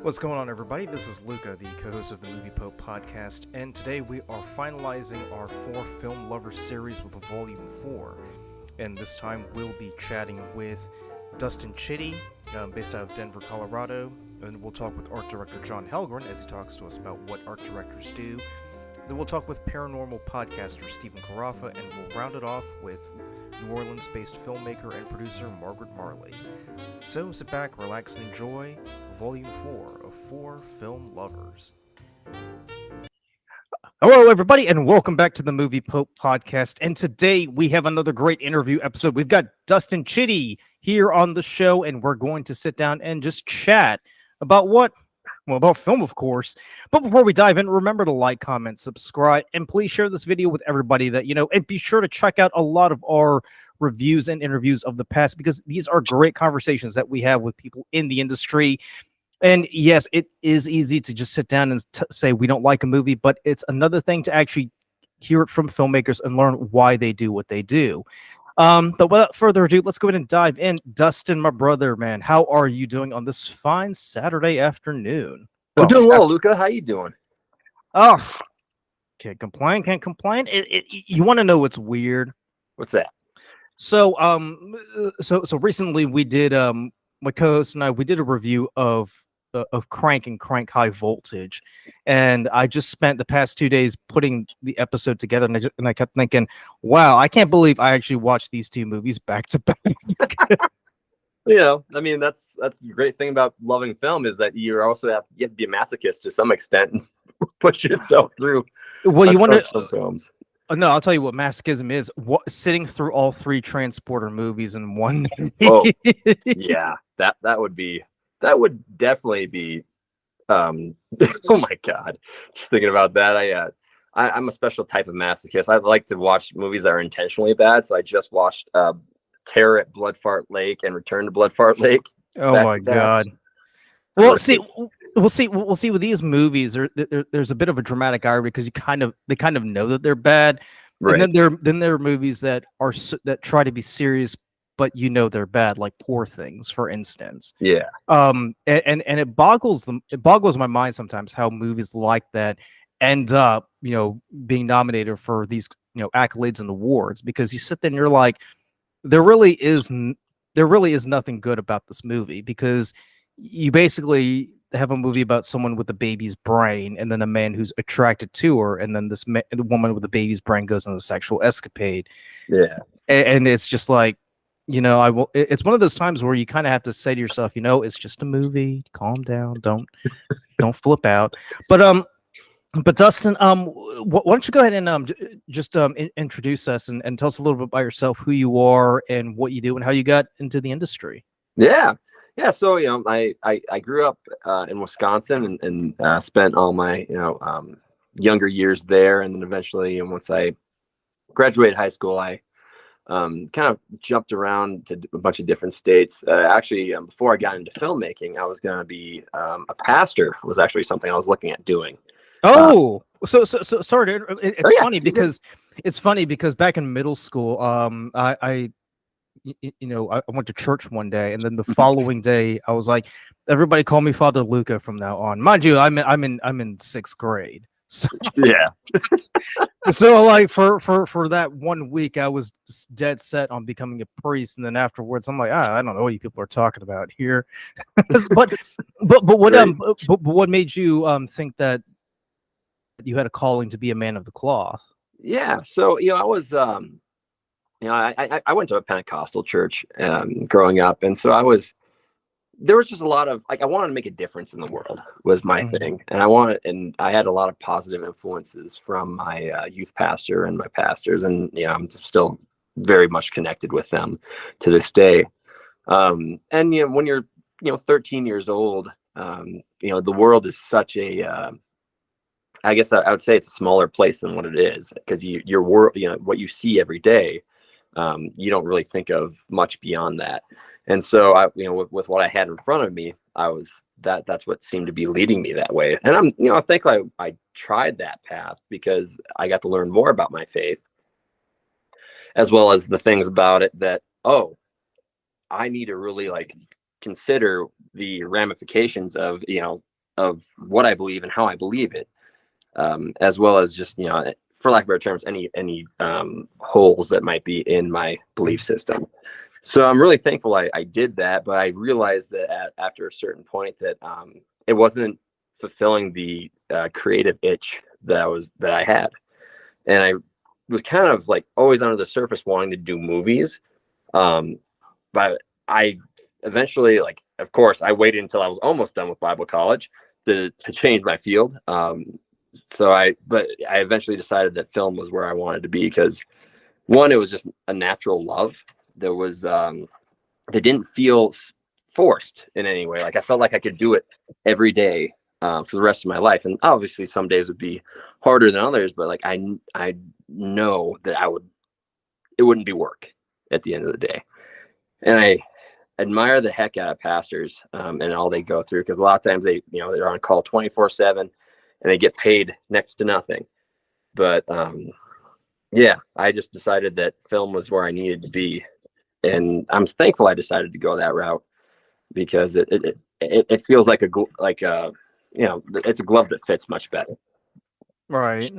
What's going on, everybody? This is Luca, the co-host of the Movie Pope podcast, and today we are finalizing our 4-film lover series with Volume 4. And this time we'll be chatting with Dustin Chitty, based out of Denver, Colorado, and we'll talk with art director Jon Helgren as he talks to us about what art directors do. Then we'll talk with paranormal podcaster Stephen Karaffa, and we'll round it off with New Orleans-based filmmaker and producer Margaret Marley. So sit back, relax, and enjoy Volume 4 of 4 Film Lovers. Hello, everybody, and welcome back to the Movie Pope podcast. And today we have another great interview episode. We've got Dustin Chitty here on the show, and we're going to sit down and just chat about about film, of course. But before we dive in, remember to like, comment, subscribe, and please share this video with everybody that you know. And be sure to check out a lot of our reviews and interviews of the past, because these are great conversations that we have with people in the industry. And yes, it is easy to just sit down and say we don't like a movie, but it's another thing to actually hear it from filmmakers and learn why they do what they do. But without further ado, let's go ahead and dive in. Dustin, my brother, man, how are you doing on this fine Saturday afternoon? I'm doing well, Luca. How you doing? Oh, can't complain. You want to know what's weird? What's that? So recently we did my co-host and I we did a review of Crank and Crank High Voltage, and I just spent the past 2 days putting the episode together, and I kept thinking, wow, I can't believe I actually watched these two movies back to back. You know, I mean, that's the great thing about loving film, is that you have to be a masochist to some extent and push yourself through. Well, you want some films. No, I'll tell you what masochism is. Sitting through all 3 Transporter movies in one day. Oh, yeah, that would definitely be. Oh my God, just thinking about that, I'm a special type of masochist. I like to watch movies that are intentionally bad. So I just watched Terror at Bloodfart Lake and Return to Bloodfart Lake. Oh my God. Well, we'll see with these movies. There's a bit of a dramatic irony because they kind of know that they're bad, right? And then there are movies that try to be serious, but you know they're bad, like Poor Things, for instance. Yeah. And it boggles my mind sometimes how movies like that end up, being nominated for these, accolades and awards, because you sit there and you're like, there really is nothing good about this movie, because you basically have a movie about someone with a baby's brain and then a man who's attracted to her, and then the woman with the baby's brain goes on a sexual escapade. Yeah. And it's just like, it's one of those times where you kind of have to say to yourself, it's just a movie, calm down, don't flip out. But Dustin, why don't you go ahead and just introduce us and tell us a little bit about yourself, who you are and what you do and how you got into the industry. Yeah. So, I grew up in Wisconsin and spent all my, younger years there. And then eventually, once I graduated high school, I kind of jumped around to a bunch of different states. Actually, before I got into filmmaking, I was going to be a pastor, was actually something I was looking at doing. Oh, so sorry. It's funny because back in middle school, I went to church one day, and then the following day I was like, everybody call me Father Luca from now on. Mind you, I'm in 6th grade. So yeah. So like for that 1 week, I was dead set on becoming a priest, and then afterwards, I'm like, I don't know what you people are talking about here. but what made you think that you had a calling to be a man of the cloth? Yeah. So I was I went to a Pentecostal church growing up, and so there was just a lot of I wanted to make a difference in the world was my thing, and I had a lot of positive influences from my youth pastor and my pastors, and I'm still very much connected with them to this day. And when you're 13 years old, the world is such a I guess I would say it's a smaller place than what it is, because your world, what you see every day, you don't really think of much beyond that. And so with what I had in front of me, that's what seemed to be leading me that way. And I think I tried that path because I got to learn more about my faith, as well as the things about it that, I need to really consider the ramifications of, of what I believe and how I believe it, as well as just, for lack of better terms, any holes that might be in my belief system. So I'm really thankful I did that, but I realized that after a certain point that it wasn't fulfilling the creative itch that I had, and I was kind of like always under the surface wanting to do movies, but I eventually, like, of course, I waited until I was almost done with Bible college to change my field. But I eventually decided that film was where I wanted to be because, one, it was just a natural love. There was it didn't feel forced in any way. Like I felt like I could do it every day for the rest of my life. And obviously some days would be harder than others, but like I know that it wouldn't be work at the end of the day. And I admire the heck out of pastors and all they go through, because a lot of times they're on call 24/7 and they get paid next to nothing. But yeah, I just decided that film was where I needed to be. And I'm thankful I decided to go that route because it feels like it's a glove that fits much better. Right.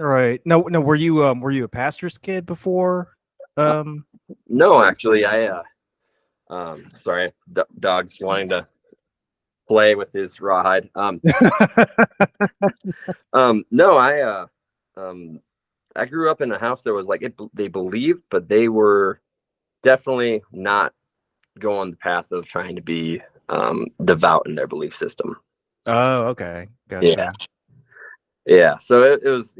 No, were you a pastor's kid before? No, actually, sorry, dog's wanting to play with his rawhide. No, I grew up in a house that was like they believed, but they were definitely not going the path of trying to be devout in their belief system. Oh, okay, gotcha. Yeah. So it was,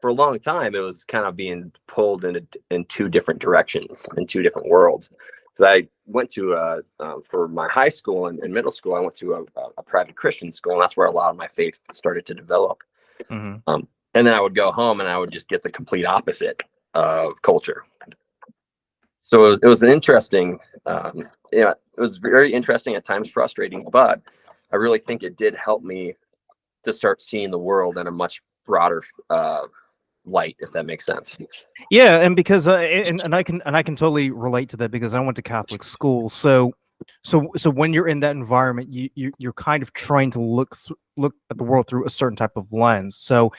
for a long time, it was kind of being pulled in two different directions, in two different worlds. So I went to for my high school and middle school, I went to a private Christian school, and that's where a lot of my faith started to develop. Mm-hmm. And then I would go home and I would just get the complete opposite of culture. So it was an interesting, it was very interesting, at times frustrating, but I really think it did help me to start seeing the world in a much broader light, if that makes sense. Yeah, and because and I can totally relate to that because I went to Catholic school. So when you're in that environment, you're kind of trying to look at the world through a certain type of lens. So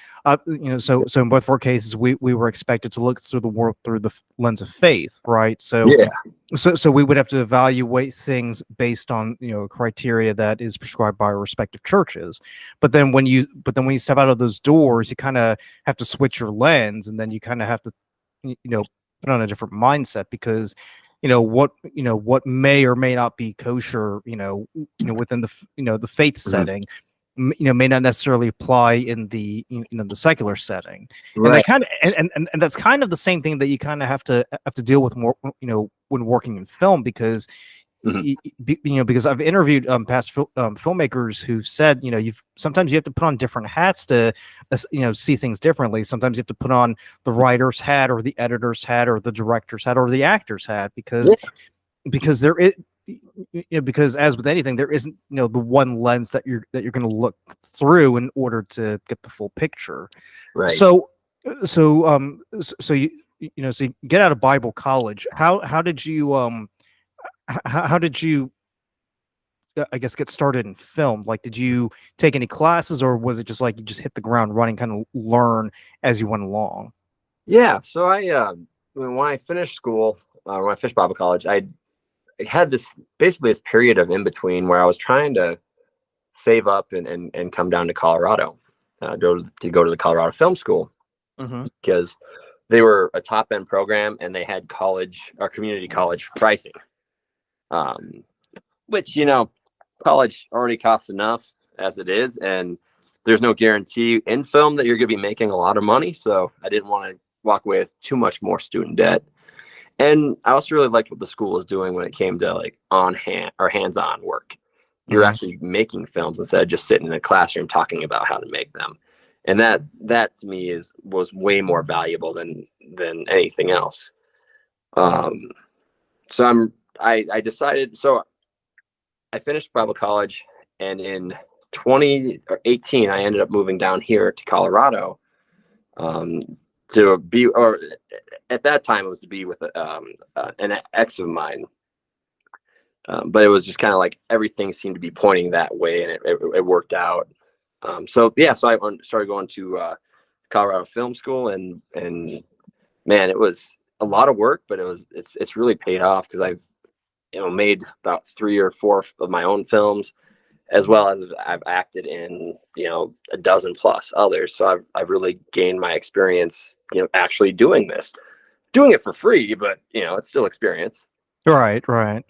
so in both of our cases, we were expected to look through the world through the lens of faith, right? So Yeah. so we would have to evaluate things based on criteria that is prescribed by our respective churches. But then when you step out of those doors, you kind of have to switch your lens, and then you kind of have to put on a different mindset because what may or may not be kosher within the the faith setting may not necessarily apply in the the secular setting. And that Right. kind of and that's kind of the same thing that you kind of have to deal with more when working in film because Mhm. because I've interviewed past filmmakers who said sometimes you have to put on different hats to see things differently. Sometimes you have to put on the writer's hat or the editor's hat or the director's hat or the actor's hat because there is because as with anything there isn't the one lens that you're going to look through in order to get the full picture. Right. So so you get out of Bible college. How did you how did you I guess get started in film? Like, did you take any classes, or was it just like you just hit the ground running, kind of learn as you went along? Yeah. So when I finished school, when I finished Bible college, I had this period of in between where I was trying to save up and come down to Colorado, go to the Colorado Film School Mm-hmm. because they were a top end program and they had college or community college pricing, which college already costs enough as it is, and there's no guarantee in film that you're going to be making a lot of money. So I didn't want to walk away with too much more student debt. And I also really liked what the school was doing when it came to like on hand or hands-on work. You're Mm-hmm. actually making films instead of just sitting in a classroom talking about how to make them. And that to me was way more valuable than anything else. So I decided, so I finished Bible college, and in 2018 I ended up moving down here to Colorado to be, or at that time it was to be with an ex of mine. But it was just kind of like everything seemed to be pointing that way, and it worked out. So I started going to Colorado Film School, and man, it was a lot of work, but it's really paid off, because I've made about 3 or 4 of my own films, as well as I've acted in a dozen plus others. So I've really gained my experience actually doing it for free, but it's still experience. Right, right.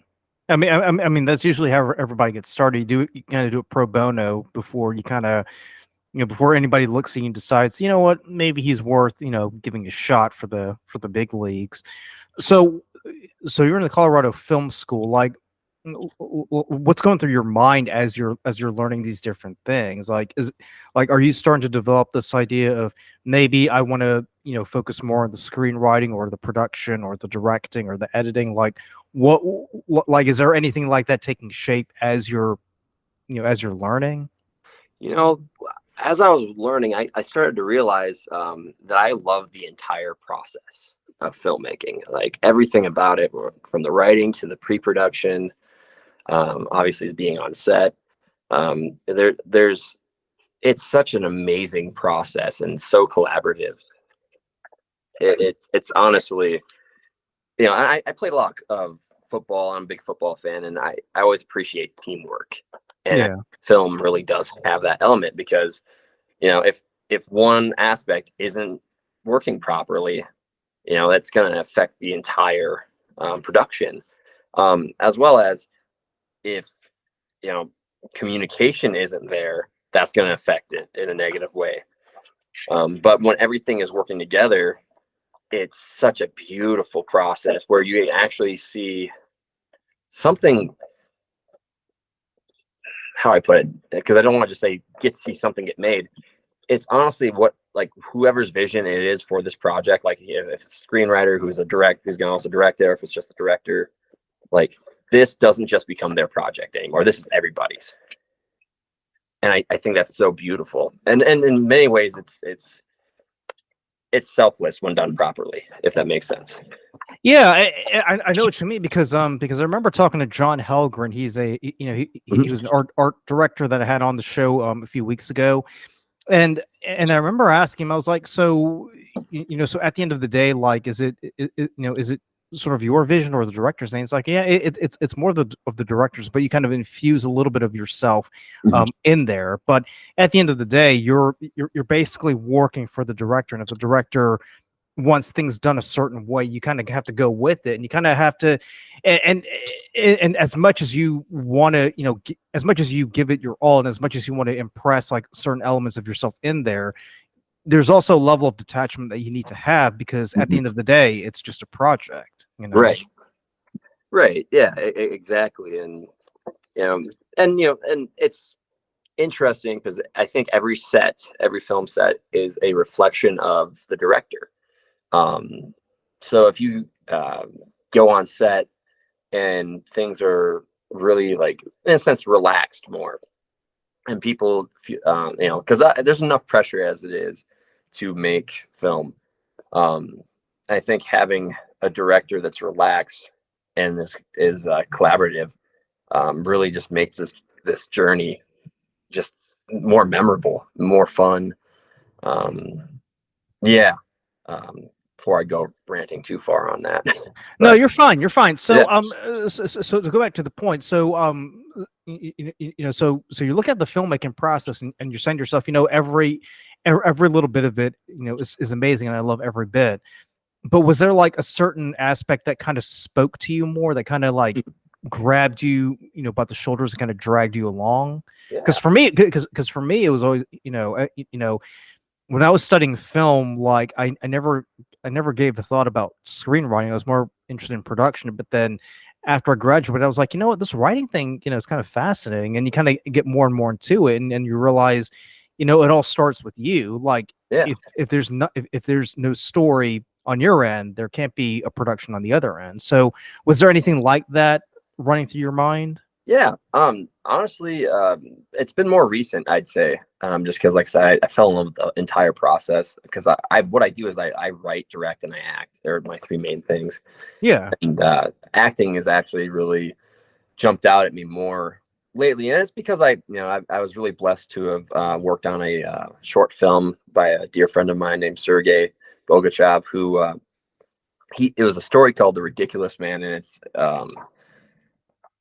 I mean, that's usually how everybody gets started. You kind of do it pro bono before you kind of, before anybody looks at you and decides, you know what, maybe he's worth, giving a shot for the big leagues. So, so you're in the Colorado Film School. Like, what's going through your mind as you're learning these different things? Like, are you starting to develop this idea of maybe I want to focus more on the screenwriting or the production or the directing or the editing? Like, what like, is there anything like that taking shape as you're as you're learning? As I was learning, I started to realize that I love the entire process of filmmaking, like everything about it, from the writing to the pre-production, obviously being on set. There's it's such an amazing process and so collaborative. It's honestly, I played a lot of football. I'm a big football fan, and I always appreciate teamwork. And Yeah. film really does have that element, because if one aspect isn't working properly, that's going to affect the entire production, as well as if communication isn't there, that's going to affect it in a negative way. But when everything is working together, it's such a beautiful process where you actually see something, how I put it, because I don't want to just say get to see something get made. It's honestly what, like, whoever's vision it is for this project, like if it's a screenwriter who's going to also direct it, or if it's just a director, like, this doesn't just become their project anymore. This is everybody's. And I think that's so beautiful. And in many ways, it's selfless when done properly, if that makes sense. Yeah, I know what you mean, because I remember talking to Jon Helgren. He's he was an art director that I had on the show a few weeks ago, and I remember asking him, I was like, so so at the end of the day, like, is it sort of your vision or the director's name? It's like, yeah, it's more of the directors, but you kind of infuse a little bit of yourself in there. But at the end of the day, you're basically working for the director, and if the director wants things done a certain way, you kind of have to go with it, and you kind of have to, and as much as you want to, as much as you give it your all, and as much as you want to impress like certain elements of yourself in there, there's also a level of detachment that you need to have, because at the end of the day, it's just a project, Right. Yeah, exactly. And and it's interesting, because I think every film set is a reflection of the director. So if you go on set and things are really, like, in a sense, relaxed more, and people because there's enough pressure as it is to make film. I think having a director that's relaxed and this is collaborative really just makes this journey just more memorable, more fun. Yeah. Before I go ranting too far on that. No, you're fine. You're fine. So, Yeah. so to go back to the point, so, so you look at the filmmaking process, and you're saying to yourself, every little bit of it, is amazing, and I love every bit. But was there like a certain aspect that kind of spoke to you more, that kind of like grabbed you, by the shoulders and kind of dragged you along? Because Yeah. for me, it was always, when I was studying film, like I never gave a thought about screenwriting. I was more interested in production. But then after I graduated, I was like, you know what, this writing thing, is kind of fascinating, and you kind of get more and more into it, and you realize, it all starts with you. Like, Yeah. if there's no story on your end, there can't be a production on the other end. So was there anything like that running through your mind? Yeah. Honestly, it's been more recent, I'd say. Just because, like I said, I fell in love with the entire process, because I what I do is I write, direct, and I act. They're my 3 main things. Yeah. And acting is actually really jumped out at me more lately. And it's because I was really blessed to have worked on a short film by a dear friend of mine named Sergey Bogachev, who it was a story called The Ridiculous Man, and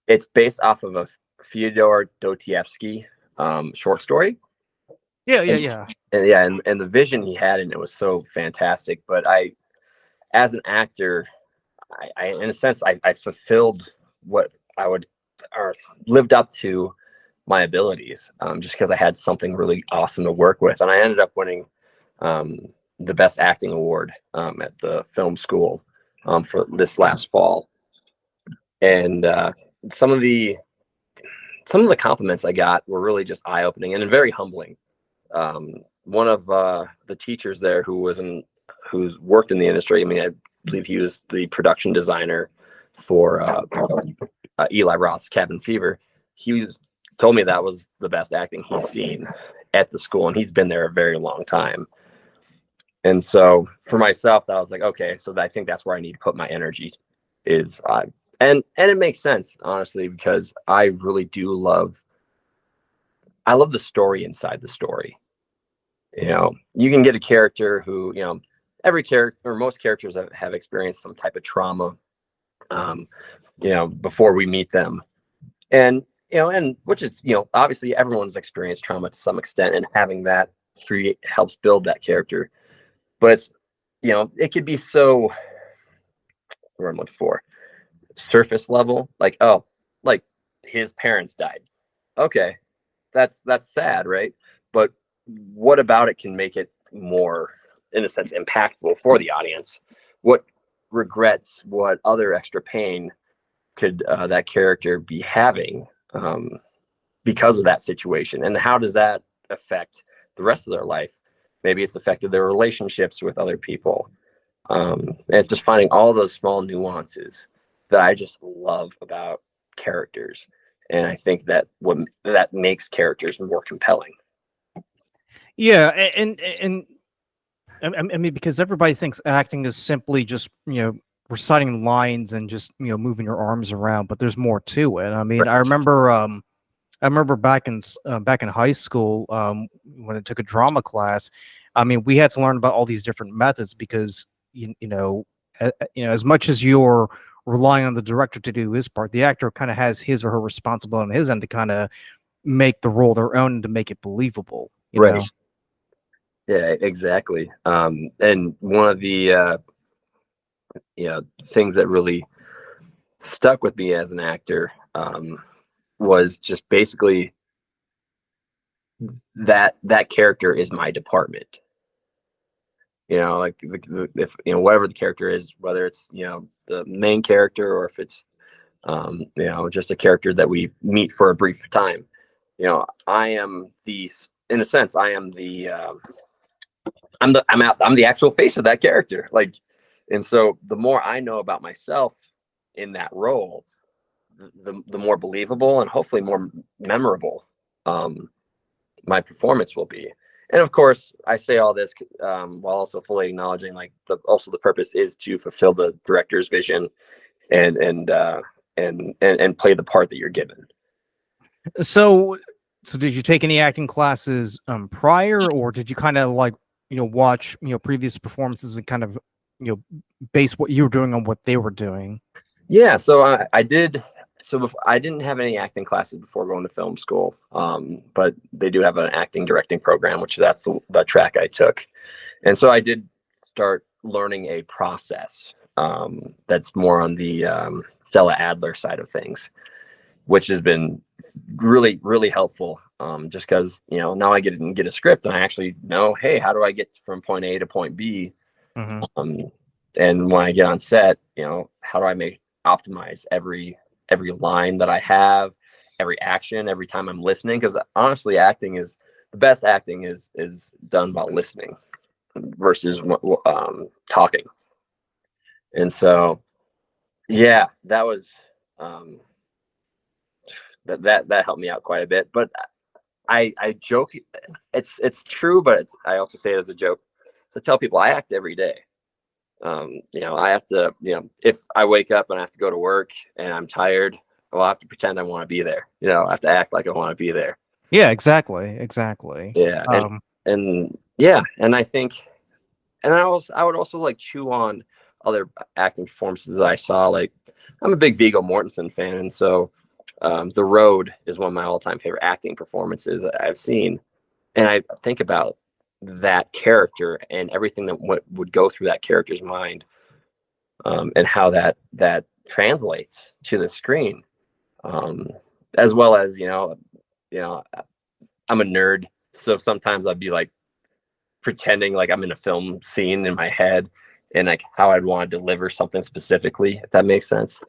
it's based off of a Fyodor Dostoevsky short story. Yeah. And the vision he had in it was so fantastic. But as an actor, I in a sense, I fulfilled what I would, or lived up to my abilities, just because I had something really awesome to work with. And I ended up winning the Best Acting Award at the film school for this last fall. And some of the compliments I got were really just eye-opening and very humbling. One of the teachers there who's worked in the industry, I mean, I believe he was the production designer for Eli Roth's Cabin Fever. Told me that was the best acting he's seen at the school, and he's been there a very long time. And so for myself, I was like, okay, so I think that's where I need to put my energy is. And it makes sense, honestly, because I really do love the story inside the story. You can get a character who, every character or most characters have experienced some type of trauma, before we meet them. And, and which is, obviously everyone's experienced trauma to some extent, and having that helps build that character. But it's, it could be so, what I'm looking for, surface level, like, oh, like his parents died. Okay. That's sad, right? But what about it can make it more, in a sense, impactful for the audience? What regrets, what other extra pain could that character be having because of that situation? And how does that affect the rest of their life? Maybe it's affected their relationships with other people. And it's just finding all those small nuances that I just love about characters. And I think that that makes characters more compelling. Yeah, and I mean, because everybody thinks acting is simply just reciting lines and just moving your arms around, but there's more to it. I mean, Right. I remember back in high school, when I took a drama class. I mean, we had to learn about all these different methods because as much as you're relying on the director to do his part, the actor kind of has his or her responsibility on his end to kind of make the role their own and to make it believable. Right. Yeah, exactly. And one of the things that really stuck with me as an actor was just basically that character is my department. Like if whatever the character is, whether it's the main character or if it's just a character that we meet for a brief time. I am in a sense, I am I'm the actual face of that character. Like, and so the more I know about myself in that role, the more believable and hopefully more memorable my performance will be. And of course, I say all this while also fully acknowledging like the purpose is to fulfill the director's vision and play the part that you're given. So did you take any acting classes prior, or did you kind of like watch previous performances and kind of base what you were doing on what they were doing? Yeah, so I did. So I didn't have any acting classes before going to film school, but they do have an acting directing program, which that's the track I took. And so I did start learning a process that's more on the Stella Adler side of things, which has been really, really helpful. Just because now I get a script and I actually know, hey, how do I get from point A to point B? Mm-hmm. And when I get on set, how do I optimize every line that I have, every action, every time I'm listening? Because honestly, the best acting is done while listening versus talking. And so, yeah, that was that helped me out quite a bit. But I joke, it's true, but I also say it as a joke. So I tell people I act every day. I have to, if I wake up and I have to go to work and I'm tired, well, I have to pretend I want to be there. I have to act like I want to be there. Yeah, exactly. Yeah, and yeah, and I think, and I would also like chew on other acting performances that I saw. Like, I'm a big Viggo Mortensen fan, and so The Road is one of my all-time favorite acting performances that I've seen. And I think about that character and everything that would go through that character's mind, and how that translates to the screen, as well as I'm a nerd, so sometimes I'd be like pretending like I'm in a film scene in my head and like how I'd want to deliver something specifically, if that makes sense.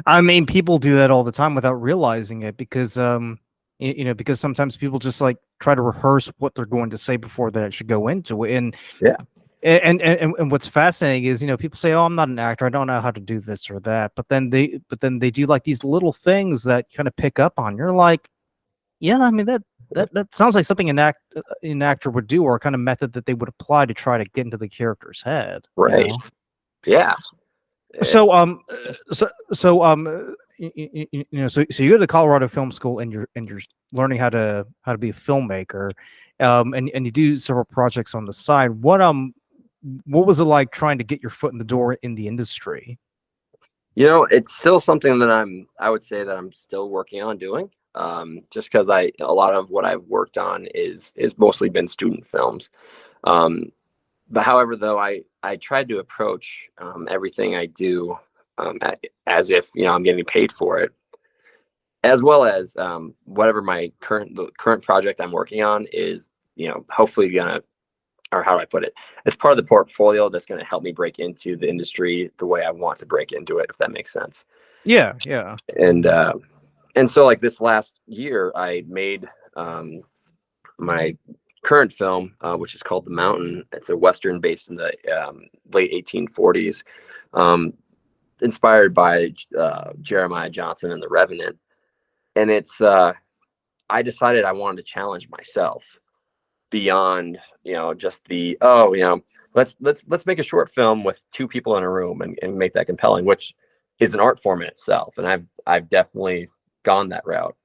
I mean, people do that all the time without realizing it because because sometimes people just like try to rehearse what they're going to say before they actually go into it. And Yeah. and what's fascinating is, people say, "Oh, I'm not an actor. I don't know how to do this or that." But then they do like these little things that kind of pick up on. You're like, yeah, I mean that sounds like something an actor would do, or a kind of method that they would apply to try to get into the character's head. Right. Yeah. So so you go to Colorado Film School and you're learning how to be a filmmaker, and you do several projects on the side. What was it like trying to get your foot in the door in the industry? It's still something that I would say that I'm still working on doing. Just because a lot of what I've worked on is mostly been student films. But however, though, I tried to approach everything I do as if I'm getting paid for it, as well as whatever the current project I'm working on is hopefully gonna, or how do I put it? It's part of the portfolio that's going to help me break into the industry the way I want to break into it, if that makes sense. Yeah. And so like this last year, I made my current film, which is called The Mountain. It's a Western based in the late 1840s, inspired by Jeremiah Johnson and The Revenant. And it's I decided I wanted to challenge myself beyond just the let's make a short film with two people in a room and make that compelling, which is an art form in itself, and I've definitely gone that route.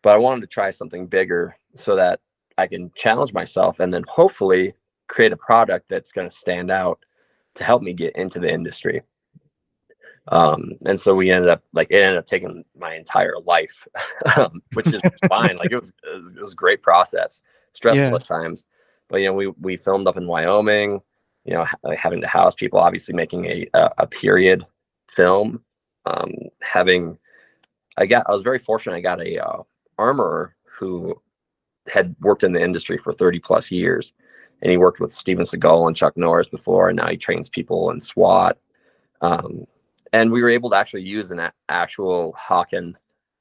But I wanted to try something bigger so that I can challenge myself and then hopefully create a product that's going to stand out to help me get into the industry. And so it ended up taking my entire life, which is fine. Like it was a great process, stressful at times, but we filmed up in Wyoming, having to house people, obviously making a period film. I was very fortunate. I got a armorer who had worked in the industry for 30 plus years, and he worked with Steven Seagal and Chuck Norris before, and now he trains people in SWAT. And we were able to actually use an actual Hawken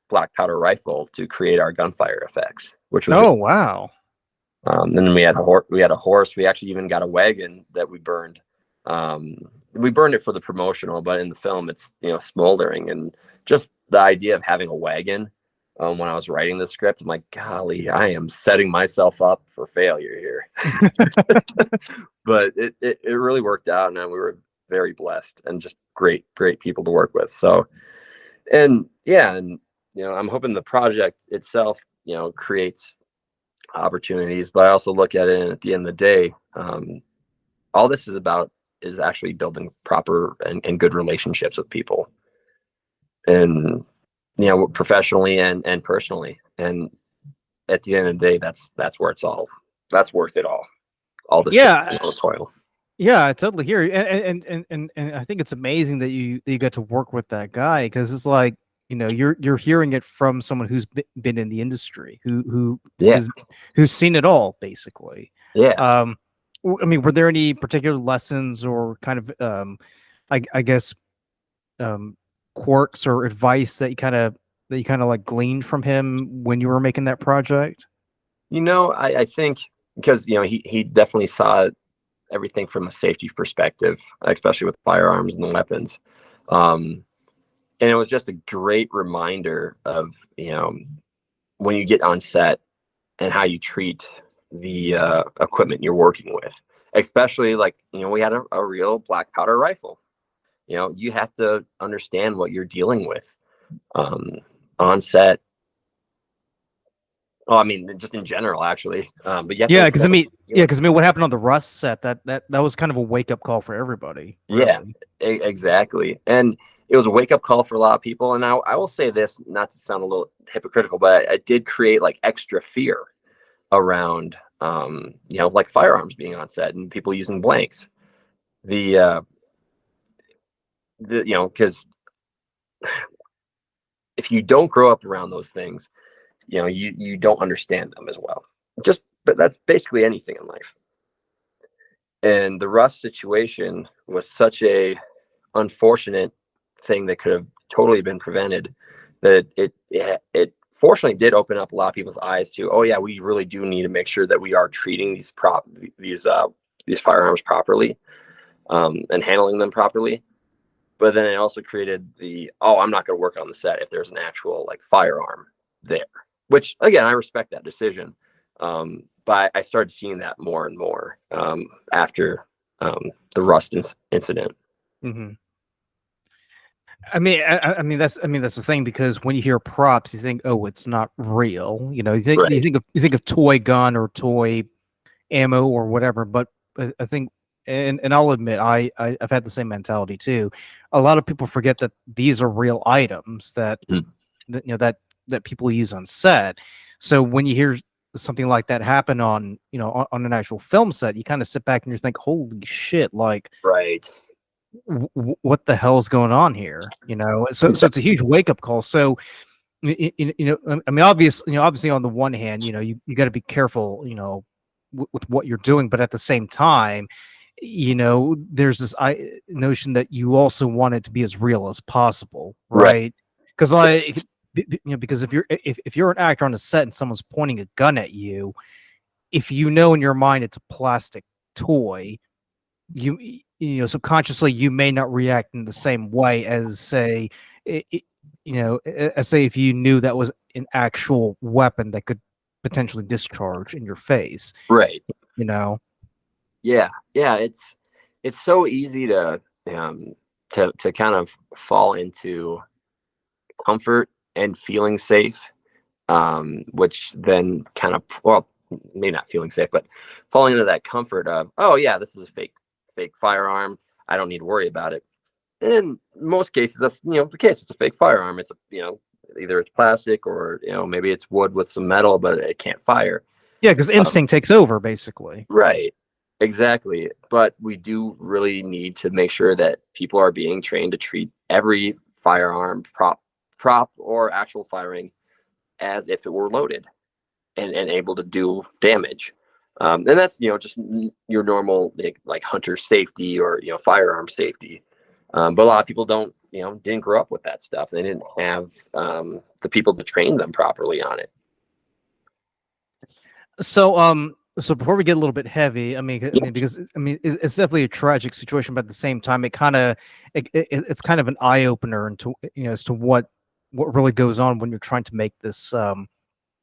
black powder rifle to create our gunfire effects, which was wow. And then we had a horse. We actually even got a wagon that we burned. We burned it for the promotional, but in the film, it's smoldering. And just the idea of having a wagon, when I was writing the script, I'm like, golly, I am setting myself up for failure here. But it really worked out, and we were very blessed and just great people to work with. So, and I'm hoping the project itself, creates opportunities, but I also look at it, and at the end of the day, all this is about is actually building proper and good relationships with people, and professionally and personally. And at the end of the day, that's where that's worth it all the toil. Yeah, I totally hear you, and I think it's amazing that you got to work with that guy, because it's like, you're hearing it from someone who's been in the industry, who's seen it all, basically. Yeah. I mean, were there any particular lessons or kind of I guess quirks or advice that you kind of like gleaned from him when you were making that project? I think because he definitely saw everything from a safety perspective, especially with firearms and the weapons. And it was just a great reminder of, when you get on set and how you treat the equipment you're working with, especially like, we had a real black powder rifle. You have to understand what you're dealing with. on set. Oh, I mean, just in general, actually. But you have to Yeah, open because that I up. mean, yeah, because I mean, what happened on the Rust set? That was kind of a wake up call for everybody, Yeah, really. exactly. And it was a wake up call for a lot of people. And I will say this, not to sound a little hypocritical, but I did create like extra fear around, like firearms being on set and people using blanks. The because if you don't grow up around those things, you don't understand them as well. But that's basically anything in life. And the Rust situation was such a unfortunate thing that could have totally been prevented, that it fortunately did open up a lot of people's eyes to, oh yeah, we really do need to make sure that we are treating these firearms properly, and handling them properly. But then it also created I'm not going to work on the set if there's an actual like firearm there, which again, I respect that decision. But I started seeing that more and more after the Rust incident. Hmm. I mean that's the thing, because when you hear props, you think, oh, it's not real. You think Right. you think of toy gun or toy ammo or whatever. But I think, and I'll admit, I've had the same mentality too. A lot of people forget that these are real items Mhm. that people use on set. So when you hear something like that happen on an actual film set, you kind of sit back and you think, holy shit, like Right. what the hell's going on here? So it's a huge wake up call. So I mean, obviously on the one hand, you got to be careful, with what you're doing, but at the same time, there's this notion that you also want it to be as real as possible, Right. right? Because because if you're an actor on a set and someone's pointing a gun at you, if you know in your mind it's a plastic toy, subconsciously you may not react in the same way as say say if you knew that was an actual weapon that could potentially discharge in your face. Right. you know Yeah. Yeah. It's so easy um to kind of fall into comfort and feeling safe, which then kind of, well, maybe not feeling safe, but falling into that comfort of, oh yeah, this is a fake firearm. I don't need to worry about it. And in most cases, that's the case. It's a fake firearm. It's either it's plastic or maybe it's wood with some metal, but it can't fire. yeah, because instinct takes over basically. Right. Exactly. But we do really need to make sure that people are being trained to treat every firearm, prop or actual firing, as if it were loaded and able to do damage. And that's just your normal like hunter safety or firearm safety. But a lot of people didn't grow up with that stuff. They didn't have the people to train them properly on it. So before we get a little bit heavy, because it's definitely a tragic situation, but at the same time, it's kind of an eye opener into as to what really goes on when you're trying to make this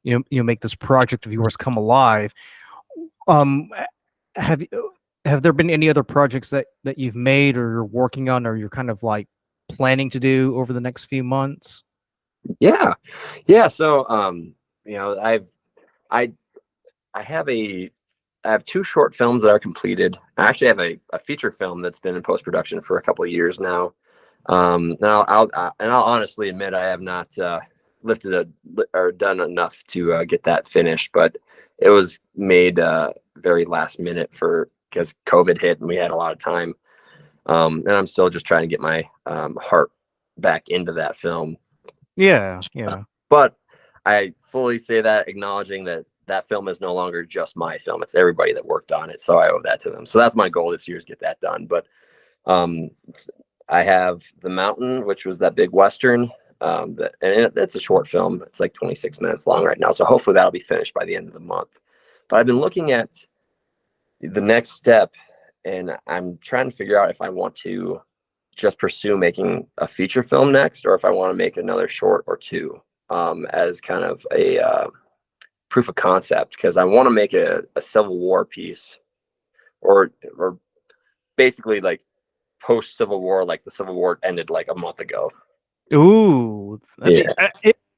make this project of yours come alive. Um, have you have there been any other projects that you've made or you're working on or you're kind of like planning to do over the next few months? Yeah, yeah. So I I have I have two short films that are completed. I actually have a feature film that's been in post production for a couple of years now. Now I'll honestly admit I have not or done enough to get that finished, but it was made very last minute because COVID hit and we had a lot of time. And I'm still just trying to get my heart back into that film. Yeah, Uh, yeah. but I fully say that, acknowledging that that film is no longer just my film; it's everybody that worked on it. So I owe that to them. So that's my goal this year, is get that done. But um, I have The Mountain, which was that big Western. It's a short film. It's like 26 minutes long right now. So hopefully that'll be finished by the end of the month. But I've been looking at the next step, and I'm trying to figure out if I want to just pursue making a feature film next, or if I want to make another short or two, as kind of a proof of concept, because I want to make a Civil War piece, or basically like post Civil War, like the Civil War ended like a month ago. Ooh, I mean, Yeah.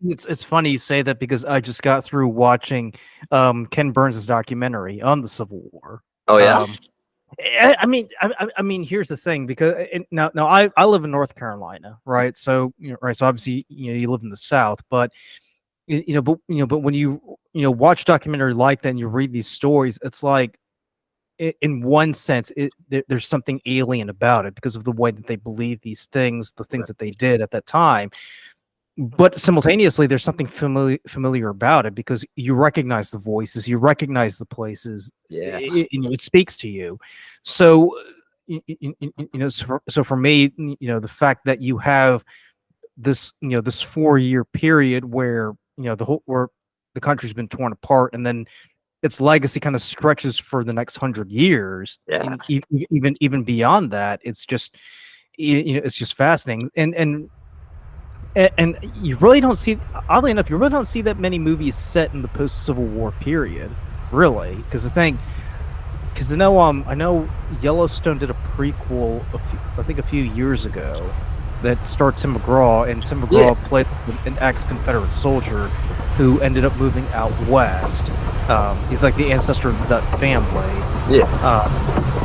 it's funny you say that because I just got through watching Ken Burns' documentary on the Civil War. Oh yeah. Um, I mean, here's the thing because now I live in North Carolina, right? So right, so obviously you live in the South, but but when you watch documentary like that and you read these stories, it's like in one sense there's something alien about it because of the way that they believe these things, the things that they did at that time. But simultaneously, there's something familiar about it because you recognize the voices, you recognize the places, Yeah. it speaks to you. So, so for me, the fact that you have this, this 4-year period where where the country's been torn apart, and then its legacy kind of stretches for the next 100 years, Yeah. and even beyond that, it's just it's just fascinating, and you really don't see, oddly enough, you really don't see that many movies set in the post Civil War period, really, because the thing, because I know Yellowstone did a prequel, I think a few years ago, that starred Tim McGraw, and Tim Yeah. McGraw played an ex-Confederate soldier who ended up moving out west. He's like the ancestor of the Dutt family. Yeah.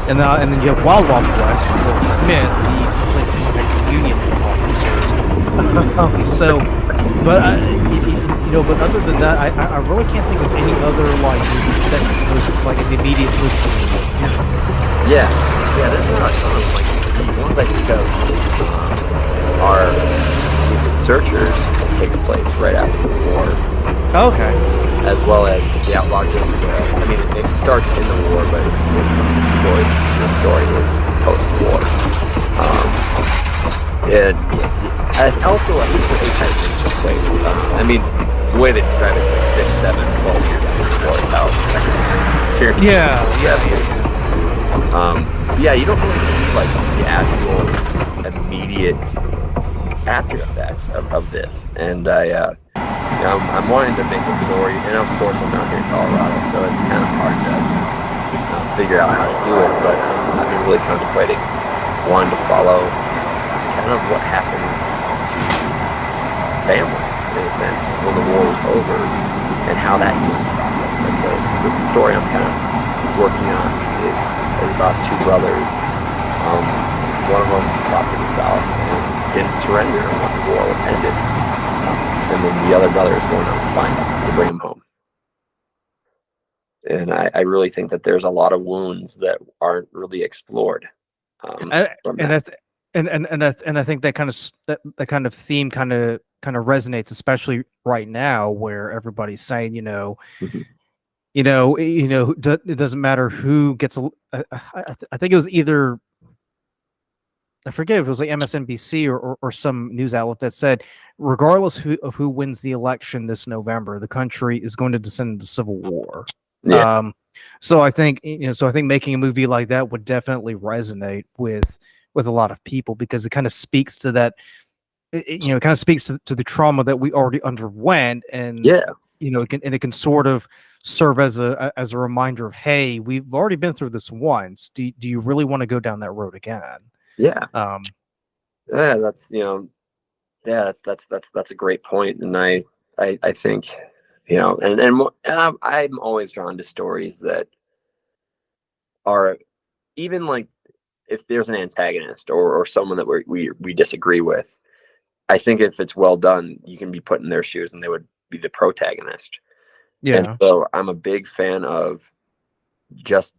And then you have Wild Wild West with Will Smith, he played an ex-Union officer. So, but but other than that, I really can't think of any other like movies set in the immediate post Civil War period. Yeah. Yeah. There's not a ton of like the ones I think of are The Searchers takes place right after the war. Okay. As well as The Outlaw Grizzly Bear. I mean, it starts in the war, but the story is post-war. And also, I think the eight types of place. I mean, the way they describe it is like 6, 7, 12 years after the war is how period. Yeah, you don't really see like the actual immediate after effects of this, and I'm wanting to make a story, and of course I'm not here in Colorado, so it's kind of hard to figure out how to do it, but I've been really contemplating wanting to follow kind of what happened to families, in a sense, when the war was over, and how that healing process took place, because the story I'm kind of working on is about two brothers. One of them fought for the South and didn't surrender when the war ended. And then the other brother is going out to find him, to bring him home. And I really think that there's a lot of wounds that aren't really explored. And I think that kind of theme kind of resonates, especially right now, where everybody's saying, Mhm. it doesn't matter who gets. I think it was either, I forget if it was like MSNBC or some news outlet that said, regardless of who wins the election this November, the country is going to descend into civil war. Yeah. So I think making a movie like that would definitely resonate with a lot of people, because it kind of speaks to that. It kind of speaks to the trauma that we already underwent, and Yeah. it can sort of serve as a reminder of, hey, we've already been through this once. Do you really want to go down that road again? Yeah. Um, Yeah. That's a great point. And I think, I'm always drawn to stories that are even like, if there's an antagonist or someone that we disagree with, I think if it's well done, you can be put in their shoes and they would be the protagonist. And yeah, so I'm a big fan of just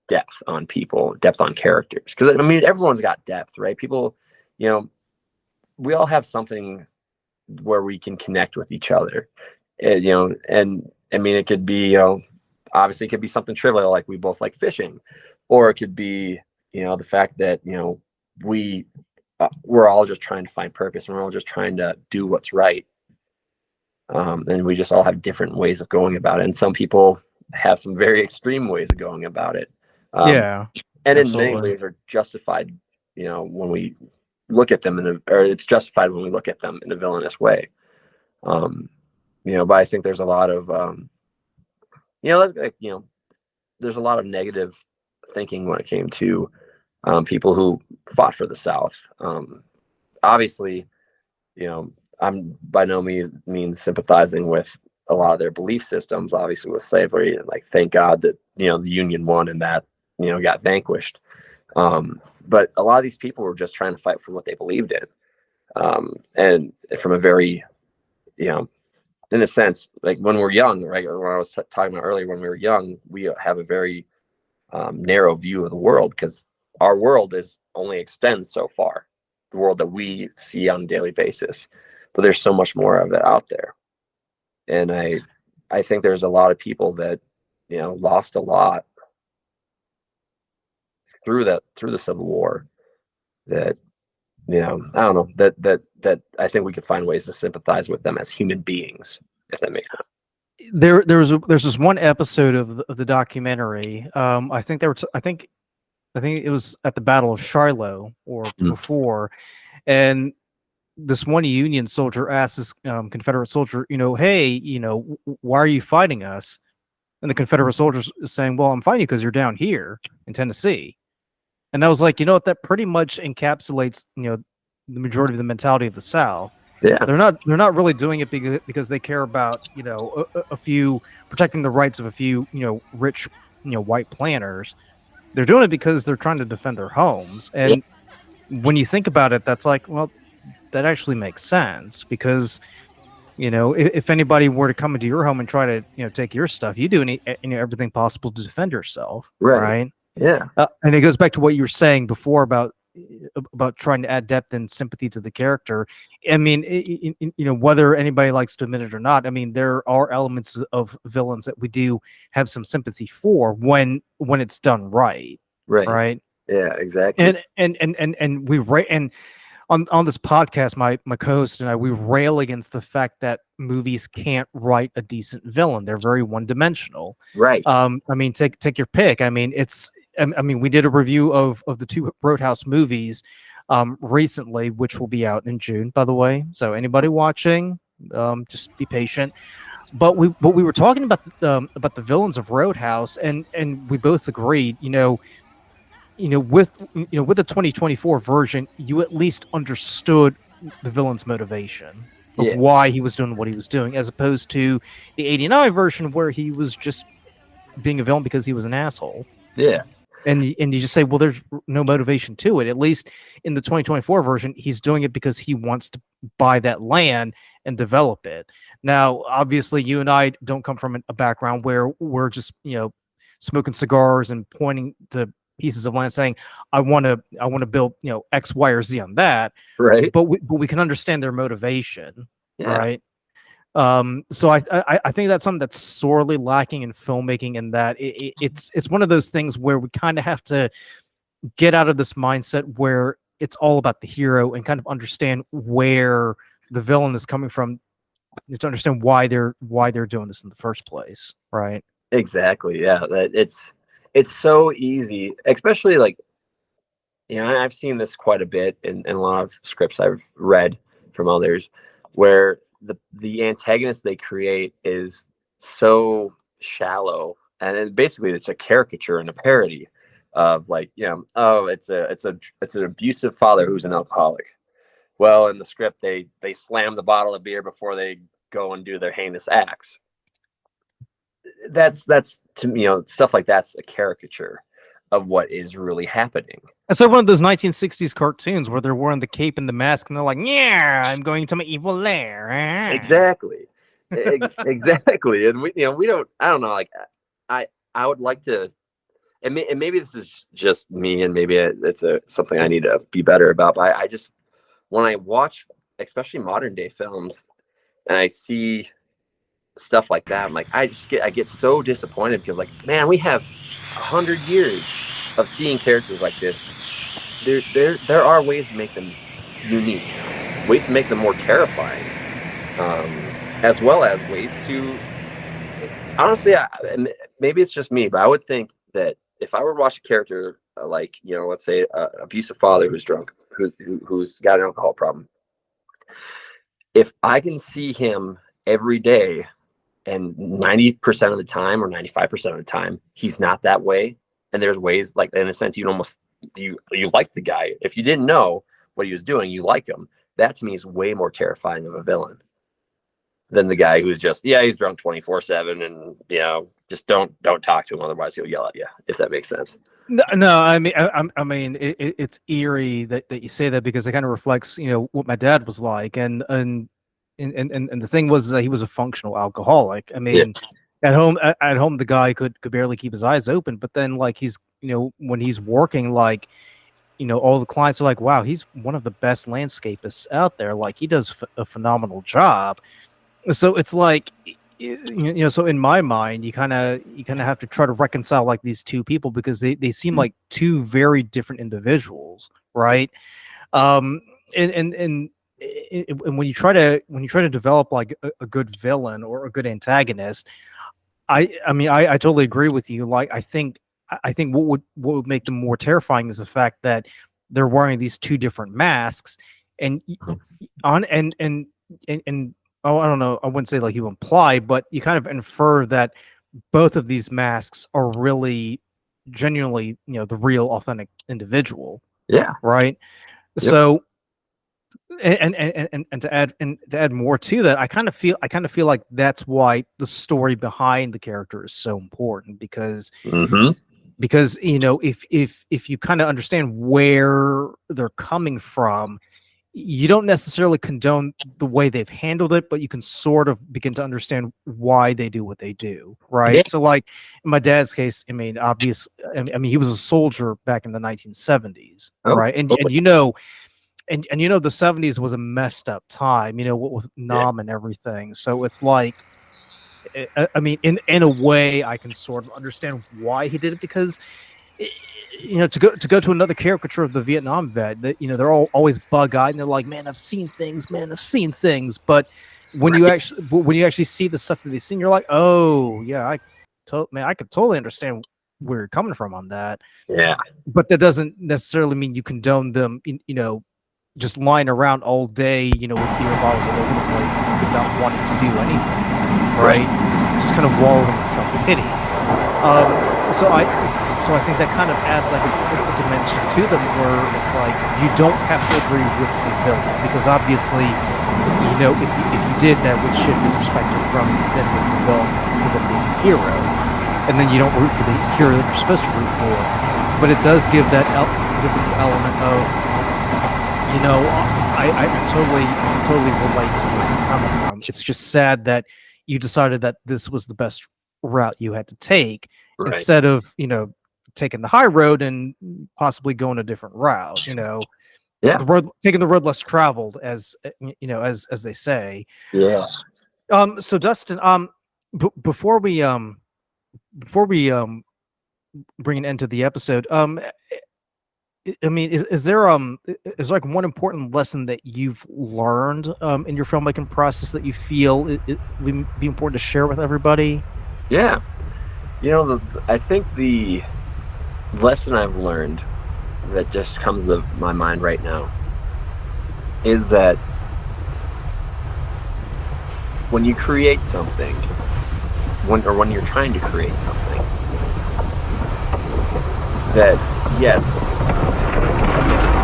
depth on people, depth on characters. Because I mean, everyone's got depth, right? People, you know, we all have something where we can connect with each other. And I mean, it could be, obviously it could be something trivial, like we both like fishing, or it could be, the fact that, we're all just trying to find purpose, and we're all just trying to do what's right. And we just all have different ways of going about it. And some people have some very extreme ways of going about it. yeah, And in many absolutely. ways are justified, when we look at them or it's justified when we look at them in a villainous way. But I think there's a lot of, there's a lot of negative thinking when it came to people who fought for the South. Obviously, I'm by no means sympathizing with a lot of their belief systems, obviously with slavery, and like, thank God that, the Union won and that, got vanquished. But a lot of these people were just trying to fight for what they believed in. And from a very, in a sense, like when we're young, right? When I was talking about earlier, when we were young, we have a very narrow view of the world, because our world only extends so far, the world that we see on a daily basis. But there's so much more of it out there. And I think there's a lot of people that, lost a lot through the Civil War, that, I don't know, that I think we could find ways to sympathize with them as human beings, if that makes sense. There's this one episode of the documentary. I think I think it was at the Battle of Shiloh or before, and this one Union soldier asked this Confederate soldier, hey, why are you fighting us? And the Confederate soldiers is saying, well, I'm fighting you because you're down here in Tennessee. And I was like, what, that pretty much encapsulates, the majority of the mentality of the South. Yeah. They're not really doing it because they care about, a few, protecting the rights of a few, rich, white planters. They're doing it because they're trying to defend their homes. And when you think about it, that's like, well, that actually makes sense, because, if anybody were to come into your home and try to, take your stuff, you do everything possible to defend yourself. Right. Yeah. And it goes back to what you were saying before about trying to add depth and sympathy to the character. I mean, whether anybody likes to admit it or not, I mean, there are elements of villains that we do have some sympathy for when it's done right. Right. Yeah, exactly. And we and on this podcast, my co-host and I, we rail against the fact that movies can't write a decent villain. They're very one-dimensional. Right. I mean, take your pick. I mean, we did a review of the two Roadhouse movies recently, which will be out in June, by the way. So anybody watching, just be patient. But we were talking about the villains of Roadhouse, and we both agreed, with the 2024 version, you at least understood the villain's motivation of why he was doing what he was doing, as opposed to the 89 version where he was just being a villain because he was an asshole. Yeah. And you just say, well, there's no motivation to it. At least in the 2024 version, he's doing it because he wants to buy that land and develop it. Now, obviously, you and I don't come from a background where we're just, smoking cigars and pointing to pieces of land saying, I want to build, X, Y, or Z on that. Right. But we can understand their motivation. Yeah. Right. So I think that's something that's sorely lacking in filmmaking, and that it's one of those things where we kind of have to get out of this mindset where it's all about the hero and kind of understand where the villain is coming from, to understand why they're doing this in the first place. Right. Exactly. Yeah. It's so easy, especially like, I've seen this quite a bit in a lot of scripts I've read from others, where the antagonist they create is so shallow, and basically it's a caricature and a parody of, like, oh, it's an abusive father who's an alcoholic. Well, in the script, they slam the bottle of beer before they go and do their heinous acts. That's to me, stuff like that's a caricature of what is really happening. It's like one of those 1960s cartoons where they're wearing the cape and the mask, and they're like, "Yeah, I'm going to my evil lair." Exactly, exactly. And we don't. I don't know. Like, I would like to, and maybe this is just me, and maybe it's something I need to be better about. But I just, when I watch, especially modern day films, and I see stuff like that, I'm like, I get so disappointed, because, like, man, we have 100 years of seeing characters like this. There are ways to make them unique, ways to make them more terrifying, as well as ways to, honestly, maybe it's just me, but I would think that if I were to watch a character like, let's say an abusive father who's drunk, who's got an alcohol problem, if I can see him every day, and 90% of the time or 95% of the time he's not that way, and there's ways, like, in a sense, you like the guy. If you didn't know what he was doing, you like him, that to me is way more terrifying of a villain than the guy who's just, he's drunk 24/7, and just don't talk to him, otherwise he'll yell at you, if that makes sense. No, I mean, it's eerie that you say that, because it kind of reflects, what my dad was like, and the thing was that he was a functional alcoholic. I mean, at home, the guy could barely keep his eyes open, but then, like, he's, when he's working, like, all the clients are like, wow, he's one of the best landscapists out there. Like, he does a phenomenal job. So it's like, so in my mind, you kind of have to try to reconcile, like, these two people, because they seem like two very different individuals, right? And when you try to develop, like, a good villain or a good antagonist, I mean, I totally agree with you. Like, I think what would make them more terrifying is the fact that they're wearing these two different masks, and oh, I don't know, I wouldn't say, like, you imply, but you kind of infer that both of these masks are really genuinely, the real authentic individual. Yeah. Right. Yep. So, and to add more to that, I kind of feel like that's why the story behind the character is so important, because if you kind of understand where they're coming from, you don't necessarily condone the way they've handled it, but you can sort of begin to understand why they do what they do, right? Yeah. So, like, in my dad's case, I mean, obviously, I mean, he was a soldier back in the 1970s, right? And the 70s was a messed up time, with Nam and everything. So it's like, I mean, in a way, I can sort of understand why he did it, because to go to another caricature of the Vietnam vet, that they're always bug-eyed, and they're like, man, I've seen things, but when you actually see the stuff that they've seen, you're like, oh yeah, I could totally understand where you're coming from on that. Yeah, but that doesn't necessarily mean you condone them, just lying around all day, with beer bottles all over the place and not wanting to do anything, right? Just kind of wallowing in self-pity. So I think that kind of adds, like, a dimension to them, where it's like, you don't have to agree with the villain, because obviously, if you did, that would shift your perspective from them being the villain to them being the hero, and then you don't root for the hero that you're supposed to root for. But it does give that element of, I totally relate to where you're coming from. It's just sad that you decided that this was the best route you had to take, instead of taking the high road and possibly going a different route. Taking the road less traveled, as as they say. Yeah. So Dustin, before we bring an end to the episode, I mean, is there like one important lesson that you've learned in your filmmaking process that you feel it would be important to share with everybody? Yeah, I think the lesson I've learned that just comes to my mind right now is that when you create something, when you're trying to create something, that yes,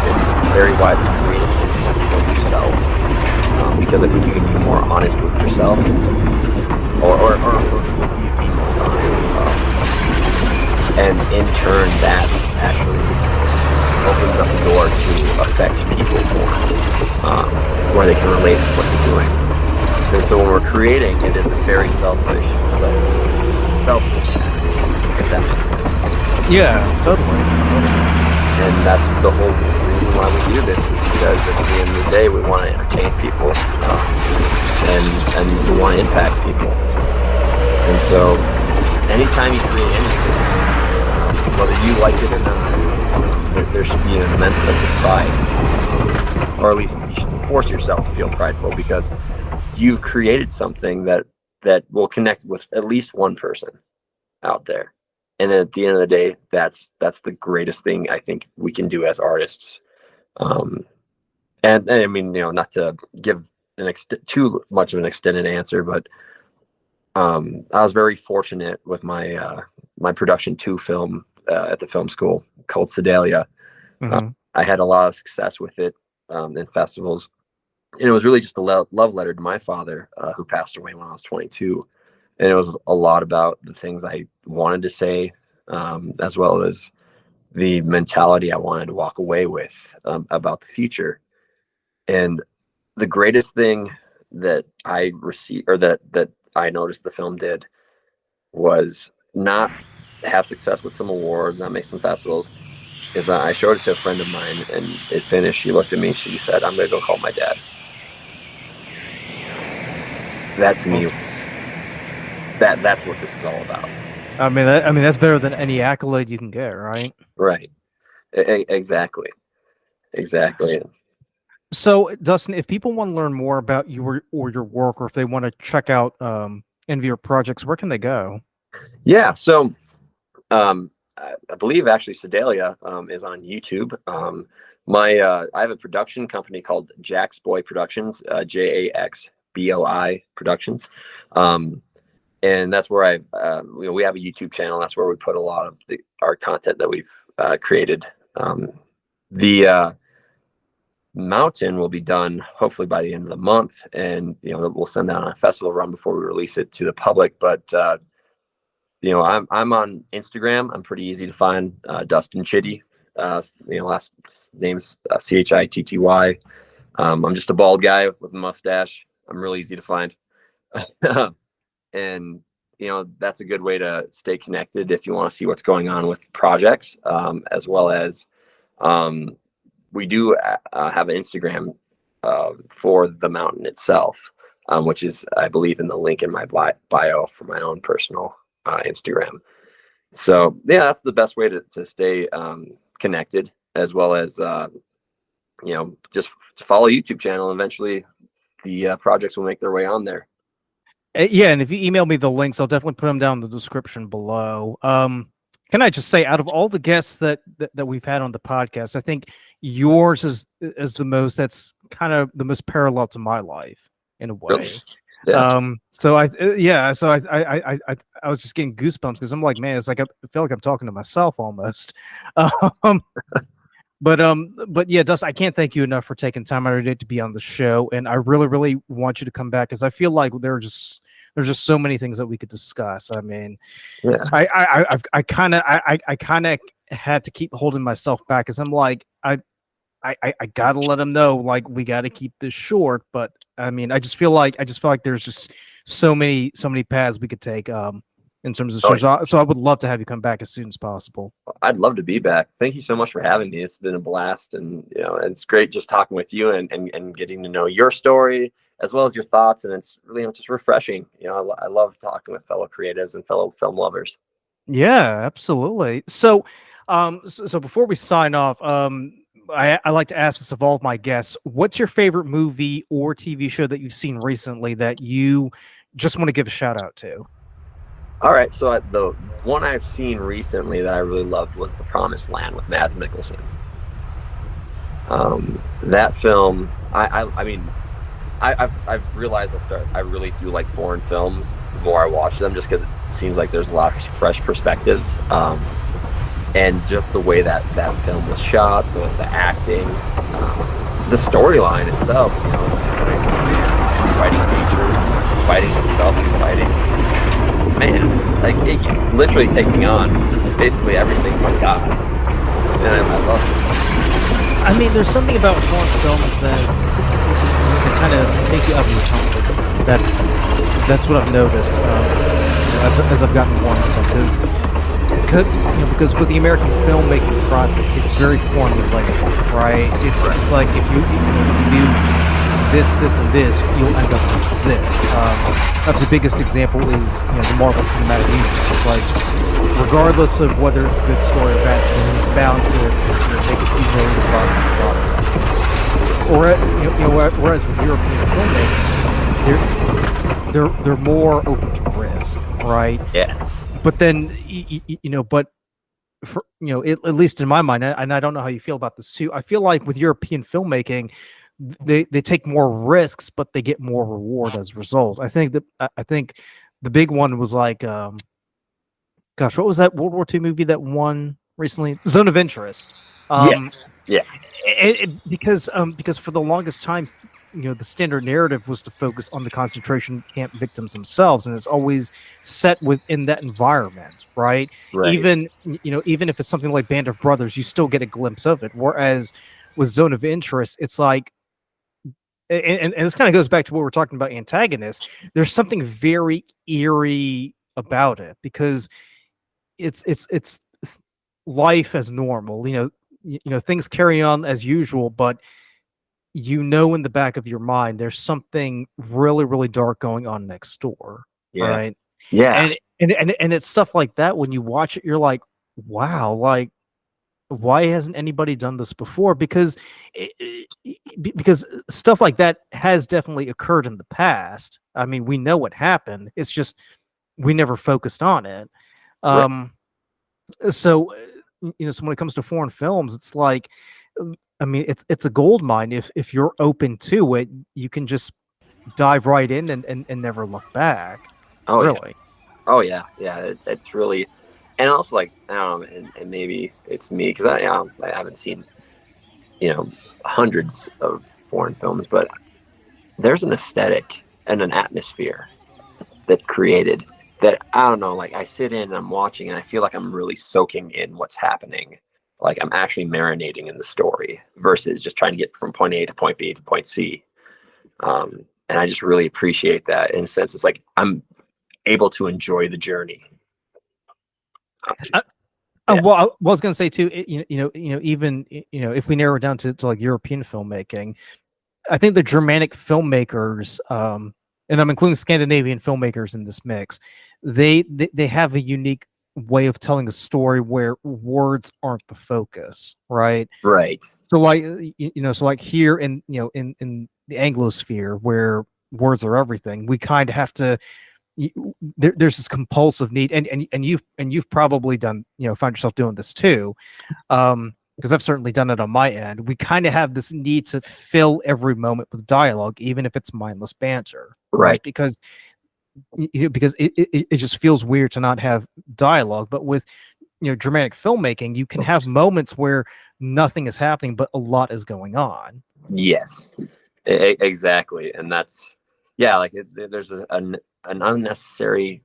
it's very wise to create it for yourself, because I think you can be more honest with yourself, or be most honest, and in turn that actually opens up the door to affect people more, where they can relate to what you're doing. And so when we're creating, it is a very selfish act, if that makes sense. Yeah, totally. And that's the whole reason why we do this, is because at the end of the day, we want to entertain people, and we want to impact people. And so anytime you create anything, whether you like it or not, there should be an immense sense of pride, or at least you should force yourself to feel prideful, because you've created something that will connect with at least one person out there. And then at the end of the day, that's the greatest thing I think we can do as artists. And I mean, not to give too much of an extended answer, but I was very fortunate with my my production 2 film at the film school called Sedalia. Mm-hmm. I had a lot of success with it in festivals, And it was really just a love letter to my father, who passed away when I was 22. And it was a lot about the things I wanted to say, as well as the mentality I wanted to walk away with, about the future. And the greatest thing that I received, or that I noticed the film did, was not have success with some awards, not make some festivals. Is I showed it to a friend of mine, and it finished. She looked at me. She said, "I'm gonna go call my dad." That to me Well, was that's what this is all about. I mean that's better than any accolade you can get, right? Right. Exactly. Exactly. So, Dustin, if people want to learn more about you or your work, or if they want to check out any of your projects, where can they go? Yeah. So, I believe actually Sedalia, is on YouTube. I have a production company called Jaxboy Productions, JAXBOI Productions. And that's where we have a YouTube channel. That's where we put a lot of our content that we've created. The Mountain will be done hopefully by the end of the month, and we'll send that on a festival run before we release it to the public. But I'm on Instagram. I'm pretty easy to find. Dustin Chitty. Last name's Chitty. I'm just a bald guy with a mustache. I'm really easy to find. And that's a good way to stay connected if you want to see what's going on with projects, as well as we do have an Instagram for the Mountain itself, which is, I believe, in the link in my bio for my own personal Instagram. So yeah, that's the best way to stay connected, as well as just follow YouTube channel. Eventually the projects will make their way on there. Yeah, and if you email me the links, I'll definitely put them down in the description below. Can I just say, out of all the guests that we've had on the podcast, I think yours is the most. That's kind of the most parallel to my life in a way. Really? Yeah. So I was just getting goosebumps because I'm like, man, it's like I feel like I'm talking to myself almost. Um, but yeah, Dust, I can't thank you enough for taking time out of your day to be on the show, and I really, really want you to come back because I feel like there's just so many things that we could discuss. I mean, Yeah. I kind of had to keep holding myself back because I'm like, I gotta let them know, like, we got to keep this short. But I mean, I just feel like there's just so many paths we could take in terms of shows. So I would love to have you come back as soon as possible. I'd love to be back. Thank you so much for having me. It's been a blast, and it's great just talking with you and getting to know your story as well as your thoughts. And it's really just refreshing. I love talking with fellow creatives and fellow film lovers. Yeah, absolutely. So, so before we sign off, I like to ask this of all of my guests: what's your favorite movie or TV show that you've seen recently that you just want to give a shout out to? All right, so the one I've seen recently that I really loved was The Promised Land with Mads Mikkelsen. That film, I mean, I've realized I really do like foreign films the more I watch them, just because it seems like there's a lot of fresh perspectives, and just the way that film was shot, the acting, the storyline itself. Fighting nature, fighting himself, and fighting. Man, like he's literally taking on basically everything but God, and I love it. I mean, there's something about foreign films that kind of take you out of your comfort zone. That's what I've noticed as I've gotten more into them, because with the American filmmaking process, it's very formulaic, right? It's like if you do this, and this, you'll end up with this. Perhaps the biggest example is the Marvel Cinematic Universe. Like, regardless of whether it's a good story or bad story, it's bound to make a few million bucks in the box office. Or whereas with European filmmaking, they're more open to risk, right? Yes. But then but for at least in my mind, and I don't know how you feel about this too. I feel like with European filmmaking, they take more risks, but they get more reward as a result. I think the big one was like, gosh, what was that World War II movie that won recently? Zone of Interest. Yes. Yeah. Because for the longest time, the standard narrative was to focus on the concentration camp victims themselves, and it's always set within that environment, right? Right. Even if it's something like Band of Brothers, you still get a glimpse of it. Whereas with Zone of Interest, it's like, and this kind of goes back to what we're talking about antagonists. There's something very eerie about it because it's life as normal. Things carry on as usual, but in the back of your mind there's something really, really dark going on next door, Yeah. right? Yeah. And it's stuff like that. When you watch it, you're like, wow, like, why hasn't anybody done this before? Because because stuff like that has definitely occurred in the past. I mean, we know what happened. It's just we never focused on it. Right. So so when it comes to foreign films, it's like, I mean, it's a gold mine. If you're open to it, you can just dive right in and never look back. Oh yeah. Really. Oh yeah. Yeah. It's really, and also like, and maybe it's me because I haven't seen, hundreds of foreign films, but there's an aesthetic and an atmosphere that created that, I don't know, like I sit in and I'm watching and I feel like I'm really soaking in what's happening. Like I'm actually marinating in the story versus just trying to get from point A to point B to point C. And I just really appreciate that. In a sense, it's like I'm able to enjoy the journey. Yeah. Well, I was going to say too, even if we narrow it down to like European filmmaking, I think the Germanic filmmakers, and I'm including Scandinavian filmmakers in this mix, they have a unique way of telling a story where words aren't the focus, right? Right. So like, so like here in in the Anglosphere where words are everything, we kind of have to. There's this compulsive need, and you've probably done, found yourself doing this too, because I've certainly done it on my end. We kind of have this need to fill every moment with dialogue, even if it's mindless banter, right? Because it just feels weird to not have dialogue. But with Germanic filmmaking, you can have moments where nothing is happening, but a lot is going on. Yes, exactly, and that's like there's an unnecessary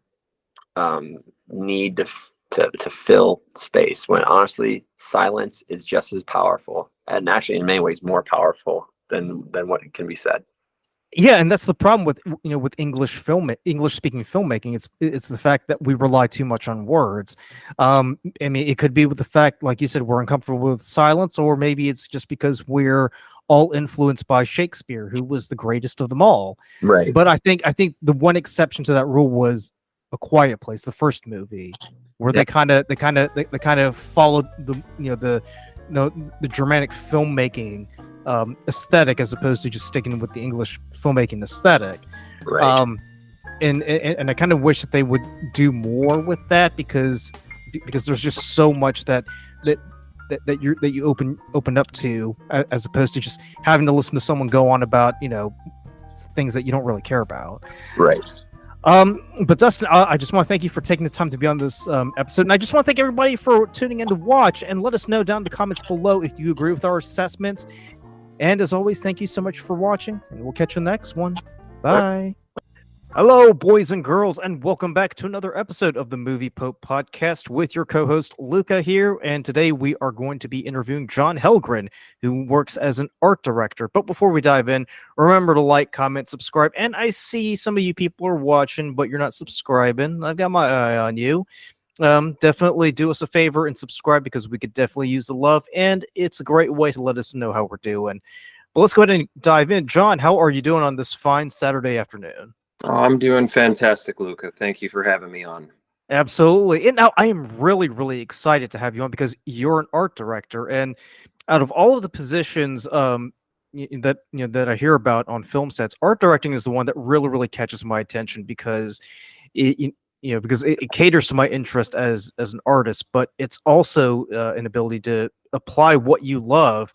need to fill space when honestly silence is just as powerful, and actually in many ways more powerful than what can be said. Yeah, and that's the problem with with English speaking filmmaking. It's the fact that we rely too much on words. I mean, it could be with the fact, like you said, we're uncomfortable with silence, or maybe it's just because we're all influenced by Shakespeare, who was the greatest of them all. Right. But I think the one exception to that rule was A Quiet Place, the first movie, where they kind of followed the Germanic filmmaking aesthetic, as opposed to just sticking with the English filmmaking aesthetic. Right. And I kind of wish that they would do more with that, because there's just so much that you open up to, as opposed to just having to listen to someone go on about things that you don't really care about. Right. But Dustin, I just want to thank you for taking the time to be on this episode, and I just want to thank everybody for tuning in to watch, and let us know down in the comments below if you agree with our assessments. And as always, thank you so much for watching, and we'll catch you in the next one. Bye. Hello, boys and girls, and welcome back to another episode of the Movie Pope Podcast with your co-host Luca here. And today we are going to be interviewing Jon Helgren, who works as an art director. But before we dive in, remember to like, comment, subscribe. And I see some of you people are watching, but you're not subscribing. I've got my eye on you. Definitely do us a favor and subscribe, because we could definitely use the love, and it's a great way to let us know how we're doing. But let's go ahead and dive in. Jon, how are you doing on this fine Saturday afternoon? Oh, I'm doing fantastic, Luca. Thank you for having me on. Absolutely. And now I am really, really excited to have you on, because you're an art director, and out of all of the positions that I hear about on film sets, art directing is the one that really, really catches my attention, because it caters to my interest as an artist, but it's also an ability to apply what you love,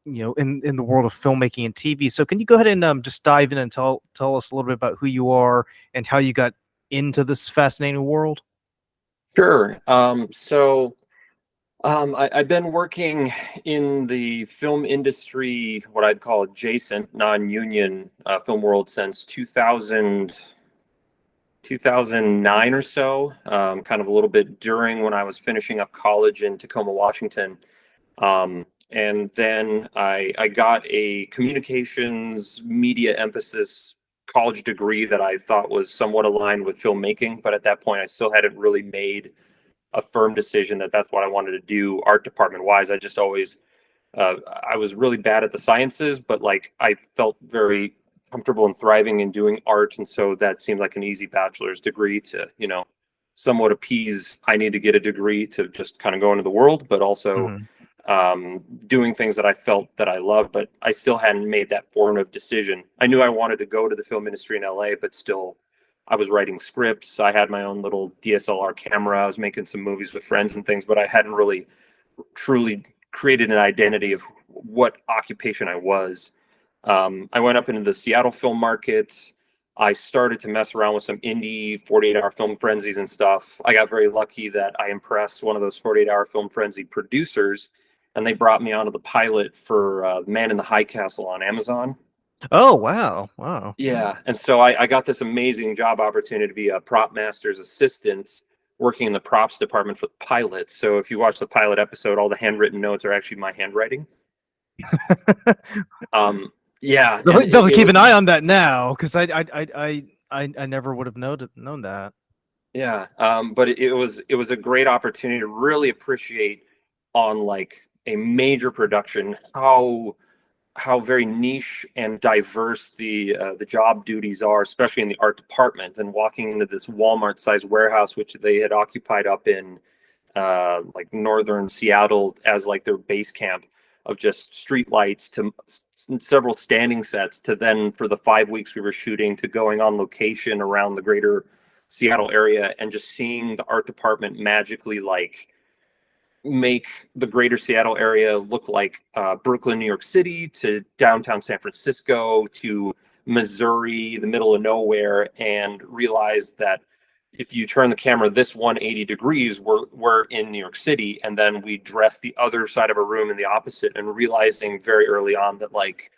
in the world of filmmaking and TV. So can you go ahead and just dive in and tell us a little bit about who you are and how you got into this fascinating world? Sure. So I've been working in the film industry, what I'd call adjacent, non-union film world since 2009 or so, kind of a little bit during when I was finishing up college in Tacoma, Washington. And then I got a communications media emphasis college degree that I thought was somewhat aligned with filmmaking. But at that point, I still hadn't really made a firm decision that that's what I wanted to do art department wise. I just always, I was really bad at the sciences, but like I felt very comfortable and thriving in doing art. And so that seemed like an easy bachelor's degree to, somewhat appease. I need to get a degree to just kind of go into the world, but also Mhm. doing things that I felt that I loved, but I still hadn't made that formative decision. I knew I wanted to go to the film industry in LA, but still I was writing scripts. I had my own little DSLR camera. I was making some movies with friends and things, but I hadn't really truly created an identity of what occupation I was. I went up into the Seattle film market. I started to mess around with some indie 48-hour film frenzies and stuff. I got very lucky that I impressed one of those 48-hour film frenzy producers, and they brought me onto the pilot for Man in the High Castle on Amazon. Oh, wow. Wow. Yeah, and so I got this amazing job opportunity to be a prop master's assistant working in the props department for the pilot. So if you watch the pilot episode, all the handwritten notes are actually my handwriting. Um, yeah, and Definitely keep an eye on that now, because I never would have known that. yeah, but it was a great opportunity to really appreciate on like a major production how very niche and diverse the job duties are, especially in the art department. And walking into this Walmart-sized warehouse, which they had occupied up in like northern Seattle as like their base camp of just street lights to several standing sets, to then for the 5 weeks we were shooting to going on location around the greater Seattle area and just seeing the art department magically like make the greater Seattle area look like Brooklyn, New York City, to downtown San Francisco, to Missouri, the middle of nowhere, and realize that if you turn the camera this 180 degrees, we're in New York City, and then we dress the other side of a room in the opposite, and realizing very early on that like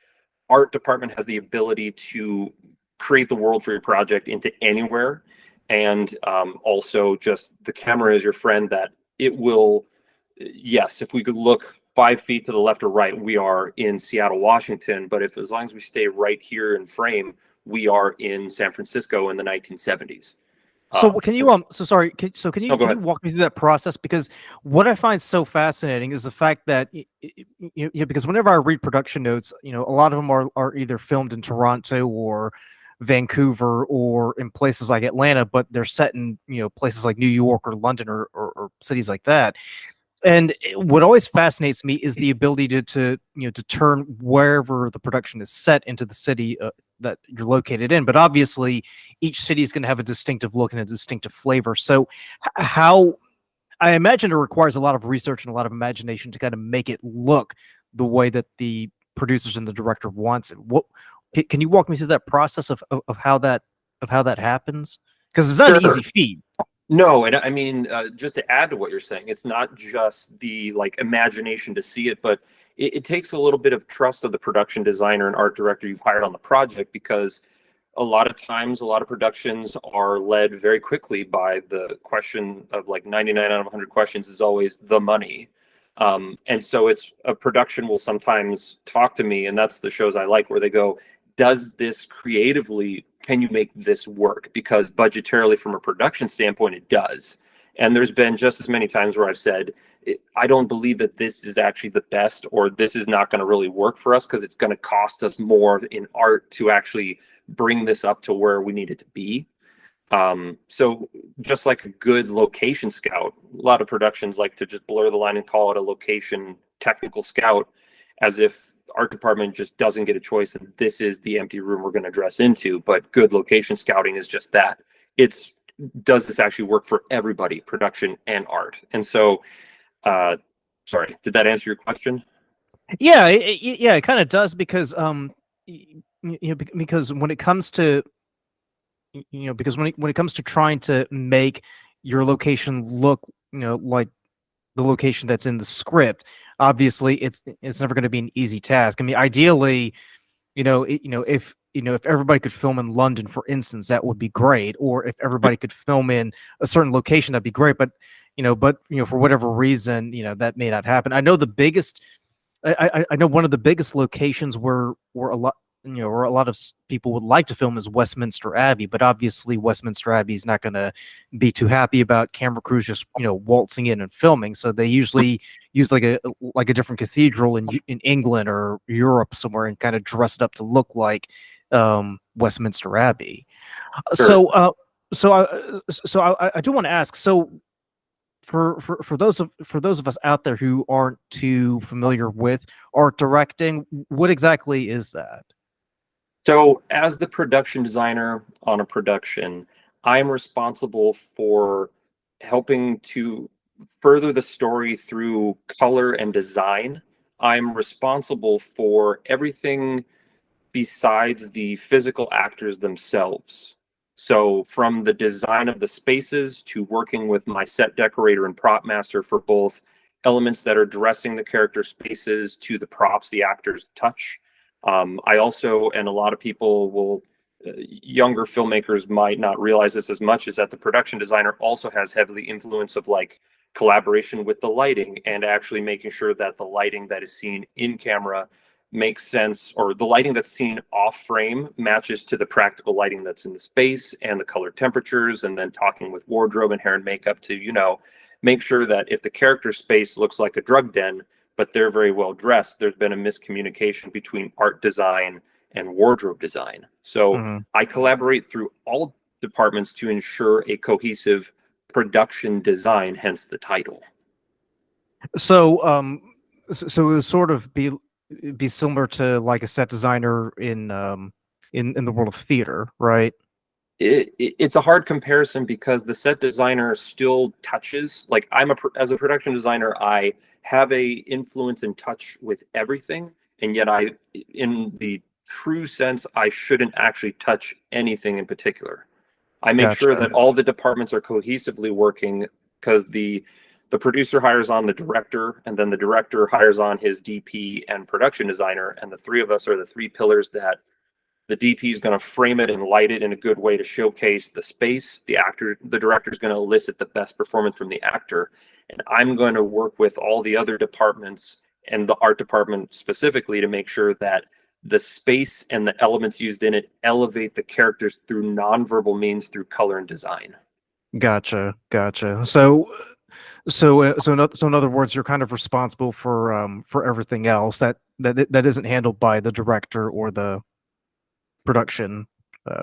art department has the ability to create the world for your project into anywhere, and also just the camera is your friend, that it will. Yes, if we could look 5 feet to the left or right, we are in Seattle, Washington. But if as long as we stay right here in frame, we are in San Francisco in the 1970s. So Um, can you so sorry, can no, you go can you ahead. walk me through that process? Because what I find so fascinating is the fact that because whenever I read production notes, a lot of them are either filmed in Toronto or Vancouver or in places like Atlanta, but they're set in places like New York or London or cities like that. And what always fascinates me is the ability to turn wherever the production is set into the city that you're located in. But obviously, each city is going to have a distinctive look and a distinctive flavor. So, how I imagine it requires a lot of research and a lot of imagination to kind of make it look the way that the producers and the director wants it. What can you walk me through that process of how that happens? Because it's not an Sure. easy feat. No, and I mean, just to add to what you're saying, it's not just the like imagination to see it, but it takes a little bit of trust of the production designer and art director you've hired on the project, because a lot of times, a lot of productions are led very quickly by the question of like 99 out of 100 questions is always the money. And so it's a production will sometimes talk to me, and that's the shows I like, where they go, does this creatively, can you make this work? Because budgetarily, from a production standpoint, it does. And there's been just as many times where I've said, I don't believe that this is actually the best, or this is not going to really work for us because it's going to cost us more in art to actually bring this up to where we need it to be. So just like a good location scout, a lot of productions like to just blur the line and call it a location technical scout, as if art department just doesn't get a choice and this is the empty room we're going to dress into. But good location scouting is just that. It's, does this actually work for everybody, production and art? And so, sorry, did that answer your question? Yeah, yeah, it kind of does because because when it comes to because when it comes to trying to make your location look like the location that's in the script. Obviously, it's never going to be an easy task. I mean, ideally, if everybody could film in London, for instance, that would be great. Or if everybody could film in a certain location, that'd be great. But for whatever reason, that may not happen. I know the biggest, I know one of the biggest locations where a lot, where a lot of people would like to film is Westminster Abbey. But obviously, Westminster Abbey is not going to be too happy about camera crews just waltzing in and filming. So they usually use like a different cathedral in England or Europe somewhere and kind of dress it up to look like Westminster Abbey. Sure. I do want to ask. So for those of us out there who aren't too familiar with art directing, what exactly is that? So as the production designer on a production, I'm responsible for helping to further the story through color and design. I'm responsible for everything besides the physical actors themselves. So from the design of the spaces to working with my set decorator and prop master for both elements that are dressing the character spaces to the props the actors touch. I also, and a lot of people will, younger filmmakers might not realize this as much, is that the production designer also has heavily influence of like collaboration with the lighting and actually making sure that the lighting that is seen in camera makes sense, or the lighting that's seen off frame matches to the practical lighting that's in the space and the color temperatures, and then talking with wardrobe and hair and makeup to make sure that if the character space looks like a drug den but they're very well dressed, there's been a miscommunication between art design and wardrobe design. So I collaborate through all departments to ensure a cohesive production design, hence the title. So it would sort of be similar to like a set designer in the world of theater, right? It's a hard comparison because the set designer still touches, like as a production designer, I have a influence and touch with everything, and yet in the true sense, I shouldn't actually touch anything in particular. I make sure that all the departments are cohesively working, because the producer hires on the director, and then the director hires on his DP and production designer, and the three of us are the three pillars that the DP is going to frame it and light it in a good way to showcase the space. The director is going to elicit the best performance from the actor, and I'm going to work with all the other departments and the art department specifically to make sure that the space and the elements used in it elevate the characters through nonverbal means, through color and design. Gotcha. So in other words, you're kind of responsible for everything else that isn't handled by the director or the production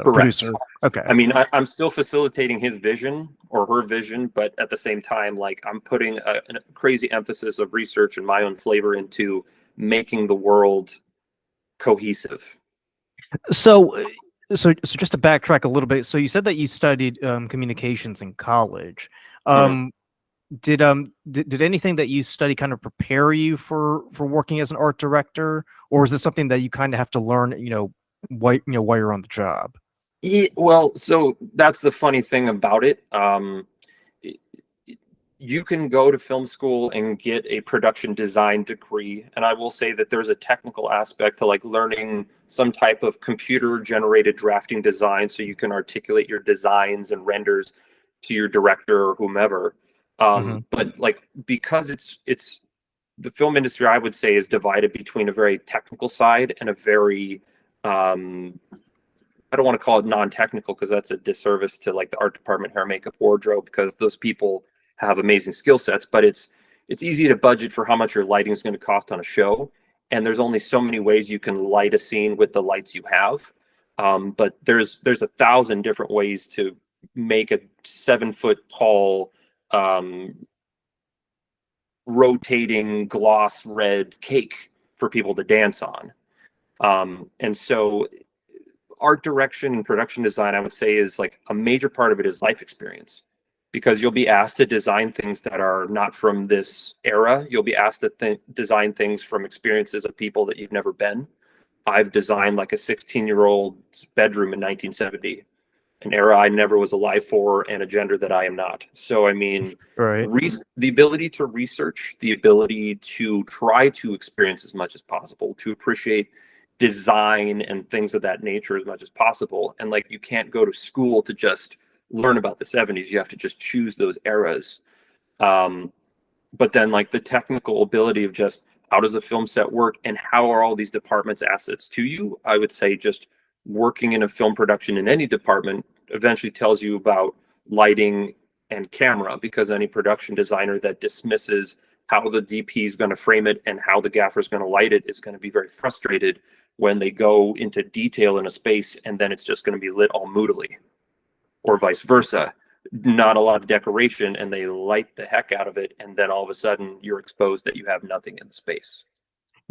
producer. Okay. I mean, I'm still facilitating his vision or her vision, but at the same time, like, I'm putting a crazy emphasis of research and my own flavor into making the world cohesive. So just to backtrack a little bit, so you said that you studied communications in college. Did anything that you study kind of prepare you for working as an art director, or is this something that you kind of have to learn, while you're on the job? Well, so that's the funny thing about it. You can go to film school and get a production design degree, and I will say that there's a technical aspect to like learning some type of computer generated drafting design so you can articulate your designs and renders to your director or whomever. But like, because it's the film industry, I would say, is divided between a very technical side and a very I don't want to call it non-technical, because that's a disservice to like the art department, hair, makeup, wardrobe, because those people have amazing skill sets. But it's easy to budget for how much your lighting is going to cost on a show, and there's only so many ways you can light a scene with the lights you have. But there's 1,000 different ways to make a 7-foot tall rotating gloss red cake for people to dance on. And so art direction and production design, I would say, is like a major part of it is life experience, because you'll be asked to design things that are not from this era. You'll be asked to design things from experiences of people that you've never been. I've designed like a 16-year-old's bedroom in 1970. an era I never was alive for, and a gender that I am not. So, I mean, Right. the ability to research, the ability to try to experience as much as possible, to appreciate design and things of that nature as much as possible. And like, you can't go to school to just learn about the 70s. You have to just choose those eras. But then like the technical ability of just how does a film set work and how are all these departments assets to you? I would say just working in a film production in any department eventually tells you about lighting and camera, because any production designer that dismisses how the DP is going to frame it and how the gaffer is going to light it is going to be very frustrated when they go into detail in a space and then it's just going to be lit all moodily, or vice versa. Not a lot of decoration and they light the heck out of it, and then all of a sudden you're exposed that you have nothing in the space.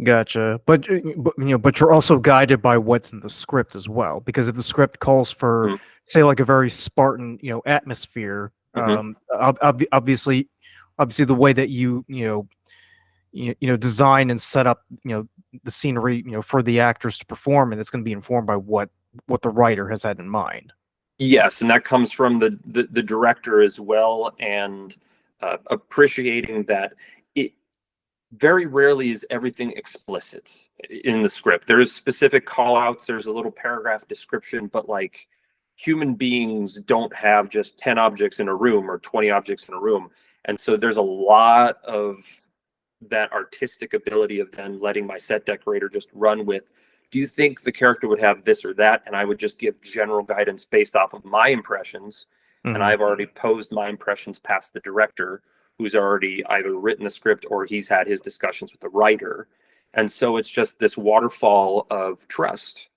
Gotcha. But but you're also guided by what's in the script as well, because if the script calls for, say, like a very Spartan, atmosphere, obviously the way that you design and set up, the scenery, for the actors to perform, and it's going to be informed by what the writer has had in mind. Yes, and that comes from the director as well, and appreciating that it very rarely is everything explicit in the script. There's specific call outs, there's a little paragraph description, but like, human beings don't have just 10 objects in a room or 20 objects in a room. And so there's a lot of that artistic ability of then letting my set decorator just run with, do you think the character would have this or that? And I would just give general guidance based off of my impressions. And I've already posed my impressions past the director, who's already either written the script or he's had his discussions with the writer. And so it's just this waterfall of trust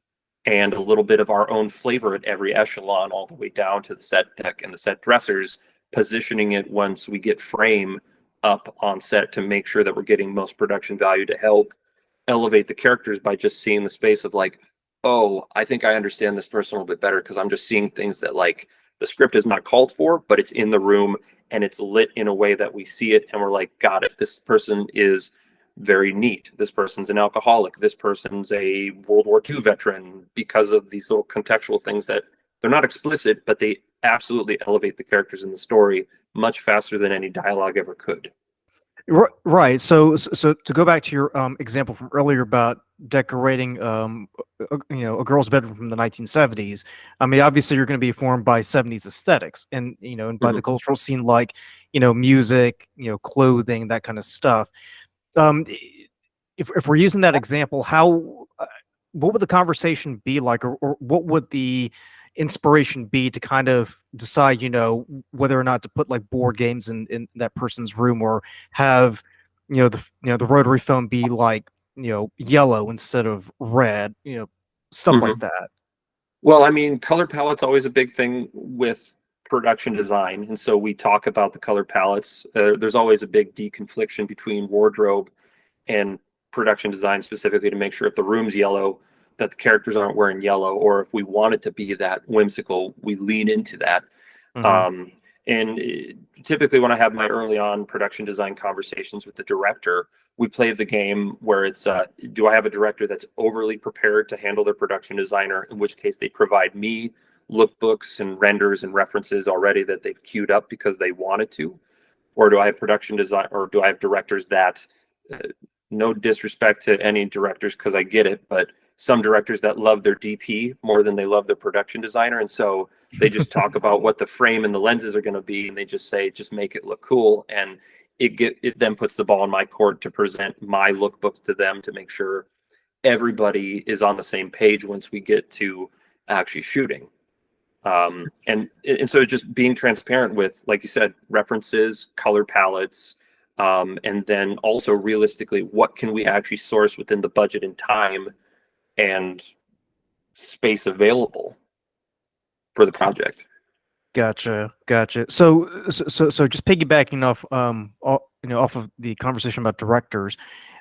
and a little bit of our own flavor at every echelon, all the way down to the set deck and the set dressers, positioning it once we get frame up on set to make sure that we're getting most production value to help elevate the characters by just seeing the space of like, oh, I think I understand this person a little bit better because I'm just seeing things that like the script is not called for, but it's in the room and it's lit in a way that we see it and we're like, got it. This person is very neat. This person's an alcoholic. This person's a World War II veteran, because of these little contextual things that they're not explicit, but they absolutely elevate the characters in the story much faster than any dialogue ever could. Right. So to go back to your example from earlier about decorating, a girl's bedroom from the 1970s. I mean, obviously you're going to be informed by 70s aesthetics, and and by the cultural scene, like music, clothing, that kind of stuff. If we're using that example, what would the conversation be like, or what would the inspiration be to kind of decide, whether or not to put like board games in that person's room, or have, the rotary phone be like, yellow instead of red, stuff like that. Well, I mean, color palette's always a big thing with production design. And so we talk about the color palettes. There's always a big deconfliction between wardrobe and production design, specifically to make sure if the room's yellow, that the characters aren't wearing yellow, or if we want it to be that whimsical, we lean into that. Typically when I have my early on production design conversations with the director, we play the game where it's, do I have a director that's overly prepared to handle their production designer, in which case they provide me lookbooks and renders and references already that they've queued up because they wanted to? Or do I have production design, or do I have directors that, no disrespect to any directors because I get it, but some directors that love their DP more than they love their production designer. And so they just talk about what the frame and the lenses are going to be. And they just say, just make it look cool. And it then puts the ball in my court to present my lookbooks to them to make sure everybody is on the same page once we get to actually shooting. And so just being transparent with, like you said, references, color palettes, and then also realistically, what can we actually source within the budget and time and space available for the project. Gotcha. So just piggybacking off, off of the conversation about directors.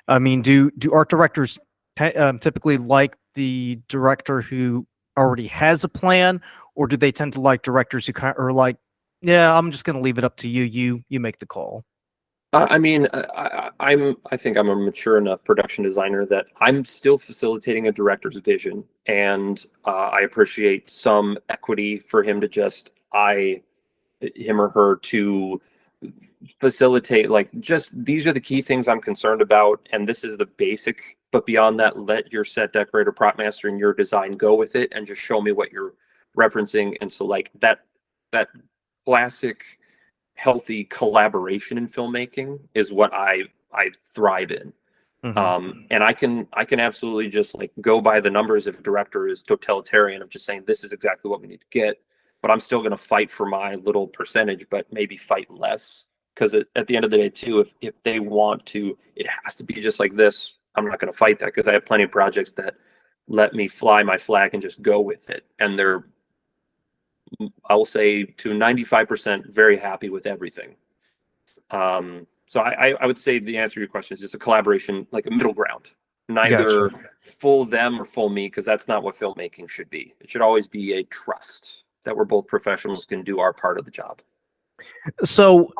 I mean, do art directors typically like the director who already has a plan, or do they tend to like directors who kind of are like, yeah, I'm just going to leave it up to you. You make the call. I think I'm a mature enough production designer that I'm still facilitating a director's vision, and I appreciate some equity for him to just him or her to facilitate, like, just these are the key things I'm concerned about, and this is the basic. But beyond that, let your set decorator, prop master, and your design go with it, and just show me what you're referencing. And so, like that classic healthy collaboration in filmmaking is what I thrive in. And I can absolutely just like go by the numbers if a director is totalitarian of just saying this is exactly what we need to get, but I'm still going to fight for my little percentage, but maybe fight less, because at the end of the day too, if they want to, it has to be just like this. I'm not going to fight that, because I have plenty of projects that let me fly my flag and just go with it, and they're, I will say, to 95% very happy with everything. So I would say the answer to your question is just a collaboration, like a middle ground, neither full them or full me, because that's not what filmmaking should be. It should always be a trust that we're both professionals, can do our part of the job. So,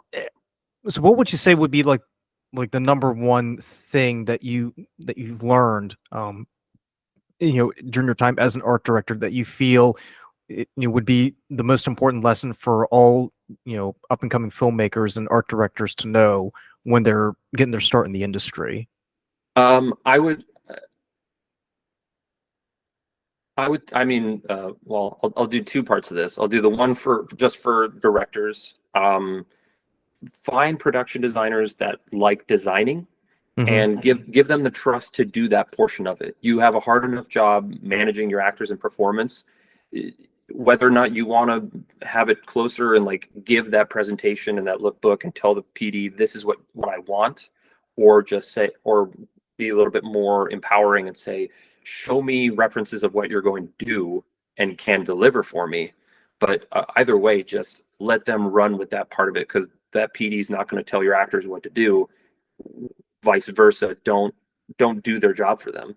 so what would you say would be like the number one thing that you've learned, during your time as an art director, that you feel would be the most important lesson for all up and coming filmmakers and art directors to know when they're getting their start in the industry? I would, well, I'll do two parts of this. I'll do the one for just for directors. Find production designers that like designing, and give them the trust to do that portion of it. You have a hard enough job managing your actors and performance. Whether or not you want to have it closer and like give that presentation and that lookbook and tell the PD this is what I want, or just say, or be a little bit more empowering and say, show me references of what you're going to do and can deliver for me. But either way, just let them run with that part of it, because that PD is not going to tell your actors what to do. Vice versa, don't do their job for them.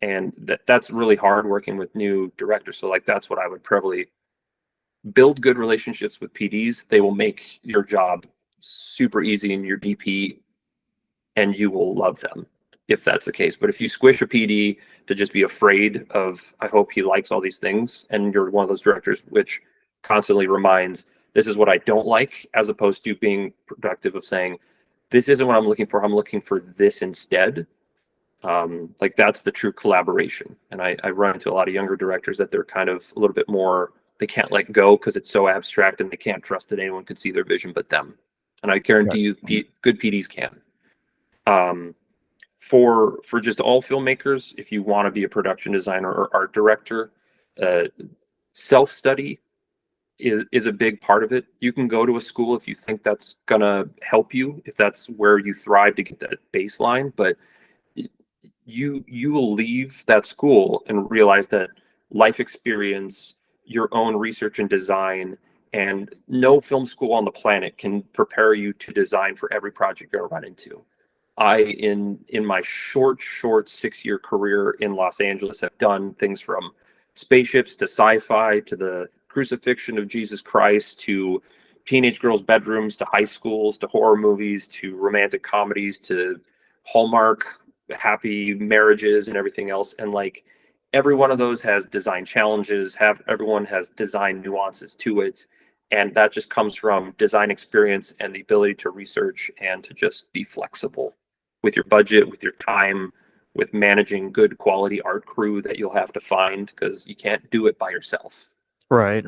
And that's really hard working with new directors. So like that's what I would probably build: good relationships with PDs. They will make your job super easy in your DP, and you will love them if that's the case. But if you squish a PD to just be afraid of, I hope he likes all these things, and you're one of those directors which constantly reminds, this is what I don't like, as opposed to being productive of saying, this isn't what I'm looking for this instead. Like that's the true collaboration. And I run into a lot of younger directors that they're kind of a little bit more, they can't let go because it's so abstract, and they can't trust that anyone can see their vision but them. And I guarantee you good PDs can. For just all filmmakers, if you want to be a production designer or art director, self-study is a big part of it. You can go to a school if you think that's gonna help you, if that's where you thrive, to get that baseline, but you will leave that school and realize that life experience, your own research and design, and no film school on the planet can prepare you to design for every project you're gonna run into. In my short 6-year career in Los Angeles, have done things from spaceships to sci-fi to the crucifixion of Jesus Christ to teenage girls' bedrooms to high schools to horror movies to romantic comedies to Hallmark happy marriages and everything else. And like every one of those has design challenges, everyone has design nuances to it. And that just comes from design experience and the ability to research and to just be flexible with your budget, with your time, with managing good quality art crew that you'll have to find, because you can't do it by yourself. Right.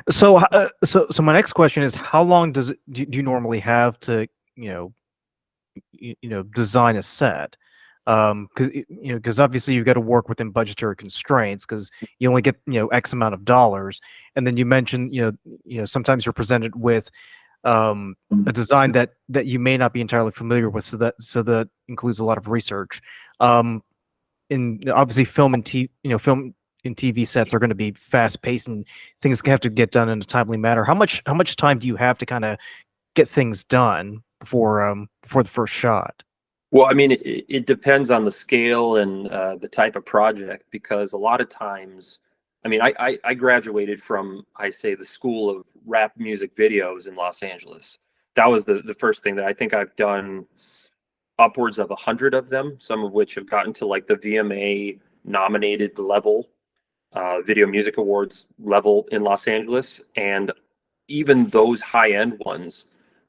So, so my next question is, how long do you normally have to, design a set? Because obviously you've got to work within budgetary constraints, because you only get X amount of dollars, and then you mentioned sometimes you're presented with a design that you may not be entirely familiar with, so that includes a lot of research. In obviously film and TV sets are going to be fast paced, and things have to get done in a timely manner. How much time do you have to kind of get things done before the first shot? Well, I mean, it depends on the scale and the type of project, because a lot of times, I mean, I graduated from, I say, the school of rap music videos in Los Angeles. that was the first thing that I think I've done upwards of 100 of them, some of which have gotten to like the VMA nominated level, Video Music Awards level in Los Angeles. And even those high end ones,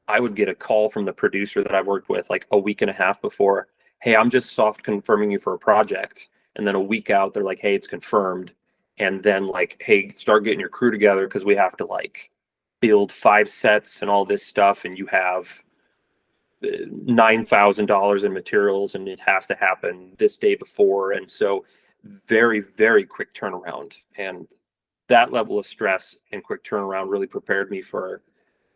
I would get a call from the producer that I worked with like a week and a half before. Hey, I'm just soft confirming you for a project. And then a week out, they're like, hey, it's confirmed. And then like, hey, start getting your crew together because we have to like build 5 sets and all this stuff. And you have $9,000 in materials and it has to happen this day before. And so very, very quick turnaround. And that level of stress and quick turnaround really prepared me for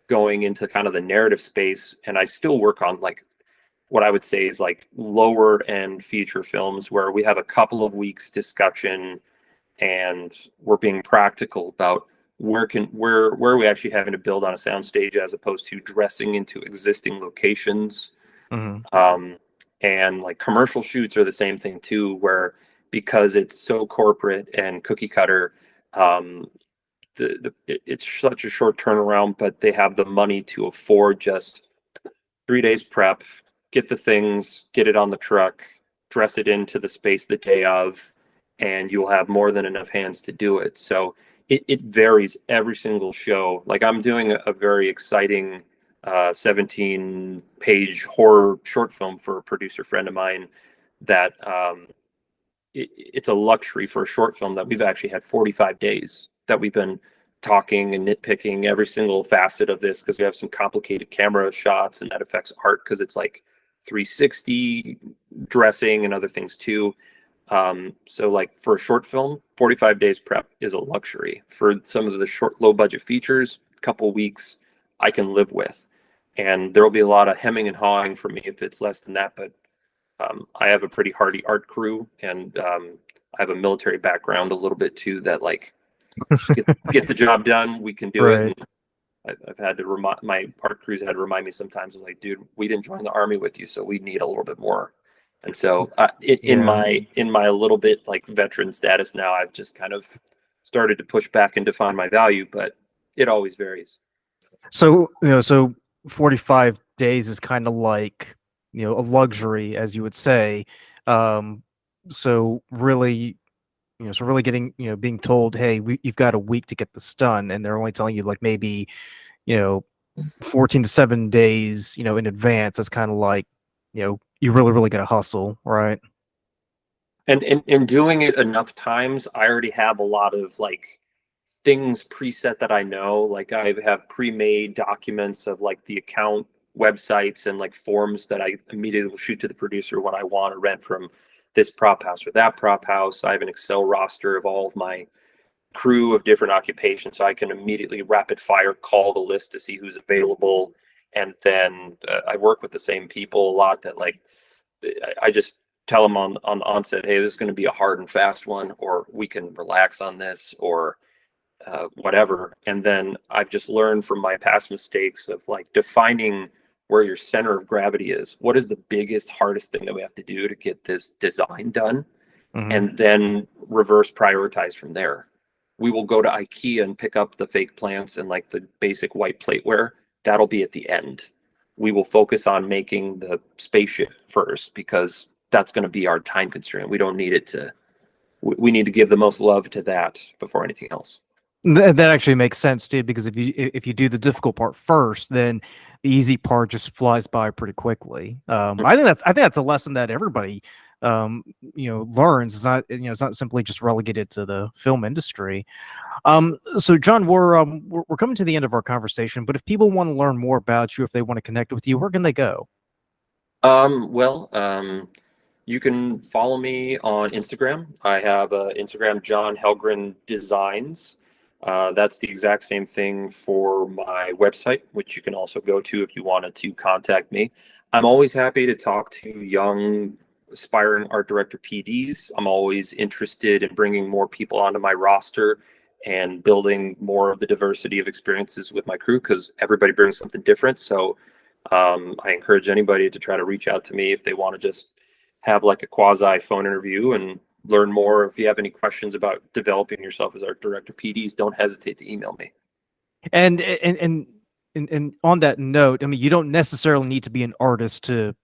going into kind of the narrative space. And I still work on like what I would say is like lower end feature films where we have a couple of weeks discussion and we're being practical about where are we actually having to build on a soundstage as opposed to dressing into existing locations. And like commercial shoots are the same thing too, where because it's so corporate and cookie cutter, it's such a short turnaround, but they have the money to afford just 3 days prep, get the things, get it on the truck, dress it into the space the day of, and you'll have more than enough hands to do it. So it varies every single show. Like I'm doing a very exciting 17-page horror short film for a producer friend of mine that it's a luxury for a short film that we've actually had 45 days that we've been talking and nitpicking every single facet of this because we have some complicated camera shots and that affects art because it's like 360 dressing and other things too. So like for a short film, 45 days prep is a luxury. For some of the short, low budget features, a couple weeks I can live with. And there will be a lot of hemming and hawing for me if it's less than that. But I have a pretty hardy art crew and I have a military background a little bit too that like get the job done. We can do it. And I've had to my art crews had to remind me sometimes like, dude, we didn't join the army with you, so we need a little bit more. And so in my a little bit like veteran status now, I've just kind of started to push back and define my value, but it always varies. So, so 45 days is kind of like, a luxury, as you would say. So really, getting, being told, hey, you've got a week to get this done. And they're only telling you like maybe, 14 to 7 days, in advance. That's kind of like, you really, really got to hustle, right? And in doing it enough times, I already have a lot of like things preset that I know. Like I have pre-made documents of like the account websites and like forms that I immediately will shoot to the producer when I want to rent from this prop house or that prop house. I have an Excel roster of all of my crew of different occupations, so I can immediately rapid fire call the list to see who's available. And then I work with the same people a lot that like I just tell them on onset, hey, this is going to be a hard and fast one, or we can relax on this, or whatever. And then I've just learned from my past mistakes of like defining where your center of gravity is. What is the biggest, hardest thing that we have to do to get this design done? And then reverse prioritize from there. We will go to IKEA and pick up the fake plants and like the basic white plateware. That'll be at the end. We will focus on making the spaceship first because that's going to be our time constraint. We don't need it to, we need to give the most love to that before anything else. That actually makes sense too, because if you do the difficult part first, then the easy part just flies by pretty quickly. I think that's a lesson that everybody learns. It's not it's not simply just relegated to the film industry. So John, we're coming to the end of our conversation, but if people want to learn more about you, if they want to connect with you, where can they go? You can follow me on Instagram. I have Instagram, Jon Helgren Designs. That's the exact same thing for my website, which you can also go to if you wanted to contact me. I'm always happy to talk to young, aspiring art director PDs. I'm always interested in bringing more people onto my roster and building more of the diversity of experiences with my crew because everybody brings something different. So I encourage anybody to try to reach out to me if they want to just have like a quasi phone interview and learn more. If you have any questions about developing yourself as art director PDs, don't hesitate to email me. And and on that note, I mean, you don't necessarily need to be an artist to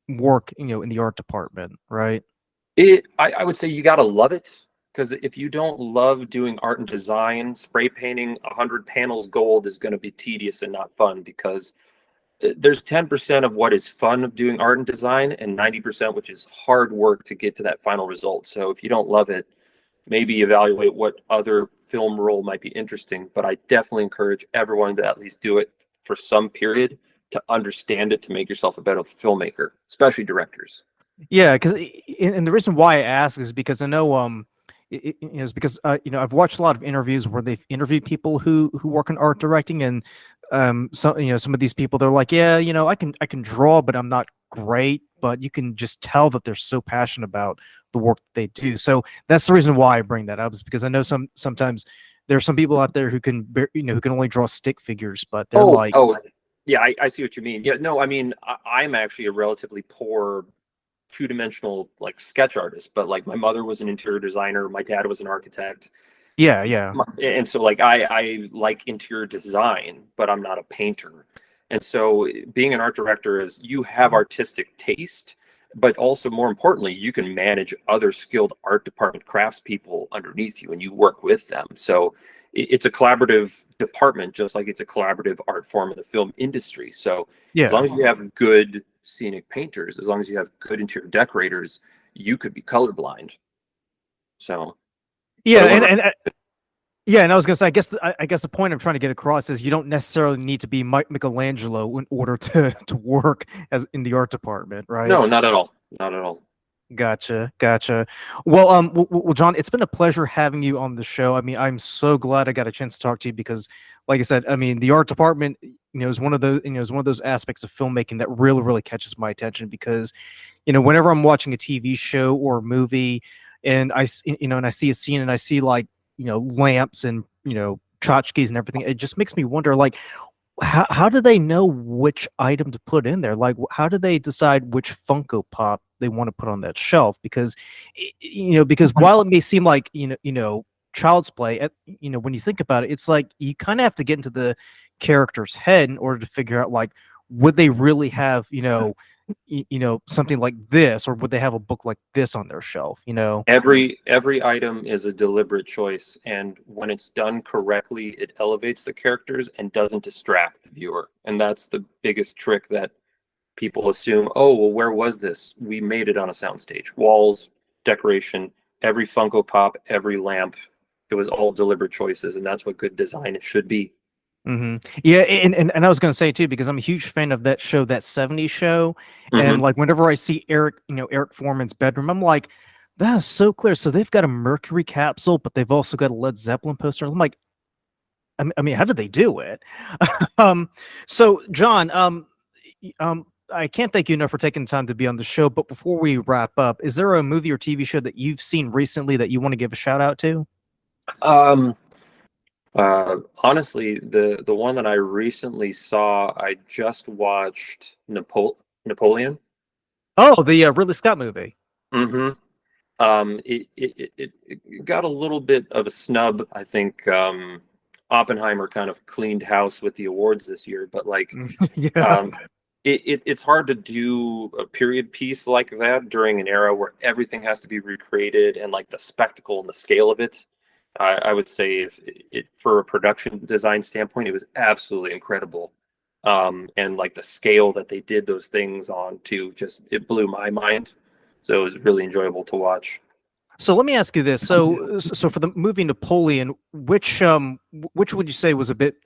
work, in the art department, right? I would say you got to love it, because if you don't love doing art and design, spray painting 100 panels gold is going to be tedious and not fun, because there's 10% of what is fun of doing art and design, and 90% which is hard work to get to that final result. So if you don't love it, maybe evaluate what other film role might be interesting. But I definitely encourage everyone to at least do it for some period to understand it, to make yourself a better filmmaker, especially directors. Yeah, because and the reason why I ask is because I know it is because I've watched a lot of interviews where they've interviewed people who work in art directing, and some of these people, they're like, yeah, I can draw, but I'm not great, but you can just tell that they're so passionate about the work that they do. So that's the reason why I bring that up, is because I know sometimes there are some people out there who can who can only draw stick figures, but they're like, Yeah, I see what you mean. Yeah, no, I mean, I'm actually a relatively poor two-dimensional like sketch artist, but like my mother was an interior designer, my dad was an architect. yeah. And so like I like interior design, but I'm not a painter. And so being an art director is, you have artistic taste, but also more importantly, you can manage other skilled art department craftspeople underneath you, and you work with them. So it's a collaborative department, just like it's a collaborative art form in the film industry. So as long as you have good scenic painters, as long as you have good interior decorators, you could be colorblind. So Yeah, and I was gonna say, I guess the point I'm trying to get across is you don't necessarily need to be Michelangelo in order to work as in the art department, right? no, not at all, not at all. Gotcha. Well, John, it's been a pleasure having you on the show. I mean, I'm so glad I got a chance to talk to you because, like I said, I mean, the art department, is one of those, is one of those aspects of filmmaking that really catches my attention because, whenever I'm watching a TV show or a movie, and and I see a scene and I see like, lamps and tchotchkes and everything, it just makes me wonder, like, how do they know which item to put in there? Like, how do they decide which Funko Pop they want to put on that shelf? Because, because while it may seem like, child's play, when you think about it, it's like you kind of have to get into the character's head in order to figure out, like, would they really have, something like this, or would they have a book like this on their shelf? Every item is a deliberate choice, and when it's done correctly, it elevates the characters and doesn't distract the viewer. And that's the biggest trick that people assume. Oh, well, where was this? We made it on a soundstage. Walls, decoration, every Funko Pop, every lamp. It was all deliberate choices, and that's what good design should be. Yeah, and I was gonna say too, because I'm a huge fan of that show, that '70s show, and like whenever I see Eric Foreman's bedroom, I'm like, that is so clear. So they've got a Mercury capsule, but they've also got a Led Zeppelin poster. I'm like, I mean, how did they do it? So John, I can't thank you enough for taking the time to be on the show. But before we wrap up, is there a movie or TV show that you've seen recently that you want to give a shout out to? Honestly, the one that I recently saw, I just watched Napoleon. Oh, the Ridley Scott movie. Mm-hmm. It got a little bit of a snub. I think Oppenheimer kind of cleaned house with the awards this year, but like, Yeah. it's hard to do a period piece like that during an era where everything has to be recreated, and like the spectacle and the scale of it. I would say, if it for a production design standpoint, it was absolutely incredible. And like the scale that they did those things on to, just it blew my mind. So it was really enjoyable to watch. So let me ask you this. So for the movie Napoleon, which would you say was a bit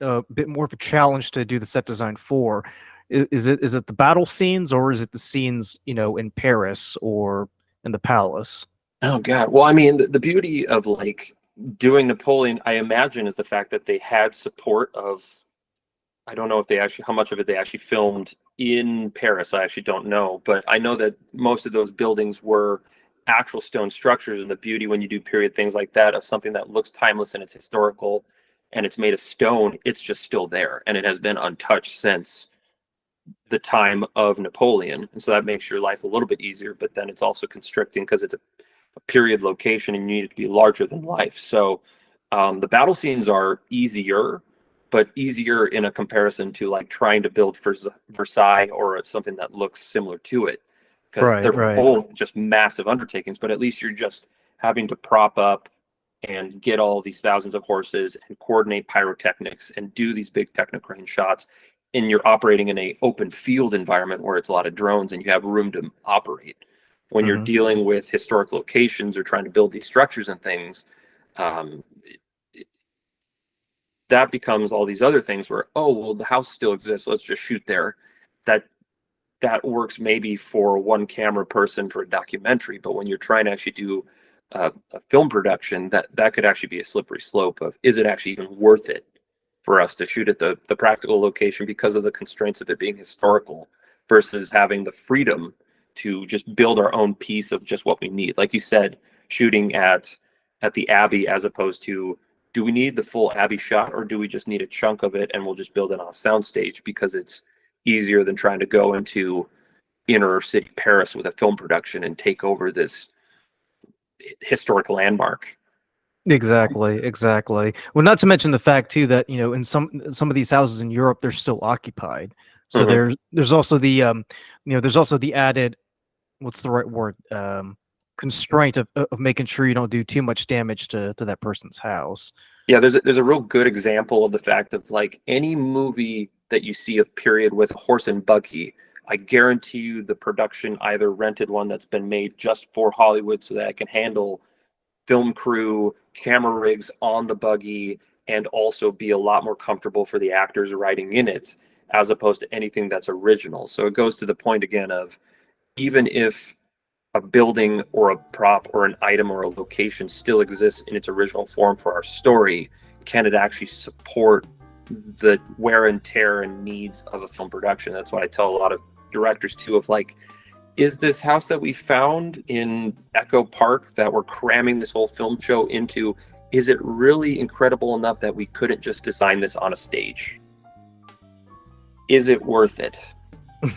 more of a challenge to do the set design for? Is it the battle scenes, or is it the scenes, in Paris or in the palace? Oh God. Well, I mean, the beauty of like doing Napoleon, I imagine, is the fact that they had support of, I don't know if they actually, how much of it they actually filmed in Paris. I actually don't know, but I know that most of those buildings were actual stone structures. And the beauty when you do period things like that, of something that looks timeless and it's historical and it's made of stone, it's just still there and it has been untouched since the time of Napoleon. And so that makes your life a little bit easier, but then it's also constricting because it's a period location and you need it to be larger than life. So the battle scenes are easier, but easier in a comparison to like trying to build Versailles or something that looks similar to it, because Right, they're right. both just massive undertakings. But at least you're just having to prop up and get all these thousands of horses and coordinate pyrotechnics and do these big technocrane shots. And you're operating in a open field environment where it's a lot of drones and you have room to operate. When you're dealing with historic locations or trying to build these structures and things, that becomes all these other things where, oh, well, the house still exists, let's just shoot there. That works maybe for one camera person for a documentary, but when you're trying to actually do a film production, that could actually be a slippery slope of, is it actually even worth it for us to shoot at the practical location because of the constraints of it being historical, versus having the freedom to just build our own piece of just what we need. Like you said, shooting at the Abbey, as opposed to, do we need the full Abbey shot, or do we just need a chunk of it and we'll just build it on a soundstage because it's easier than trying to go into inner city Paris with a film production and take over this historic landmark. Exactly. Well, not to mention the fact too that, you know, in some of these houses in Europe, they're still occupied. So there's also the there's also the added, what's the right word, constraint of making sure you don't do too much damage to that person's house. Yeah, there's a real good example of the fact of, like, any movie that you see of period with a horse and buggy, I guarantee you the production either rented one that's been made just for Hollywood so that it can handle film crew, camera rigs on the buggy, and also be a lot more comfortable for the actors riding in it, as opposed to anything that's original. So it goes to the point again of, even if a building or a prop or an item or a location still exists in its original form for our story, can it actually support the wear and tear and needs of a film production? That's what I tell a lot of directors too, of like, is this house that we found in Echo Park that we're cramming this whole film show into, is it really incredible enough that we couldn't just design this on a stage? Is it worth it?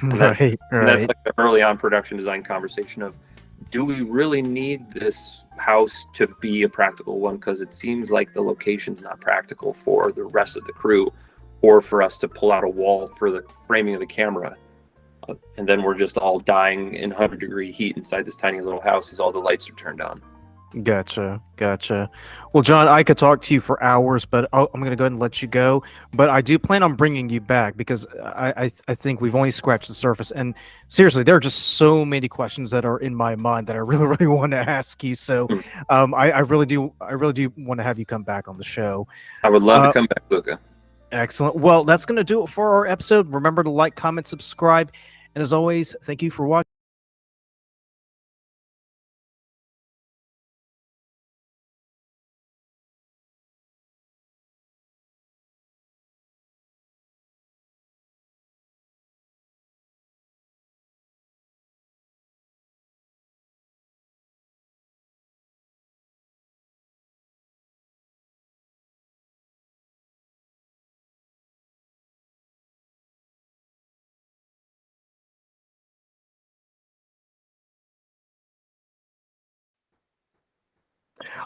And that's like the early on production design conversation of, do we really need this house to be a practical one? Because it seems like the location's not practical for the rest of the crew, or for us to pull out a wall for the framing of the camera. And then we're just all dying in 100-degree heat inside this tiny little house as all the lights are turned on. Gotcha. Well, John, I could talk to you for hours, but I'm going to go ahead and let you go. But I do plan on bringing you back, because I think we've only scratched the surface. And seriously, there are just so many questions that are in my mind that I really want to ask you. So I really do want to have you come back on the show. I would love to come back, Luca. Excellent. Well, that's going to do it for our episode. Remember to like, comment, subscribe. And as always, thank you for watching.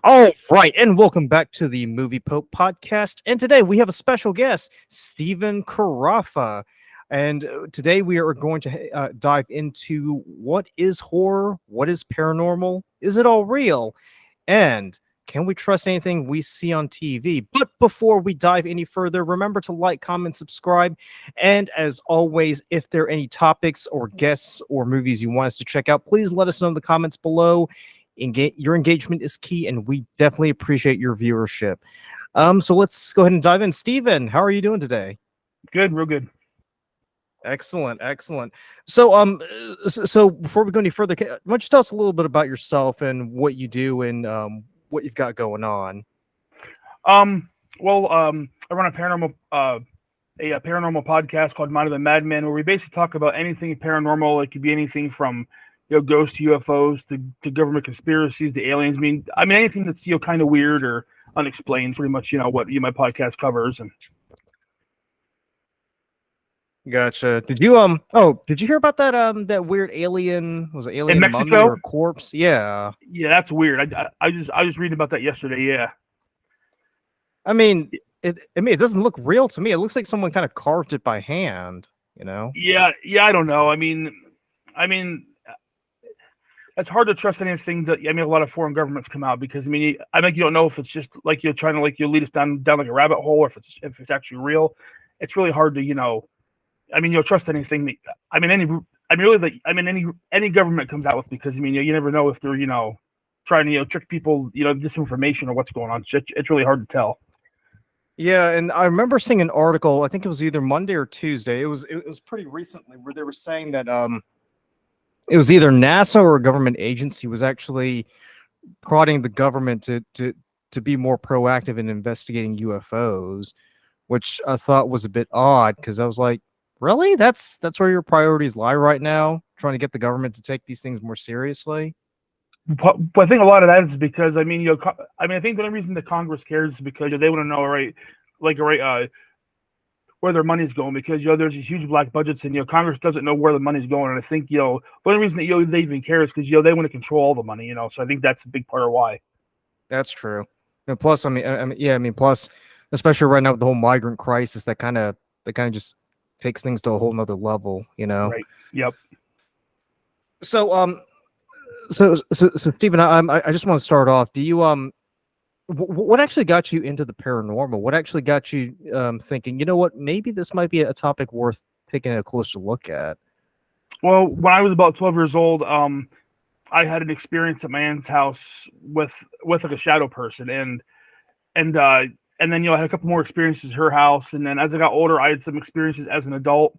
All right, and welcome back to the Movie Pope podcast. And today we have a special guest, Stephen Karaffa. And today we are going to dive into what is horror, what is paranormal, is it all real, and can we trust anything we see on TV? But before we dive any further, remember to like, comment, subscribe. And as always, if there are any topics or guests or movies you want us to check out, please let us know in the comments below. Your engagement is key, and we definitely appreciate your viewership. So let's go ahead and dive in. Steven, how are you doing today? Good, real good. Excellent. So, so before we go any further, why don't you tell us a little bit about yourself and what you do and what you've got going on? I run a paranormal podcast called Mind of the Madman, where we basically talk about anything paranormal. It could be anything from ghosts, UFOs, to government conspiracies, to aliens. I mean anything that's kind of weird or unexplained. Pretty much, what my podcast covers. And Gotcha. Did you hear about that that weird alien? Was it alien in mummy Mexico? or corpse? Yeah. Yeah, that's weird. I just read about that yesterday. Yeah. I mean, I mean, it doesn't look real to me. It looks like someone kind of carved it by hand, you know? Yeah, I don't know. I mean, it's hard to trust anything that. I mean, a lot of foreign governments come out because you don't know if it's just like you're trying to lead us down like a rabbit hole, or if it's actually real. It's really hard to trust anything that. Any government comes out with, because you never know if they're trying to trick people, disinformation or what's going on. It's really hard to tell. Yeah, and I remember seeing an article, I think it was either Monday or Tuesday. It was pretty recently, where they were saying that it was either NASA or a government agency was actually prodding the government to be more proactive in investigating UFOs, which I thought was a bit odd, because I was like, really? That's where your priorities lie right now, trying to get the government to take these things more seriously? But I think a lot of that is because I think the only reason the Congress cares is because they want to know where their money's going, because there's these huge black budgets, and Congress doesn't know where the money's going, and I think the only reason that they even care is because they want to control all the money, so I think that's a big part of why. That's true. And plus, plus, especially right now with the whole migrant crisis, that kind of just takes things to a whole nother level, Right. Yep. So so Stephen, I just want to start off. Do you what actually got you into the paranormal? What actually got you thinking, you know what, maybe this might be a topic worth taking a closer look at? Well, when I was about 12 years old, I had an experience at my aunt's house with like a shadow person, and then I had a couple more experiences at her house, and then as I got older, I had some experiences as an adult,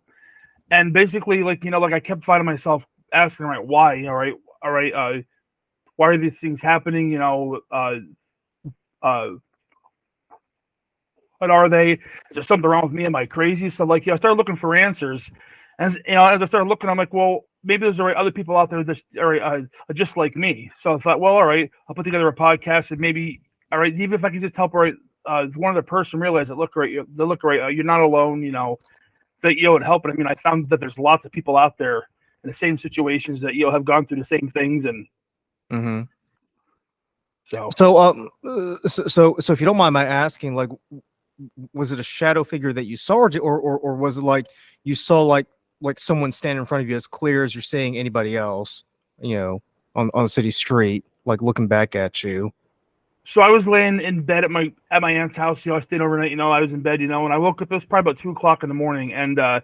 and basically, I kept finding myself asking, right, why, all right, why are these things happening? What are they? Is there something wrong with me? Am I crazy? So I started looking for answers, and as I started looking, I'm like, well, maybe there's other people out there that are just like me. So I thought, well, all right, I'll put together a podcast, and maybe, all right, even if I can just help one other person realize that you're not alone. That would help. And I found that there's lots of people out there in the same situations that have gone through the same things, and Mm-hmm. so So if you don't mind my asking, was it a shadow figure that you saw, or was it like you saw like someone standing in front of you as clear as you're seeing anybody else, on the city street, like looking back at you? So I was laying in bed at my aunt's house. I stayed overnight. I was in bed. And I woke up. It was probably about 2:00 in the morning, and I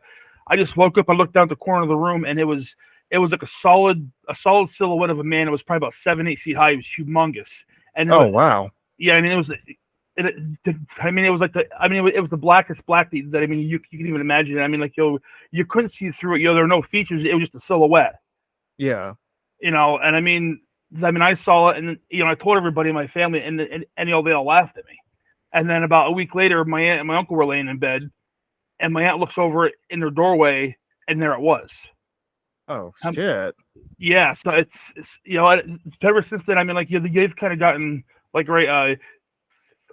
just woke up. I looked down at the corner of the room, and it was like a solid silhouette of a man. It was probably about 7-8 feet high. It was humongous. And wow. Yeah, it was. It was like it was the blackest black that you can even imagine. You couldn't see through it. There were no features. It was just a silhouette. Yeah. And I saw it, and I told everybody in my family, and they all laughed at me. And then about a week later, my aunt and my uncle were laying in bed, and my aunt looks over in their doorway, and there it was. Oh shit. Yeah. So it's ever since then. They've kind of gotten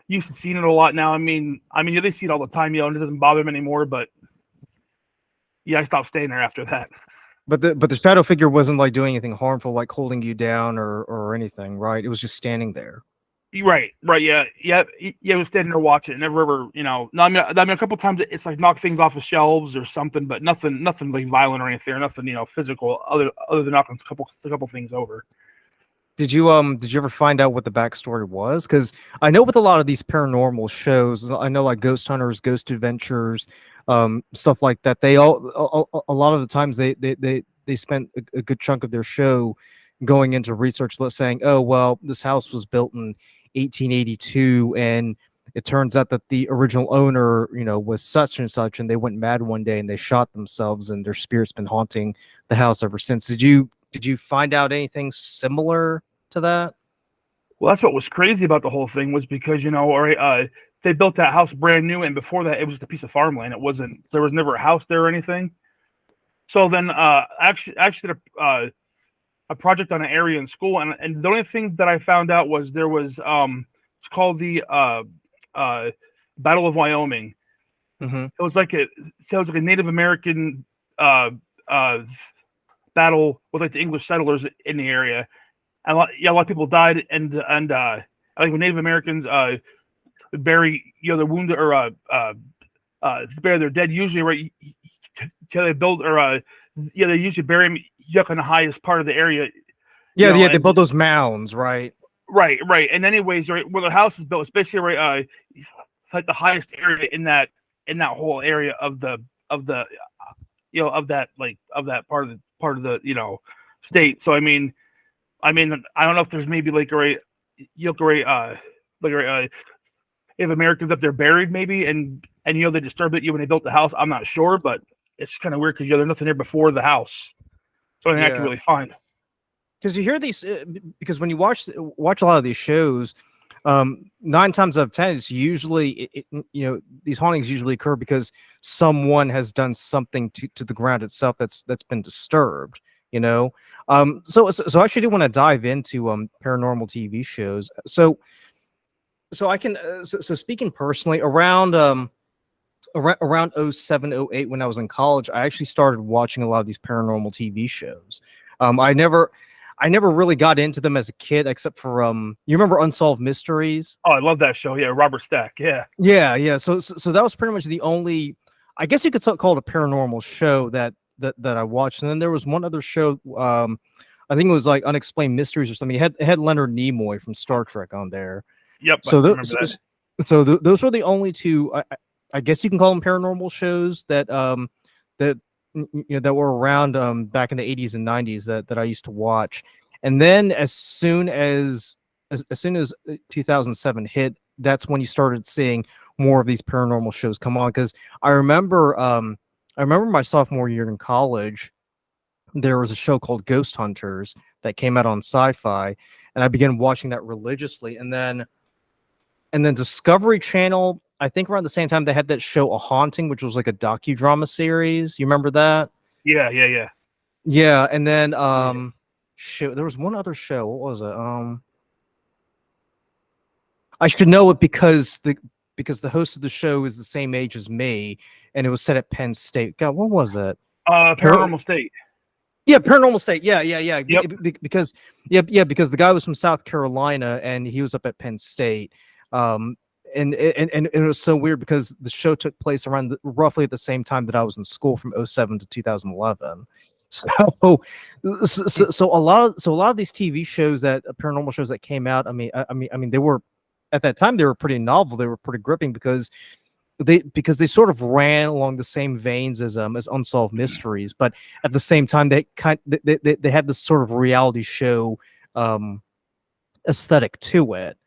used to seeing it a lot now. They see it all the time. And it doesn't bother them anymore. But yeah, I stopped staying there after that. But the shadow figure wasn't doing anything harmful, like holding you down or anything, right? It was just standing there. Right. Yeah. It was standing there watching it. Never ever, No, a couple times it's knocked things off of shelves or something, but nothing like violent or anything, or nothing, physical, other than knocking a couple things over. Did you ever find out what the backstory was? Because I know with a lot of these paranormal shows, I know like Ghost Hunters, Ghost Adventures, stuff like that. They all a lot of the times they spent a good chunk of their show going into research, saying, oh well, this house was built in 1882, and it turns out that the original owner, was such and such, and they went mad one day and they shot themselves, and their spirit's been haunting the house ever since. Did you find out anything similar to that? Well, that's what was crazy about the whole thing, was because they built that house brand new, and before that it was just a piece of farmland. There was never a house there or anything. So then actually did a project on an area in school, and the only thing that I found out was there was it's called the Battle of Wyoming. Mm-hmm. It was like a Native American battle with the English settlers in the area, and a lot of people died, and I think when Native Americans bury the wounded or bury their dead. Usually, right? They build or they usually bury them up in the highest part of the area. Yeah, yeah, they build those mounds, right? Right. And anyways, right where the house is built, especially right, like the highest area in that whole area of the of that part of the state. So I mean, I don't know if there's maybe like if Americans up there buried maybe and they disturbed it when they built the house. I'm not sure, but it's kind of weird because there's nothing there before the house, so I think I can really find. Because you hear these, because when you watch a lot of these shows, 9 times out of 10, it's usually these hauntings usually occur because someone has done something to the ground itself that's been disturbed. So I actually do want to dive into paranormal TV shows. So I can so speaking personally, around 07, 08, when I was in college, I actually started watching a lot of these paranormal TV shows. I never really got into them as a kid, except for you remember Unsolved Mysteries? Oh, I love that show. Yeah, Robert Stack. Yeah. So that was pretty much the only, I guess you could call it a paranormal show that I watched. And then there was one other show, I think it was like Unexplained Mysteries or something. It had Leonard Nimoy from Star Trek on there. Yep. So those were the only two, I guess you can call them paranormal shows that that were around back in the 80s and 90s that I used to watch. And then as soon as 2007 hit, that's when you started seeing more of these paranormal shows come on. Because I remember my sophomore year in college, there was a show called Ghost Hunters that came out on Sci-Fi, and I began watching that religiously. And then Discovery Channel, I think around the same time, they had that show A Haunting, which was like a docudrama series. You remember that? Yeah. Yeah, and then there was one other show. What was it? I should know it because the host of the show is the same age as me, and it was set at Penn State. God, what was it? Paranormal State. Yeah, Paranormal State. Yeah. Yep. Because the guy was from South Carolina and he was up at Penn State. And it was so weird because the show took place around roughly at the same time that I was in school, from 07 to 2011. So a lot of these TV shows, that paranormal shows that came out, I mean they were, at that time, they were pretty novel. They were pretty gripping because they sort of ran along the same veins as Unsolved Mysteries, but at the same time they had this sort of reality show aesthetic to it.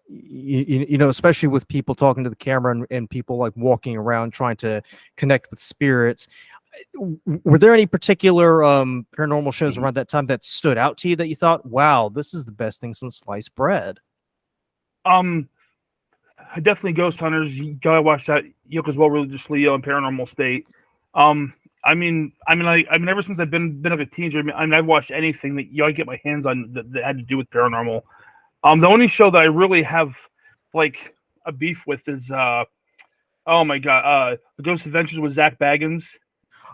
Especially with people talking to the camera and people like walking around trying to connect with spirits. Were there any particular paranormal shows around that time that stood out to you that you thought, wow, this is the best thing since sliced bread? Definitely Ghost Hunters. You gotta watch that as well religiously on Paranormal State. I mean, ever since I've been like a teenager, I've watched anything that I get my hands on that had to do with paranormal. The only show that I really have like a beef with is oh my god, The Ghost Adventures with Zach Baggins.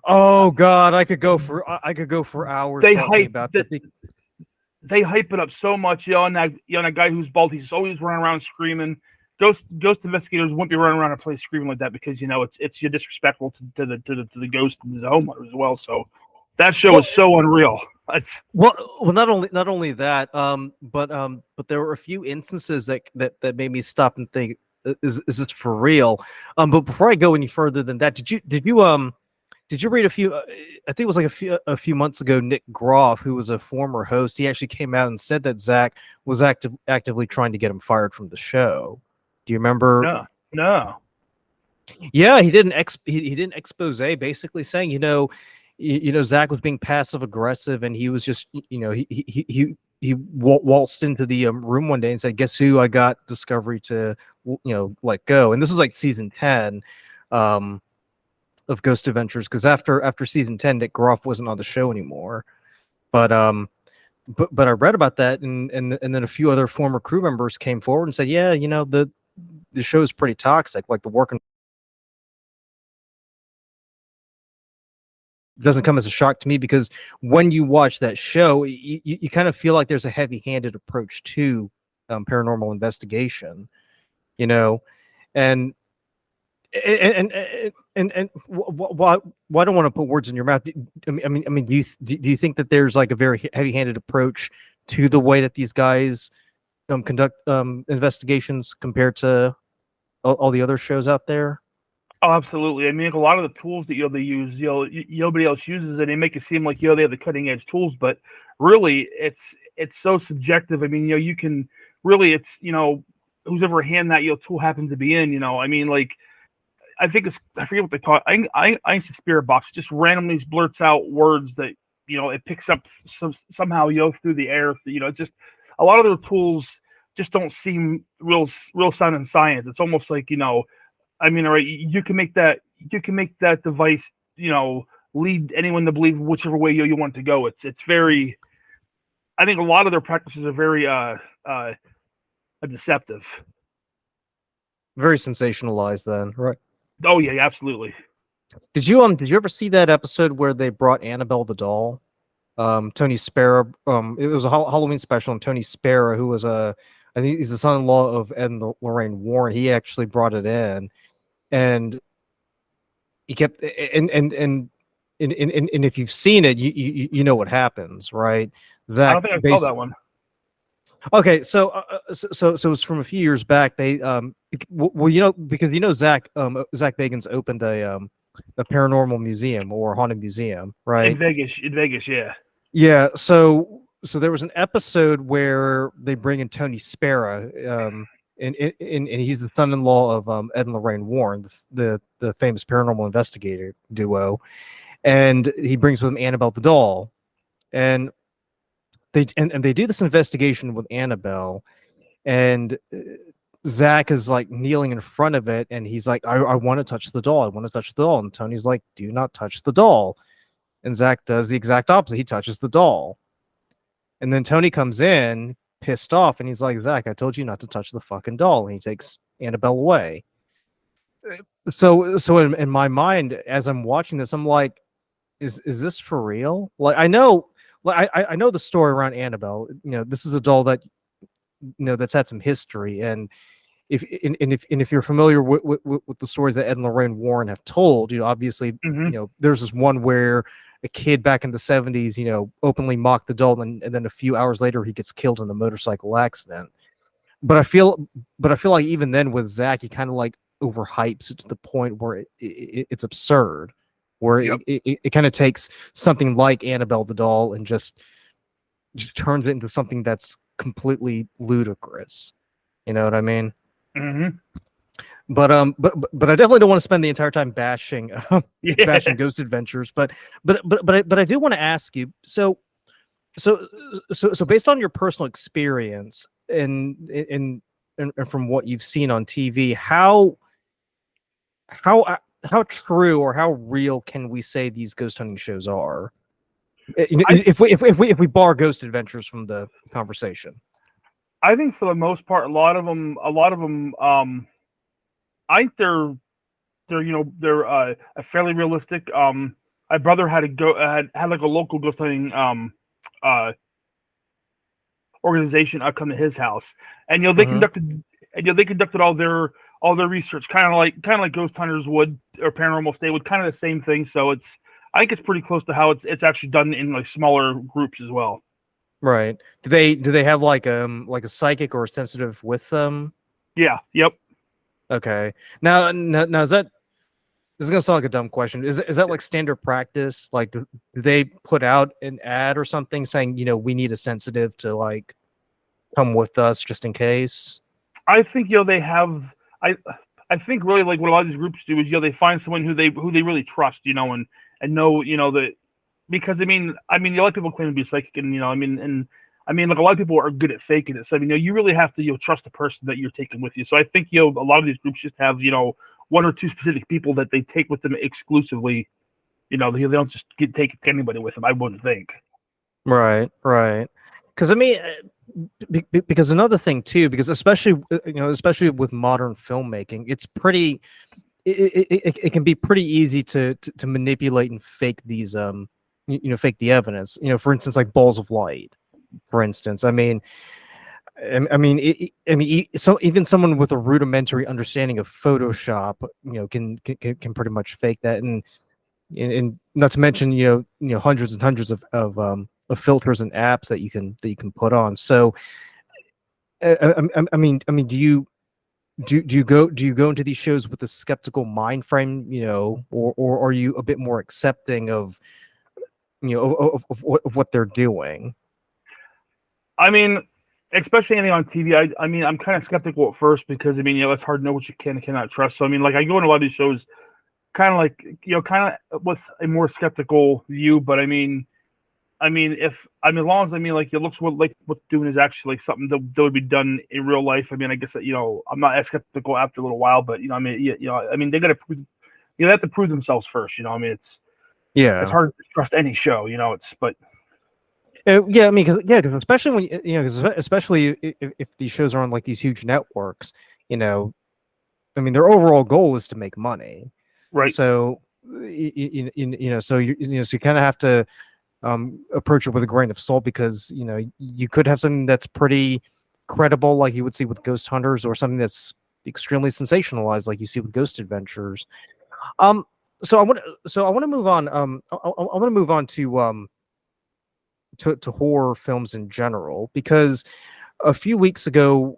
Oh god, I could go for hours talking about that. They hype it up so much, and that guy who's bald, he's always running around screaming. Ghost investigators wouldn't be running around a place screaming like that because it's disrespectful to the ghost and the homeowner as well. So that show is so unreal. Well, not only that, but there were a few instances that made me stop and think, is this for real? But before I go any further than that, did you read a few? I think it was like a few months ago. Nick Groff, who was a former host, he actually came out and said that Zach was actively trying to get him fired from the show. Do you remember? No. Yeah, he did an expose basically saying, Zach was being passive aggressive, and he was just, he waltzed into the room one day and said, "Guess who I got Discovery to, let go." And this was like season 10 of Ghost Adventures, because after season 10, Nick Groff wasn't on the show anymore. But I read about that, and then a few other former crew members came forward and said, "Yeah, the show is pretty toxic. Like, the work doesn't come as a shock to me, because when you watch that show, you kind of feel like there's a heavy-handed approach to paranormal investigation. you know, and why I don't want to put words in your mouth. I mean, do you think that there's like a very heavy-handed approach to the way that these guys conduct investigations compared to all the other shows out there? Oh, absolutely. I mean, like, a lot of the tools that they use, nobody else uses, and they make it seem like they have the cutting edge tools, but really, it's so subjective. I mean, you can really, it's whose ever hand that tool happens to be in. I mean, like, I think I forget what they call it. I used to spirit box. It just randomly blurts out words that it picks up somehow through the air. It's just a lot of their tools just don't seem real sound in science. It's almost like I mean, all right, you can make that device lead anyone to believe whichever way you want to go. It's very. I think a lot of their practices are very deceptive. Very sensationalized, then, right? Oh yeah, absolutely. Did you ever see that episode where they brought Annabelle the doll? Tony Spera. It was a Halloween special, and Tony Spera, who was I think he's the son-in-law of Ed and Lorraine Warren. He actually brought it in, and he kept and if you've seen it, you know what happens, right? Zach, I don't think I saw that one. Okay, so it was from a few years back. They because Zach Bagans opened a paranormal museum or haunted museum, right? In Vegas, yeah. Yeah, so there was an episode where they bring in Tony Spera, and he's the son-in-law of Ed and Lorraine Warren, the famous paranormal investigator duo, and he brings with him Annabelle the doll, and they do this investigation with Annabelle, and Zach is like kneeling in front of it, and he's like, I want to touch the doll. I want to touch the doll. And Tony's like, do not touch the doll. And Zach does the exact opposite. He touches the doll. And then Tony comes in, pissed off, and he's like, Zach, I told you not to touch the fucking doll. And he takes Annabelle away. So in my mind, as I'm watching this, I'm like, is this for real? Like, I know the story around Annabelle. This is a doll that that's had some history, and if you're familiar with the stories that Ed and Lorraine Warren have told, obviously, there's this one where a kid back in the 70s, openly mocked the doll, and then a few hours later he gets killed in a motorcycle accident. But I feel like even then with Zach, he kind of like overhypes it to the point where it's absurd, where it kind of takes something like Annabelle the doll and just turns it into something that's completely ludicrous. You know what I mean? Mm-hmm. But I definitely don't want to spend the entire time bashing bashing Ghost Adventures. But I do want to ask you. So based on your personal experience and from what you've seen on TV, how true or how real can we say these ghost hunting shows are? If we bar Ghost Adventures from the conversation, I think for the most part, a lot of them, I think they're fairly realistic. My brother had like a local ghost hunting organization come to his house, and they conducted all their research, kind of like ghost hunters would, or paranormal state would, kind of the same thing. So I think it's pretty close to how it's actually done in like smaller groups as well. Right. Do they have like a psychic or a sensitive with them? Yeah. Yep. Okay. Now is that, this is gonna sound like a dumb question. Is that like standard practice? Like, do they put out an ad or something saying, we need a sensitive to like come with us just in case? I think they have. I think really like what a lot of these groups do is they find someone who they really trust, and know that, because I mean a lot of people claim to be psychic, and like a lot of people are good at faking it. So you really have to trust the person that you're taking with you. So I think a lot of these groups just have one or two specific people that they take with them exclusively. They don't just take anybody with them, I wouldn't think. Right. Because because another thing too, because especially with modern filmmaking, it's pretty. It can be pretty easy to manipulate and fake these fake the evidence. For instance, like Balls of Light. For instance, I mean, I mean, so even someone with a rudimentary understanding of Photoshop, can pretty much fake that, and not to mention, hundreds and hundreds of filters and apps that you can put on. So, I mean, do you go into these shows with a skeptical mind frame, or are you a bit more accepting of, what they're doing? I mean, especially anything on TV. I mean, I'm kind of skeptical at first because I mean, it's hard to know what you can and cannot trust. So I mean, like I go into a lot of these shows, kind of like kind of with a more skeptical view. But as long as like it looks like what's doing is actually like something that would be done in real life. I mean, I guess that I'm not as skeptical after a little while, but I mean, they got to prove, they have to prove themselves first. I mean, it's hard to trust any show. But. Yeah, I mean, 'cause especially when especially if these shows are on like these huge networks, I mean, their overall goal is to make money, Right. so so you kind of have to approach it with a grain of salt, because you could have something that's pretty credible, like you would see with Ghost Hunters, or something that's extremely sensationalized, like you see with Ghost Adventures. So I want to move on. I want to move on to horror films in general, because a few weeks ago,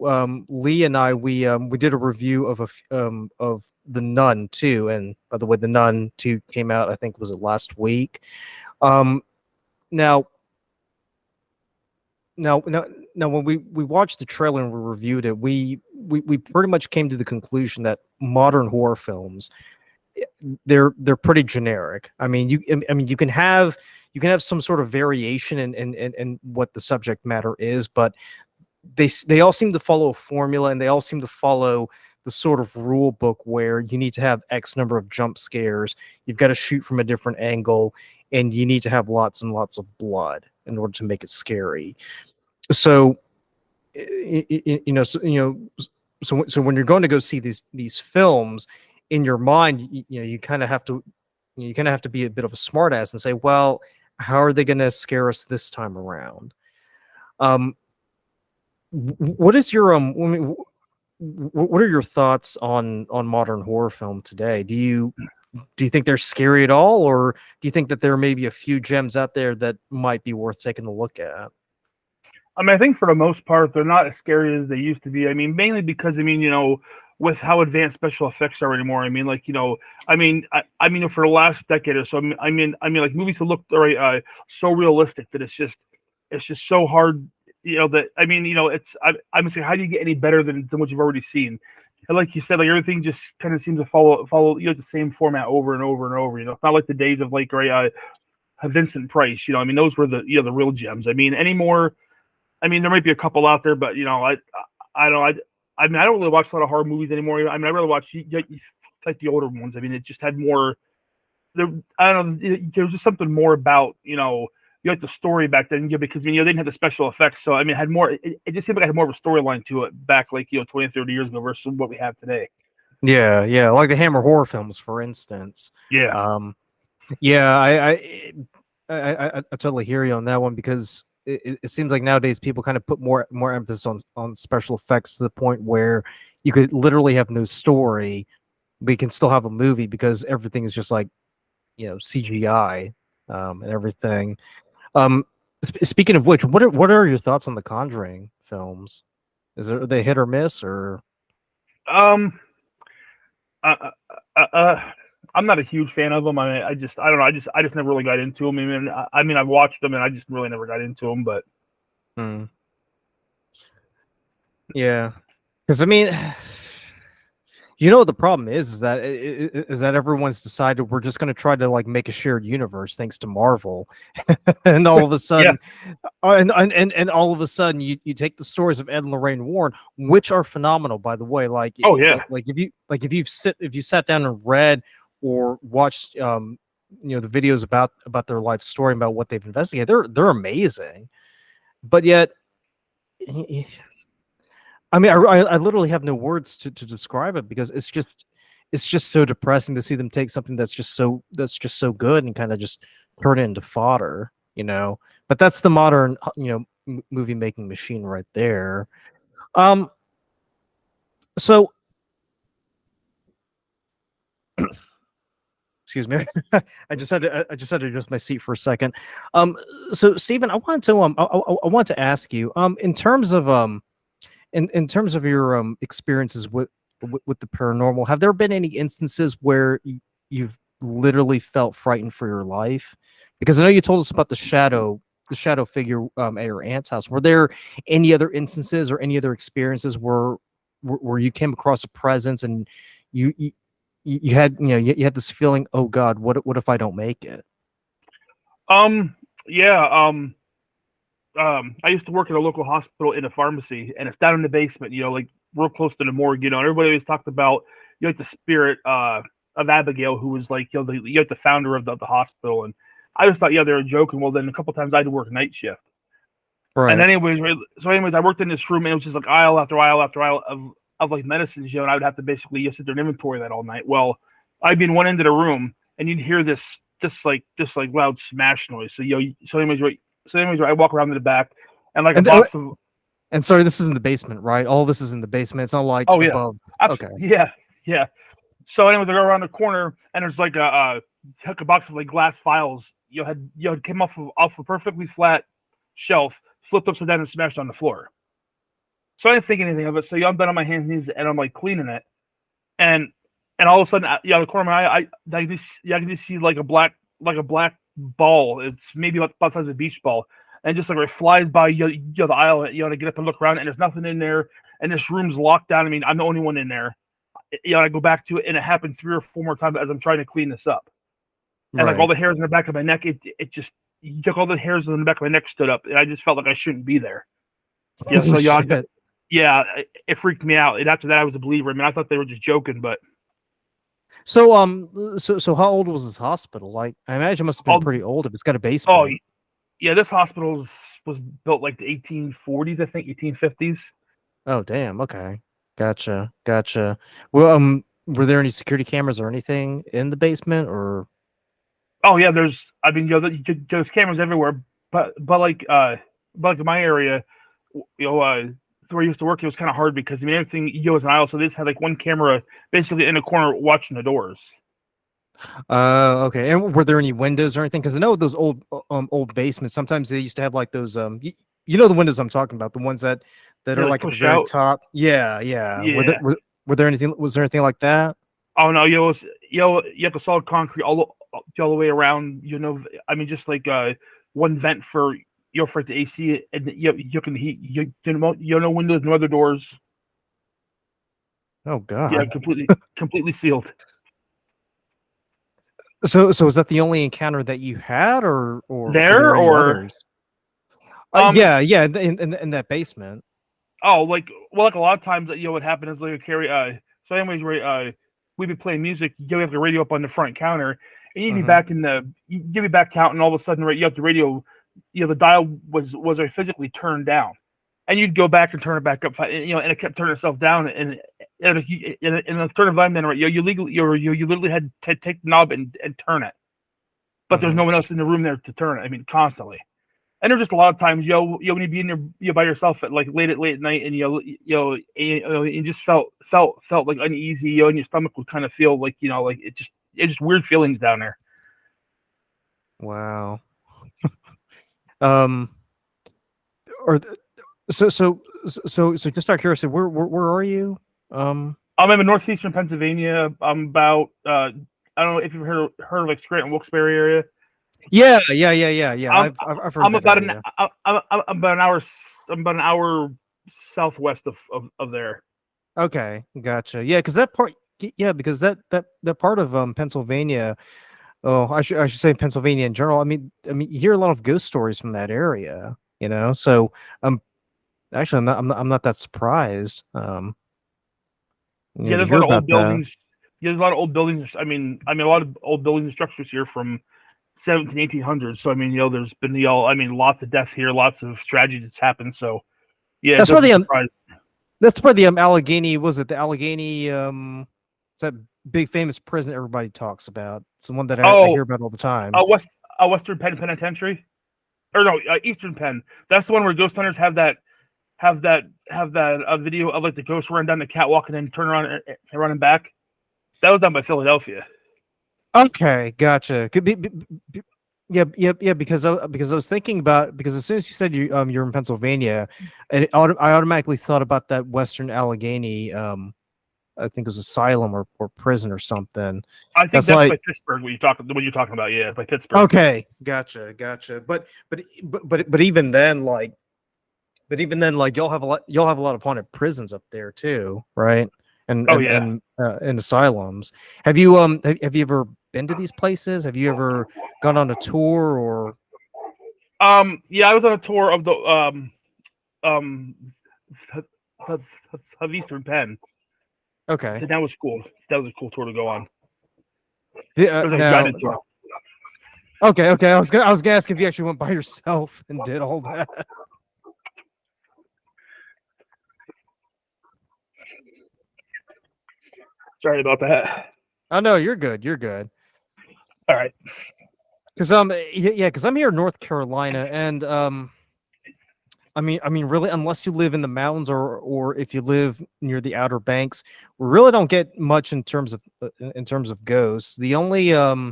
Lee and I we did a review of The Nun 2, and by the way, The Nun 2 came out, I think, was it last week. Now, when we watched the trailer and we reviewed it, we pretty much came to the conclusion that modern horror films, they're pretty generic. I mean, you can have some sort of variation in what the subject matter is, but they all seem to follow a formula, and they all seem to follow the sort of rule book where you need to have X number of jump scares, you've got to shoot from a different angle, and you need to have lots and lots of blood in order to make it scary. So, so when you're going to go see these films, in your mind, you kind of have to be a bit of a smartass and say, well, how are they going to scare us this time around? What is your what are your thoughts on modern horror film today? Do you think they're scary at all, or do you think that there may be a few gems out there that might be worth taking a look at? I mean, I think for the most part, they're not as scary as they used to be. I mean, mainly because with how advanced special effects are anymore. I mean, like for the last decade or so, I mean, like movies that look so realistic that it's just so hard. That I mean, I'm saying, how do you get any better than what you've already seen? And like you said, like everything just kind of seems to follow the same format over and over and over. It's not like the days of like Vincent Price. I mean, those were the the real gems. I mean, anymore. I mean, there might be a couple out there, but I don't really watch a lot of horror movies anymore. I mean, I really watch like the older ones. I mean, it just had more. I don't know. There was just something more about you like the story back then, because they didn't have the special effects. So I mean, it had more. It just seemed like it had more of a storyline to it back, like 20, 30 years ago versus what we have today. Yeah, like the Hammer horror films, for instance. Yeah. Yeah, I totally hear you on that one, because it seems like nowadays people kind of put more emphasis on special effects, to the point where you could literally have no story, but you can still have a movie, because everything is just like CGI and everything. Speaking of which, what are your thoughts on the Conjuring films? Are they hit or miss, or? I'm not a huge fan of them. I mean, I don't know. I just never really got into them. I mean, I've watched them and I just really never got into them. But yeah, because I mean, what the problem is that everyone's decided we're just going to try to like make a shared universe thanks to Marvel, and all of a sudden, and all of a sudden, you take the stories of Ed and Lorraine Warren, which are phenomenal, by the way. Like, like if you sat down and read or watched the videos about their life story, about what they've investigated, they're amazing. But yet, I mean, I literally have no words to describe it, because it's just so depressing to see them take something that's just so good and kind of just turn it into fodder. But that's the modern movie making machine right there. So excuse me. I just had to adjust my seat for a second. So Stephen, I want to I want to ask you in terms of in terms of your experiences with the paranormal, have there been any instances where you've literally felt frightened for your life? Because I know you told us about the shadow figure at your aunt's house. Were there any other instances or any other experiences where you came across a presence and you had you had this feeling, oh God, what if I don't make it? Yeah. I used to work at a local hospital in a pharmacy, and it's down in the basement, like real close to the morgue, and everybody always talked about, like the spirit of Abigail, who was like, the founder of the hospital. And I just thought, they were joking. Well, then a couple times I had to work night shift. Right. And anyways, I worked in this room, and it was just like aisle after aisle after aisle of like medicines, and I would have to basically sit there and inventory that all night. Well, I'd be in one end of the room, and you'd hear this loud smash noise. So anyways, I walk around to the back, and like a box of. And sorry, this is in the basement, right? All this is in the basement. It's not like above. Okay. Yeah. So anyways, I go around the corner, and there's like a box of like glass files. Had came off a perfectly flat shelf, flipped upside down and smashed on the floor. So I didn't think anything of it. So I'm down on my hands and knees, and I'm like cleaning it, and all of a sudden, the corner of my eye, I can just see like a black ball. It's maybe about the size of a beach ball, and just like it flies by the aisle. And I get up and look around, and there's nothing in there, and this room's locked down. I mean, I'm the only one in there. I go back to it, and it happened 3 or 4 more times as I'm trying to clean this up. And like all the hairs in the back of my neck, it just took all the hairs in the back of my neck stood up, and I just felt like I shouldn't be there. It freaked me out. And after that, I was a believer. I mean, I thought they were just joking, but. So how old was this hospital? Like, I imagine it must have been pretty old if it's got a basement. Oh, yeah, this hospital was built like the 1840s, I think, 1850s. Oh, damn. Okay, gotcha. Well, were there any security cameras or anything in the basement, or? Oh yeah, there's cameras everywhere, but like in my area, where I used to work, it was kind of hard because everything was an aisle, so they just had like one camera basically in the corner watching the doors. Okay. And were there any windows or anything? Because I know those old basements, sometimes they used to have like those the windows I'm talking about, the ones that are like at the very top. Yeah. Was there anything like that? Oh no, you have the solid concrete all the way around. I mean, just like one vent for for the AC, and you can heat. No windows, no other doors. Oh God! Yeah, completely sealed. So is that the only encounter that you had, or there or others? Yeah, in that basement. Oh, like a lot of times, what happened is like a carry. So anyways, we'd be playing music. You have the radio up on the front counter, and you'd be back counting. All of a sudden, you have the radio. The dial was physically turned down, and you'd go back and turn it back up. And it kept turning itself down. And in a turn of volume, then you literally had to take the knob and turn it, but there's no one else in the room there to turn it. I mean, constantly. And there's just a lot of times, when you'd be in there by yourself at like late at night, and you just felt like uneasy, and your stomach would kind of feel like like it's just weird feelings down there. Wow. So just out of curiosity, where are you? I'm in northeastern Pennsylvania. I'm about I don't know if you've heard of like Scranton, Wilkes-Barre area. Yeah. I've heard I'm that about area. I'm about an hour southwest of there. Okay, gotcha. Yeah, because that part. Yeah, because that part of Pennsylvania. Oh, I should say Pennsylvania in general. I mean, you hear a lot of ghost stories from that area. So actually, I'm not that surprised. Yeah, there's a lot of old buildings. Yeah, there's a lot of old buildings. I mean, a lot of old buildings and structures here from 1700s, 1800s. So I mean, there's been lots of death here, lots of tragedy that's happened. So yeah, that's where the Allegheny was. It the Allegheny it's that big famous prison everybody talks about. It's the one that I hear about all the time. Western Penn Penitentiary. or no, Eastern Penn. That's the one where ghost hunters have that video of like the ghost run down the catwalk and then turn around and running back. That was done by Philadelphia. Okay, gotcha. Could be, yeah, because I was thinking about, because as soon as you said you're in Pennsylvania, and I automatically thought about that Western Allegheny, I think it was asylum or prison or something. I think that's like, by Pittsburgh. What you're talking about, yeah, by Pittsburgh. Okay, gotcha. But even then, like, you'll have a lot of haunted prisons up there too, right? And asylums. Have you ever been to these places? Have you ever gone on a tour or? Yeah, I was on a tour of the of Eastern Penn. Okay, and that was cool. That was a cool tour to go on. Yeah, it was a guided tour. Okay. I was gonna ask if you actually went by yourself and did all that. Sorry about that. Oh no, you're good. All right. Because because I'm here in North Carolina, and I mean, really, unless you live in the mountains or if you live near the Outer Banks, we really don't get much in terms of ghosts. The only the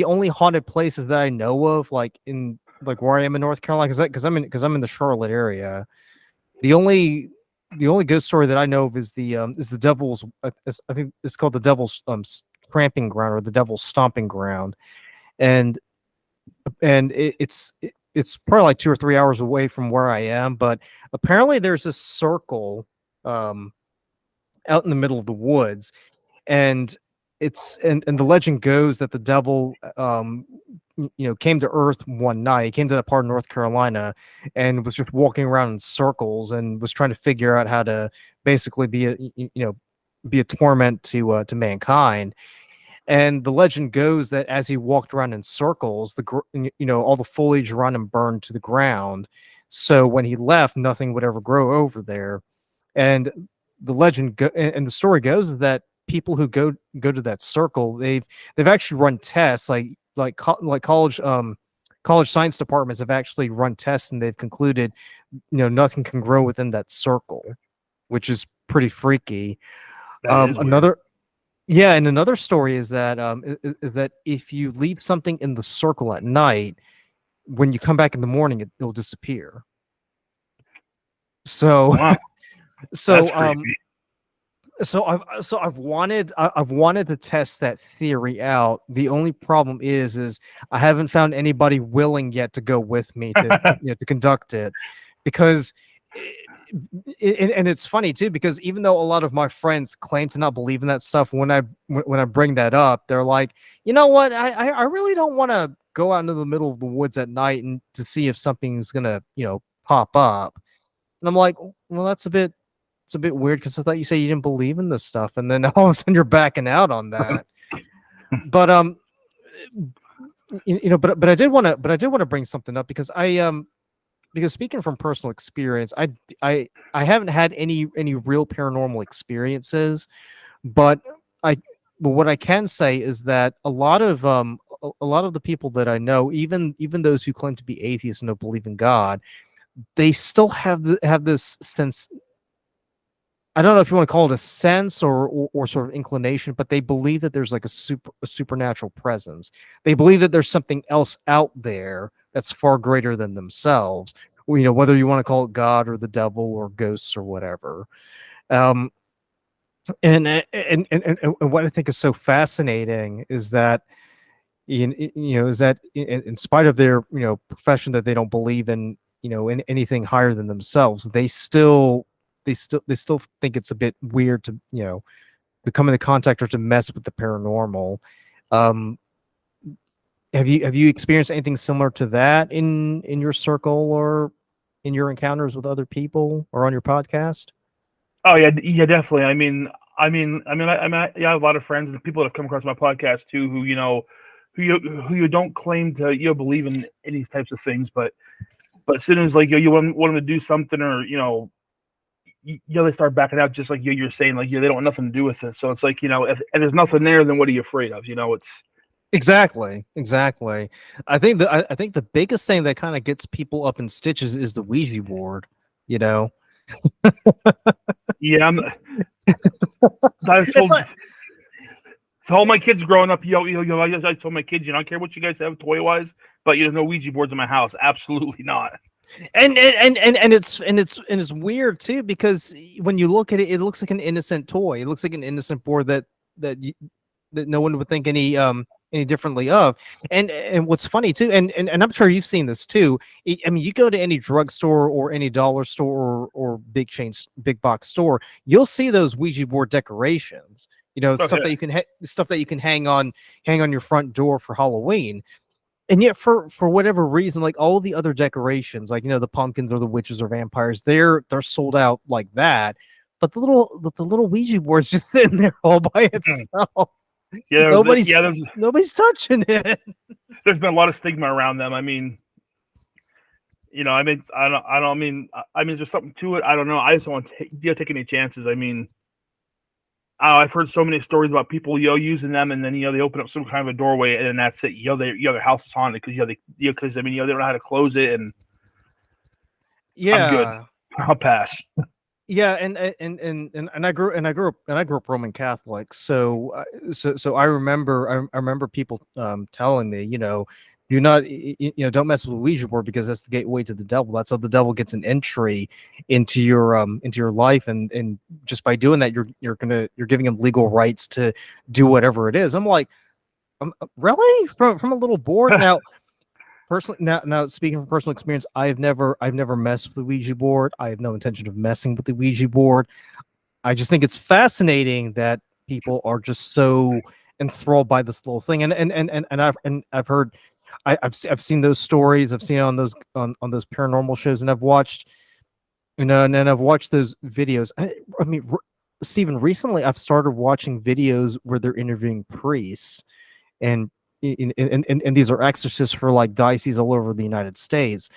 only haunted places that I know of, like where I am in North Carolina, because I'm in the Charlotte area. The only ghost story that I know of is the Devil's. I think it's called the Devil's tramping ground or the Devil's stomping ground, and it's probably like 2 or 3 hours away from where I am. But apparently, there's a circle out in the middle of the woods, and the legend goes that the devil came to Earth one night, came to that part of North Carolina, and was just walking around in circles and was trying to figure out how to basically be a torment to mankind. And the legend goes that as he walked around in circles, all the foliage around him burned to the ground. So when he left, nothing would ever grow over there. And the legend and the story goes that people who go to that circle, they've actually run tests, like college science departments have actually run tests, and they've concluded nothing can grow within that circle, which is pretty freaky. And another story is that if you leave something in the circle at night, when you come back in the morning, it'll disappear. So, wow. I've wanted to test that theory out. The only problem is I haven't found anybody willing yet to go with me to to conduct it, because. And it's funny too, because even though a lot of my friends claim to not believe in that stuff, when I bring that up, they're like, you know what, I really don't want to go out into the middle of the woods at night and to see if something's gonna pop up. And I'm like, well, it's a bit weird, because I thought you said you didn't believe in this stuff, and then all of a sudden you're backing out on that. But but I did want to bring something up, because because speaking from personal experience, I haven't had any real paranormal experiences, but what I can say is that a lot of the people that I know, even those who claim to be atheists and don't believe in God, they still have this sense. I don't know if you want to call it a sense or sort of inclination, but they believe that there's like a supernatural presence. They believe that there's something else out there that's far greater than themselves. Whether you want to call it God or the devil or ghosts or whatever. And what I think is so fascinating is that in spite of their profession that they don't believe in in anything higher than themselves, they still think it's a bit weird to come into contact or to mess with the paranormal. Have you experienced anything similar to that in your circle or in your encounters with other people or on your podcast? Oh yeah, definitely. I have a lot of friends and people that have come across my podcast too, who you don't claim to believe in these types of things, but as soon as you want them to do something, or they start backing out, just like you're saying, they don't want nothing to do with it. So it's like, if there's nothing there, then what are you afraid of? Exactly. I think the biggest thing that kind of gets people up in stitches is the Ouija board. You know, Yeah, I've it's told like all my kids growing up, I told my kids, I don't care what you guys have toy wise, but there's no Ouija boards in my house. Absolutely not. and it's weird too, because when you look at it, it looks like an innocent toy. It looks like an innocent board that no one would think any differently of. And what's funny too, and I'm sure you've seen this too. I mean, you go to any drugstore or any dollar store or big box store, you'll see those Ouija board decorations. Stuff that you can stuff that you can hang on your front door for Halloween. And yet, for whatever reason, like all the other decorations, like the pumpkins or the witches or vampires, they're sold out like that. But the little Ouija board's just sitting there all by itself. Yeah, nobody's touching it. There's been a lot of stigma around them. I mean, I mean, there's something to it. I don't know. I just don't want to take any chances. I mean, I've heard so many stories about people, using them, and then they open up some kind of a doorway, and then that's it. Their house is haunted because they don't know how to close it, and yeah, I'm good. I'll pass. Yeah, and I grew up Roman Catholic, so I remember people telling me, do not don't mess with the Ouija board because that's the gateway to the devil. That's how the devil gets an entry into your life, and just by doing that, you're giving him legal rights to do whatever it is. I'm like, really, from a little board now. Personally, now speaking from personal experience, I've never messed with the Ouija board. I have no intention of messing with the Ouija board. I just think it's fascinating that people are just so enthralled by this little thing. And I've heard, I've seen those stories. I've seen it on those paranormal shows, and I've watched, and I've watched those videos. I mean, Stephen, recently I've started watching videos where they're interviewing priests, and these are exorcists for like dioceses all over the United States,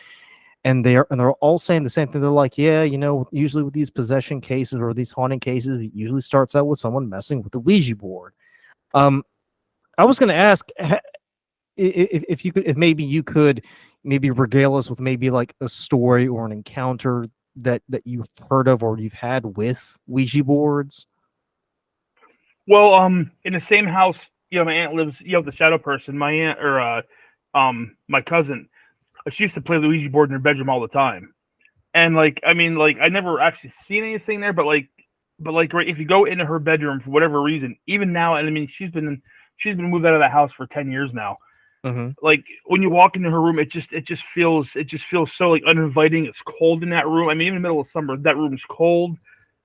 and they're all saying the same thing. They're like, yeah, usually with these possession cases or these haunting cases, it usually starts out with someone messing with the Ouija board. I was going to ask if maybe you could regale us with maybe like a story or an encounter that you've heard of or you've had with Ouija boards. Well, in the same house, my aunt lives, the shadow person. My aunt, or my cousin, she used to play the Ouija board in her bedroom all the time. And I never actually seen anything there, but right, if you go into her bedroom for whatever reason, even now, and I mean, she's been moved out of the house for 10 years now. Mm-hmm. Like when you walk into her room, it just feels so like uninviting. It's cold in that room. I mean, even in the middle of summer, that room is cold.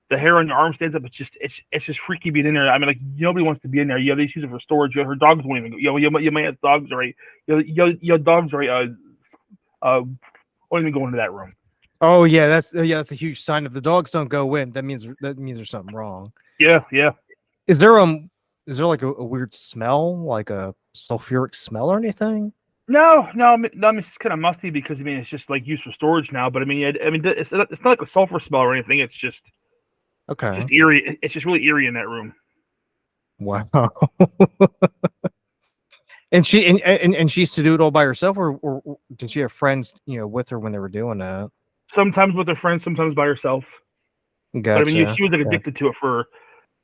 The hair on your arm stands up. It's just freaky being in there. I mean, nobody wants to be in there. They use it for storage. Her dogs won't even go. Your man's dogs are right. Your dogs are right. Won't even go into that room. Oh yeah, that's a huge sign. If the dogs don't go in, that means there's something wrong. Yeah. Is there like a weird smell, like a sulfuric smell or anything? No. I mean, it's kind of musty because it's just like used for storage now. But it's not like a sulfur smell or anything. It's just. Okay. It's just eerie. It's just really eerie in that room. Wow. And she used to do it all by herself, or did she have friends, with her when they were doing that? Sometimes with her friends, sometimes by herself. Gotcha. But she was addicted to it for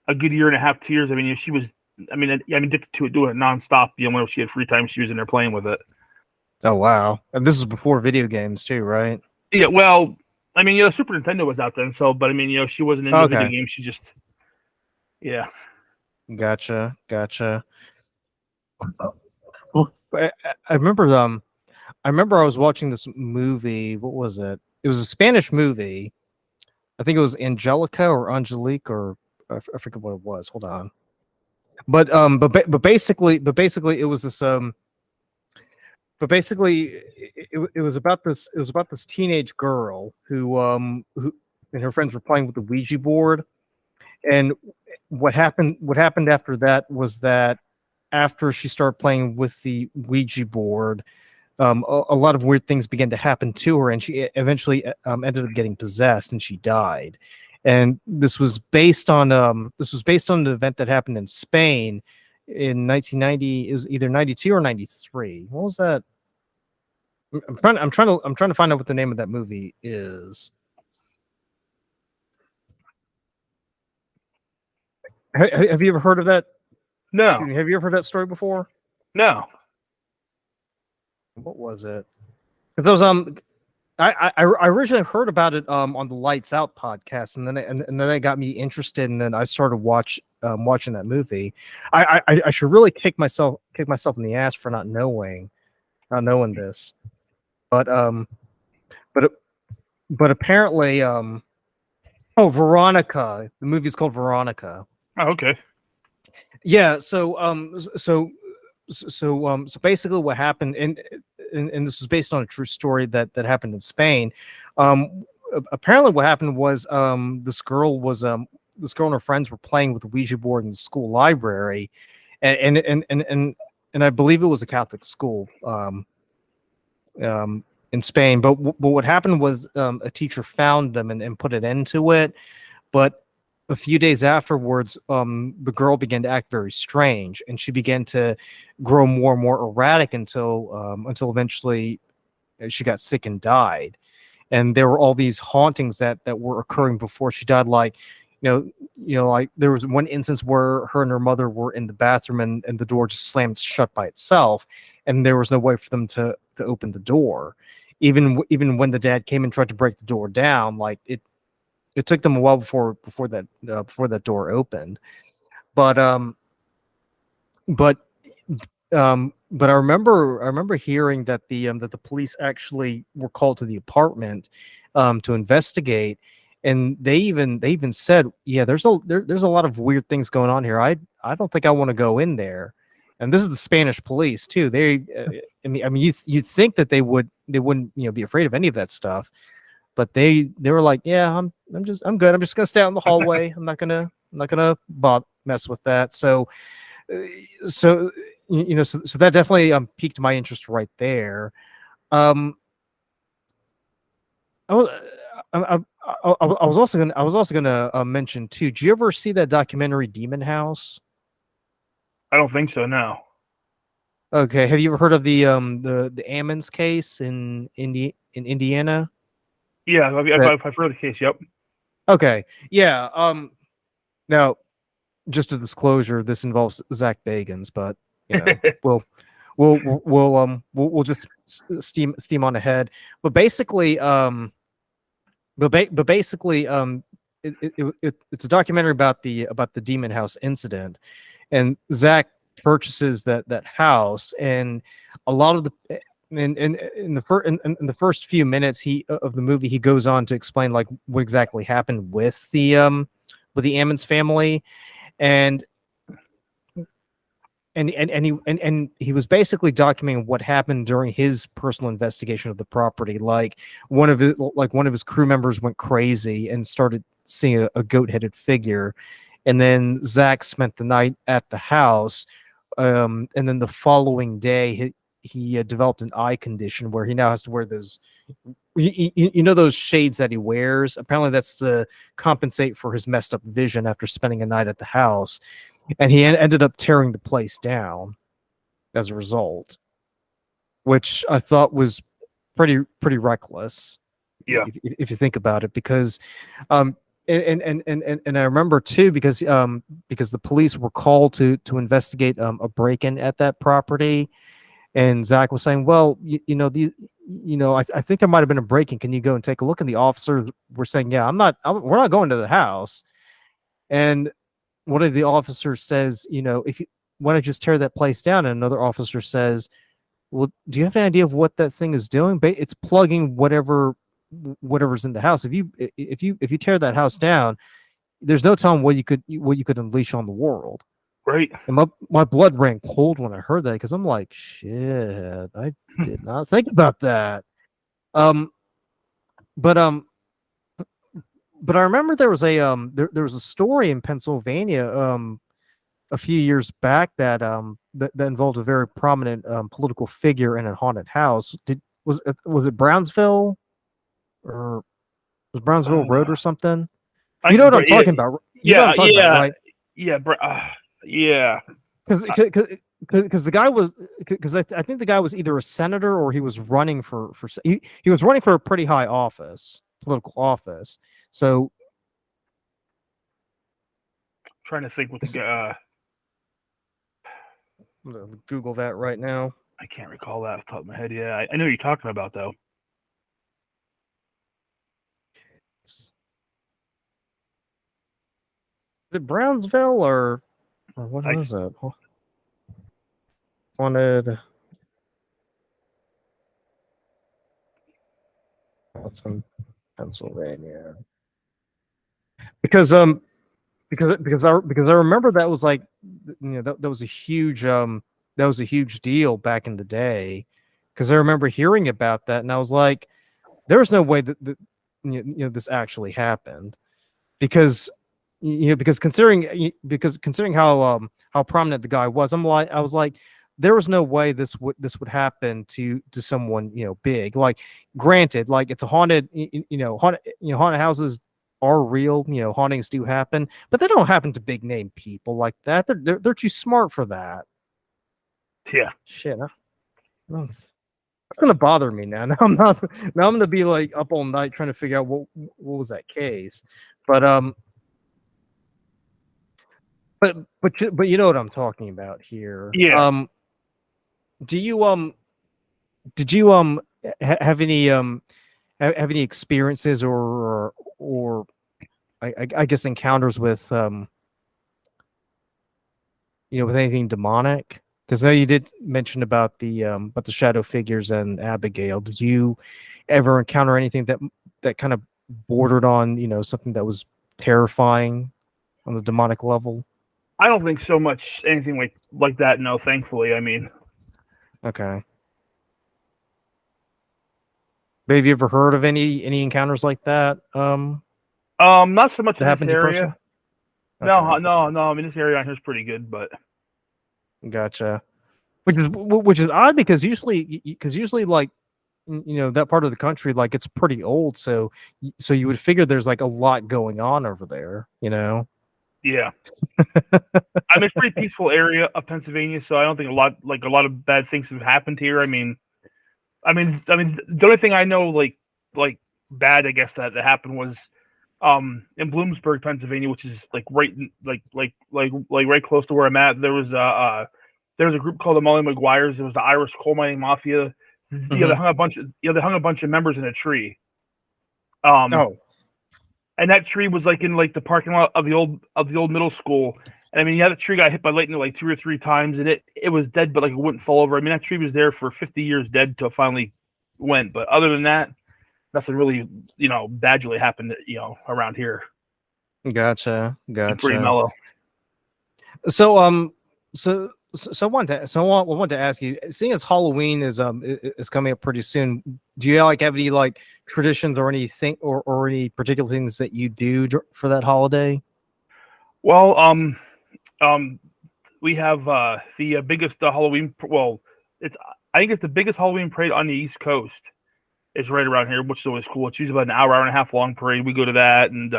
a good year and a half, 2 years. She was. Addicted to it, doing it nonstop. Whenever she had free time, she was in there playing with it. Oh wow! And this was before video games too, right? Yeah. Well. Super Nintendo was out then, so, but she wasn't into video games. She just, yeah. Gotcha. I remember, I was watching this movie. What was it? It was a Spanish movie. I think it was Angelica or Angelique, or I forget what it was. Hold on. But basically, it was this But basically, it was about this. It was about this teenage girl who and her friends were playing with the Ouija board. And what happened after that was that after she started playing with the Ouija board, a lot of weird things began to happen to her, and she eventually ended up getting possessed, and she died. And this was based on an event that happened in Spain. in 1990. It was either 92 or 93. What was that? I'm trying to find out what the name of that movie is. Have you ever heard of that? No, Excuse me, have you ever heard that story before? no. What was it? Because those I originally heard about it on the Lights Out podcast, and then that got me interested, and then I started watching that movie. I should really kick myself in the ass for not knowing this, but but but apparently Veronica. The movie's called Veronica. Oh, okay. Yeah. So basically what happened, and this was based on a true story that happened in Spain. Apparently what happened was this girl and her friends were playing with the Ouija board in the school library, and I believe it was a Catholic school in Spain. But what happened was a teacher found them and put an end to it. But a few days afterwards, the girl began to act very strange, and she began to grow more and more erratic until eventually she got sick and died. And there were all these hauntings that were occurring before she died. Like, like there was one instance where her and her mother were in the bathroom, and the door just slammed shut by itself, and there was no way for them to open the door. Even when the dad came and tried to break the door down, like it took them a while before that door opened. But I remember hearing that the police actually were called to the apartment to investigate, and they even said, yeah, there's a lot of weird things going on here. I don't think I want to go in there. And this is the Spanish police too. I mean, you think that they wouldn't be afraid of any of that stuff. But they were like, yeah, I'm good. I'm just gonna stay out in the hallway. I'm not gonna mess with that. So that definitely piqued my interest right there. I was also gonna mention too. Did you ever see that documentary Demon House? I don't think so. No. Okay. Have you ever heard of the Ammons case in Indiana? Yeah, I've heard of the case. Yep. Okay. Yeah. Now, just a disclosure, this involves Zach Bagans, but we'll just steam on ahead. But basically, it's a documentary about the Demon House incident, and Zach purchases that house, and a lot of the. In the first few minutes of the movie, he goes on to explain like what exactly happened with the Ammons family, and he was basically documenting what happened during his personal investigation of the property. Like one of his crew members went crazy and started seeing a goat-headed figure, and then Zach spent the night at the house, and then the following day he developed an eye condition where he now has to wear those, those shades that he wears. Apparently that's to compensate for his messed up vision after spending a night at the house. And he ended up tearing the place down as a result, which I thought was pretty reckless. Yeah. If you think about it, because, and I remember too, because the police were called to investigate a break-in at that property. And Zach was saying, well, I think there might have been a break-in. Can you go and take a look? And the officers were saying, yeah, we're not going to the house. And one of the officers says, if you want to just tear that place down. And another officer says, well, do you have any idea of what that thing is doing? But it's plugging whatever's in the house. If you tear that house down, there's no telling what you could unleash on the world. Right. And my blood ran cold when I heard that, because I'm like, shit, I did not think about that. But I remember there was a story in Pennsylvania a few years back that involved a very prominent political figure in a haunted house. Was it Brownsville, or was Brownsville Road or something? You know what I'm talking about? You know what I'm talking about, right? Yeah. Yeah. because the guy was I think the guy was either a senator or he was running he was running for a pretty high office, political office. So Trying to think what the I'm gonna Google that right now. I can't recall that off the top of my head. Yeah, I know what you're talking about though. Is it Brownsville or what was it? Wanted. What's in Pennsylvania? Because I remember that was like, that was a huge deal back in the day, because I remember hearing about that and I was like, there's no way that this actually happened, because considering how prominent the guy was, I was like, there was no way this would happen to someone big. Like, granted, like, it's a haunted haunted houses are real, hauntings do happen, but they don't happen to big name people like that. They're too smart for that. Yeah. Shit. It's gonna bother me now. Now I'm gonna be like up all night trying to figure out what was that case. But you know what I'm talking about here. Yeah. Did you have any experiences or I guess encounters with with anything demonic? Because I know you did mention about the shadow figures and Abigail. Did you ever encounter anything that kind of bordered on something that was terrifying on the demonic level? I don't think so much anything like that. No, thankfully. I mean, okay. But have you ever heard of any encounters like that? Not so much in this area. Okay. No. I mean, this area out here is pretty good, but gotcha. Which is odd, because usually like that part of the country, like, it's pretty old, so you would figure there's like a lot going on over there. Yeah. I mean, it's a pretty peaceful area of Pennsylvania, so I don't think a lot of bad things have happened here. I mean, the only thing I know like bad, I guess, that happened was in Bloomsburg, Pennsylvania, which is like right right close to where I'm at. There was a group called the Molly Maguires. It was the Irish coal mining mafia. Mm-hmm. They hung a bunch of members in a tree. And that tree was like in like the parking lot of the old middle school. And I mean, the tree got hit by lightning like 2 or 3 times, and it was dead, but like it wouldn't fall over. I mean, that tree was there for 50 years dead till it finally went. But other than that, nothing really, bad really happened, around here. Gotcha. Pretty mellow. So I wanted to ask you, seeing as Halloween is coming up pretty soon, do you have any like traditions or anything or any particular things that you do for that holiday? Well, we have the biggest Halloween. Well, I think it's the biggest Halloween parade on the East Coast. It's right around here, which is always cool. It's usually about an hour and a half long parade. We go to that, and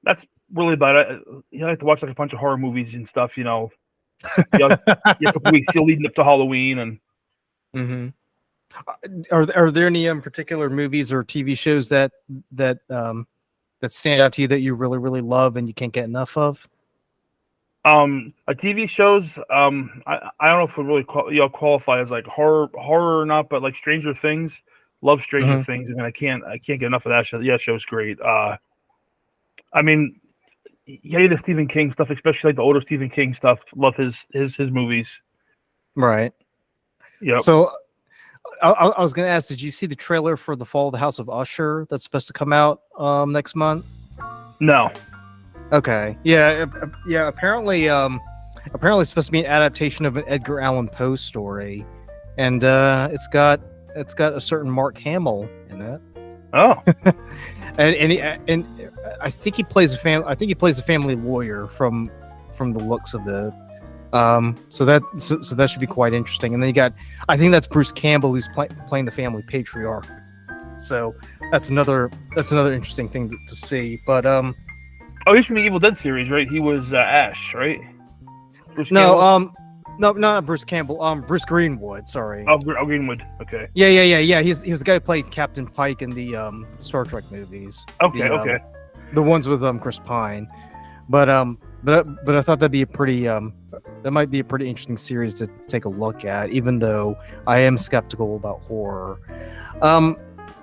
that's really about it. I like to watch like a bunch of horror movies and stuff. A couple weeks leading up to Halloween, and are there any particular movies or TV shows that stand out to you that you really, really love and you can't get enough of? A TV shows, I don't know if it really qualify as like horror or not, but like Stranger Things. Love Stranger Things. I mean, I can't get enough of that show. Yeah, that show's great. I mean, the Stephen King stuff, especially like the older Stephen King stuff. Love his movies. Right. Yeah. So I was going to ask, did you see the trailer for The Fall of the House of Usher that's supposed to come out next month? No. Okay. Yeah. Apparently it's supposed to be an adaptation of an Edgar Allan Poe story, and it's got a certain Mark Hamill in it. Oh. and I think he plays a family lawyer from the looks of it. So that should be quite interesting. And then I think that's Bruce Campbell, who's playing the family patriarch. So that's another interesting thing to see. But he's from the Evil Dead series, right? He was Ash, right? Bruce No, Campbell? no, not Bruce Campbell. Bruce Greenwood. Sorry. Oh, Greenwood. Okay. Yeah. He was the guy who played Captain Pike in the Star Trek movies. Okay. The, the ones with Chris Pine. But I thought that'd be a pretty that might be a pretty interesting series to take a look at, even though I am skeptical about horror.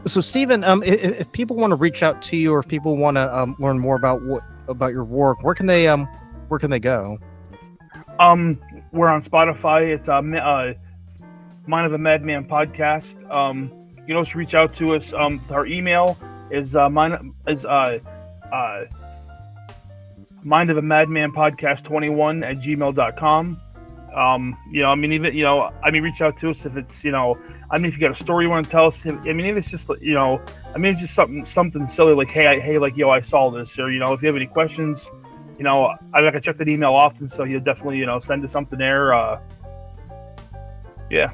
So Stephen, if people want to reach out to you, or if people want to learn more about your work, where can they go? We're on Spotify. It's Mind of a Madman podcast. You can also reach out to us. Our email is mind of a Madman podcast 21@gmail.com. Reach out to us if it's, if you got a story you want to tell us. If it's just, it's just something silly like, I saw this, or, if you have any questions, I check that email often, so you'll definitely, send us something there. Yeah.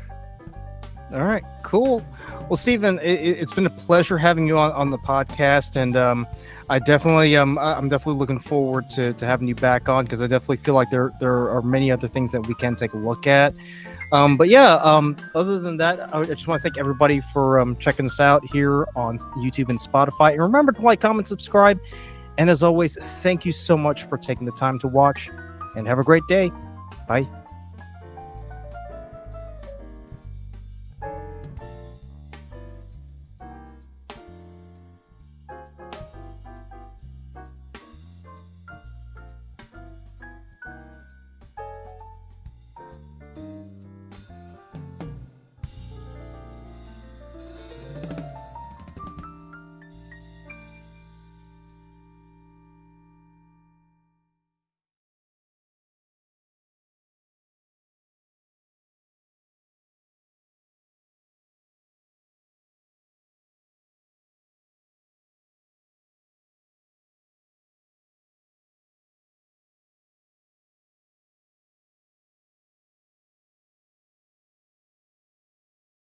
All right, cool. Well, Stephen, it's been a pleasure having you on the podcast, and I'm definitely looking forward to having you back on, because I definitely feel like there are many other things that we can take a look at. Other than that, I just want to thank everybody for checking us out here on YouTube and Spotify. And remember to like, comment, subscribe. And as always, thank you so much for taking the time to watch, and have a great day. Bye.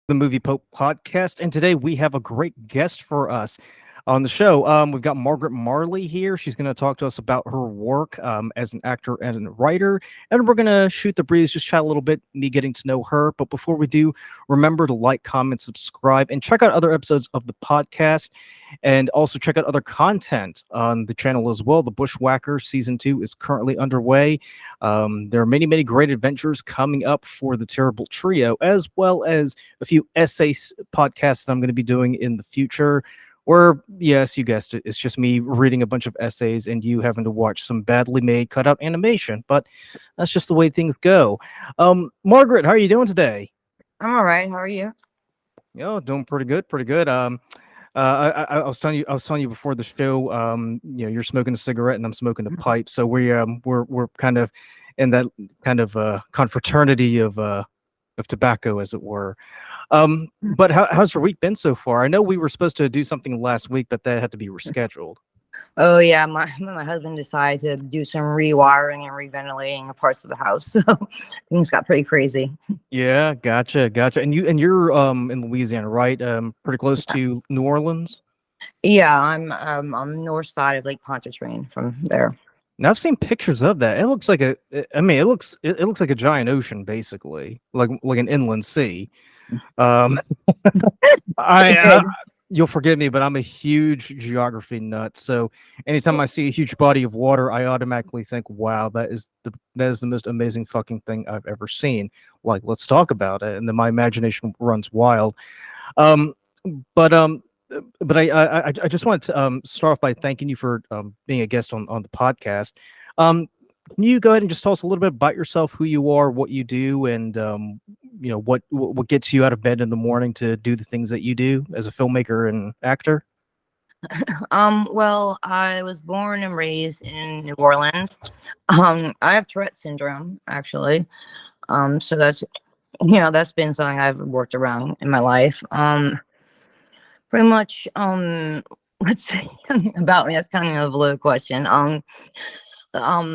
The Movie Pope podcast, and today we have a great guest for us on the show. We've got Margaret Marley here. She's going to talk to us about her work as an actor and a writer, and we're going to shoot the breeze, just chat a little bit, me getting to know her. But before we do, remember to like, comment, subscribe, and check out other episodes of the podcast, and also check out other content on the channel as well. The Bushwhacker Season 2 is currently underway. There are many, many great adventures coming up for the Terrible Trio, as well as a few essay podcasts that I'm going to be doing in the future, where, yes, you guessed it, it's just me reading a bunch of essays and you having to watch some badly made cutout animation. But that's just the way things go. Margaret, how are you doing today? I'm all right. How are you? Oh, doing pretty good, pretty good. I was telling you before the show, you're smoking a cigarette and I'm smoking a pipe, so we're kind of in that kind of confraternity of tobacco, as it were. But how's your week been so far? I know we were supposed to do something last week, but that had to be rescheduled. Oh yeah, my husband decided to do some rewiring and reventilating of parts of the house, so things got pretty crazy. Yeah, gotcha. And you're in Louisiana, right? Pretty close to New Orleans. Yeah, I'm on the north side of Lake Pontchartrain from there. Now I've seen pictures of that. It looks like it looks like a giant ocean, basically, like an inland sea. You'll forgive me, but I'm a huge geography nut. So anytime I see a huge body of water, I automatically think, "Wow, that is the most amazing fucking thing I've ever seen." Like, let's talk about it, and then my imagination runs wild. But I just wanted to start off by thanking you for being a guest on the podcast. Can you go ahead and just tell us a little bit about yourself, who you are, what you do, and what gets you out of bed in the morning to do the things that you do as a filmmaker and actor? Well, I was born and raised in New Orleans. I have Tourette syndrome, actually. So that's been something I've worked around in my life. Pretty much, let's say about me. That's kind of a low question. I've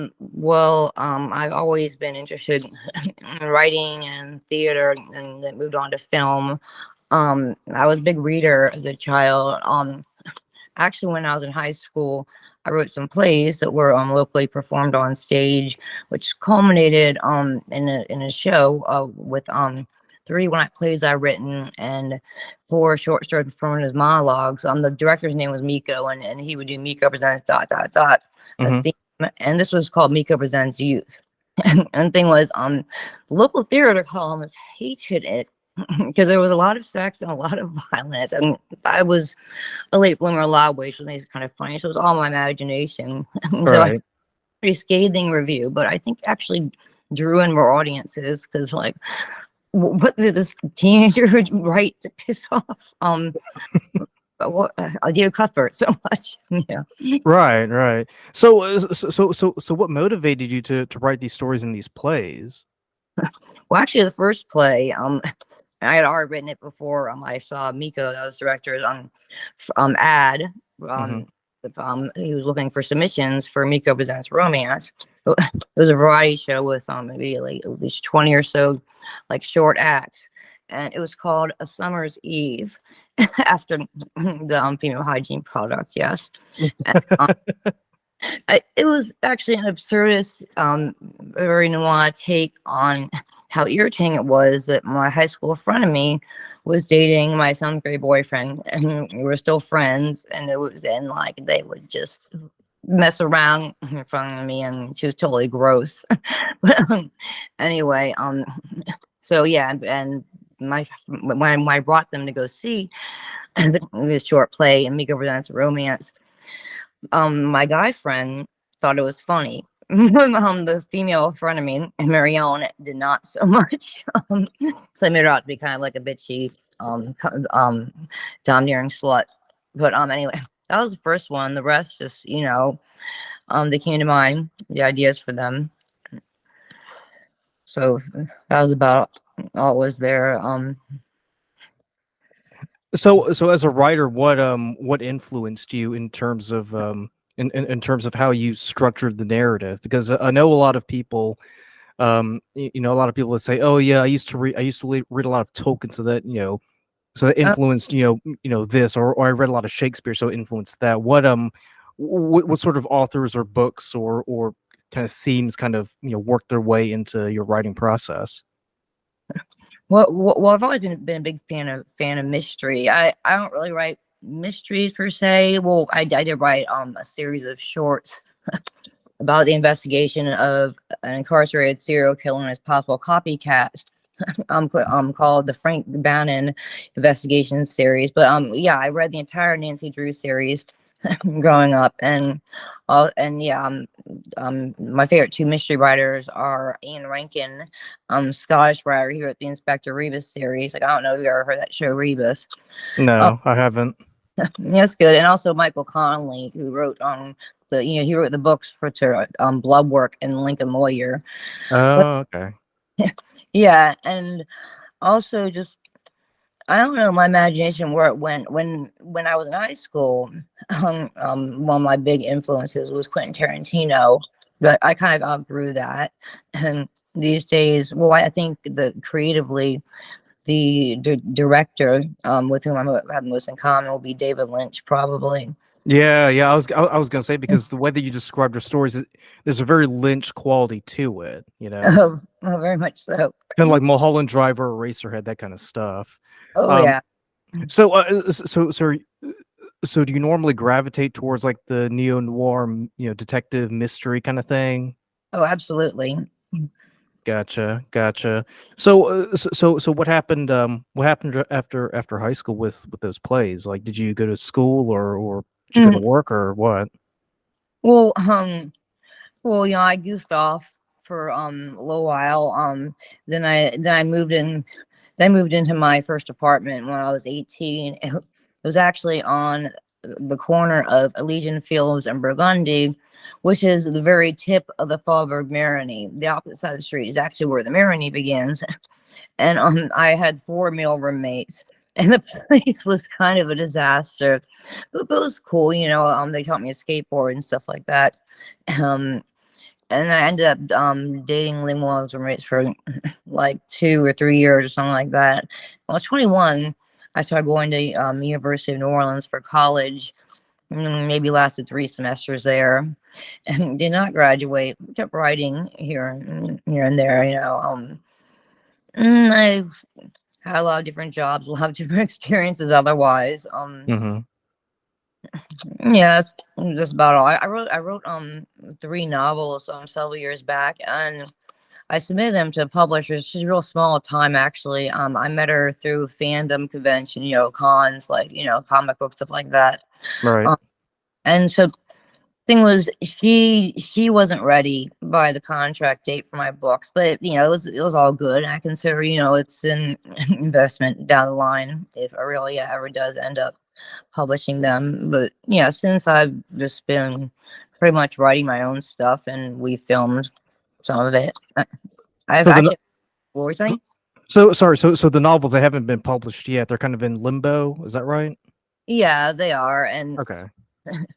always been interested in writing and theater, and then moved on to film. I was a big reader as a child. actually, when I was in high school, I wrote some plays that were locally performed on stage, which culminated in a show with 3 one-act plays I've written and 4 short stories performed as monologues. The director's name was Miko, and he would do Miko presents ... a theme, and this was called Miko Presents Youth. And the thing was, the local theater columnists hated it because there was a lot of sex and a lot of violence, and I was a late bloomer in a lot of ways, which makes it kind of funny. So it was all my imagination. So I Right. pretty scathing review, but I think actually drew in more audiences because, like, what did this teenager write to piss off what Dear Cuthbert so much? Yeah. Right. So what motivated you to write these stories in these plays? Well, actually, the first play, I had already written it before. I saw Miko, that was director's ad. Mhm. He was looking for submissions for Miko Presents Romance. It was a variety show with maybe like at least 20 or so like short acts, and it was called A Summer's Eve after the female hygiene product. Yes. And, it was actually an absurdist, very noir take on how irritating it was that my high school friend of me was dating my 7th grade boyfriend, and we were still friends. And it was then like they would just mess around in front of me, and she was totally gross. But anyway, so yeah, and when I brought them to go see this short play, and Miko Presents Romance, my guy friend thought it was funny. The female friend of me, Marion, did not so much. So I made her out to be kind of like a bitchy, domineering slut. But anyway, that was the first one. The rest just, they came to mind, the ideas for them. So that was about all was there. So as a writer, what influenced you in terms of in terms of how you structured the narrative? Because I know a lot of people, a lot of people that say, "Oh yeah, I used to read a lot of Tolkien, so that so that influenced this," or I read a lot of Shakespeare, so it influenced that. What sort of authors or books or kind of themes kind of work their way into your writing process? Well, I've always been a big fan of mystery. I don't really write mysteries per se. Well, I did write a series of shorts about the investigation of an incarcerated serial killer and his possible copycat. Called the Frank Bannon investigation series. But yeah, I read the entire Nancy Drew series growing up, and yeah, my favorite 2 mystery writers are Ian Rankin, Scottish writer. He wrote the Inspector Rebus series. Like, I don't know if you ever heard that show, Rebus. No, I haven't. That's good. And also Michael Connelly, who wrote he wrote the books for Blood Work and Lincoln Lawyer. Oh, okay. Yeah, and also just, I don't know, my imagination where it went when I was in high school. One of my big influences was Quentin Tarantino, but I kind of outgrew that. And these days, well, I think that creatively, the director with whom I have most in common will be David Lynch, probably. Yeah. I was gonna say, because the way that you described your stories, there's a very Lynch quality to it. Oh, very much so. Kind of like Mulholland Drive or Eraserhead, that kind of stuff. Oh yeah. So do you normally gravitate towards like the neo noir, detective mystery kind of thing? Oh, absolutely. Gotcha. So what happened? What happened after high school with those plays? Like, did you go to school or did you go to work or what? Well, I goofed off for a little while. Then I moved in. Then moved into my first apartment when I was 18. It was actually on the corner of Elysian Fields and Burgundy, which is the very tip of the Faubourg Marigny. The opposite side of the street is actually where the Marigny begins. And I had 4 male roommates, and the place was kind of a disaster, but it was cool. They taught me to skateboard and stuff like that. And I ended up dating living one of those roommates for like 2 or 3 years or something like that. When I was 21, I started going to University of New Orleans for college. maybe lasted 3 semesters there, and did not graduate. Kept writing here and there. I've had a lot of different jobs, a lot of different experiences. Otherwise, Mm-hmm. yeah, that's about all. I wrote 3 novels several years back, and I submitted them to publishers. She's real small time, actually. I met her through fandom convention, cons, like, comic book stuff like that. Right. And so thing was, she wasn't ready by the contract date for my books, but it was all good. I consider, it's an investment down the line if Aurelia ever does end up publishing them. But yeah, since I've just been pretty much writing my own stuff, and we filmed some of it. I've So the actually, what were you saying? so sorry. So the novels, they haven't been published yet. They're kind of in limbo. Is that right? Yeah, they are, and Okay.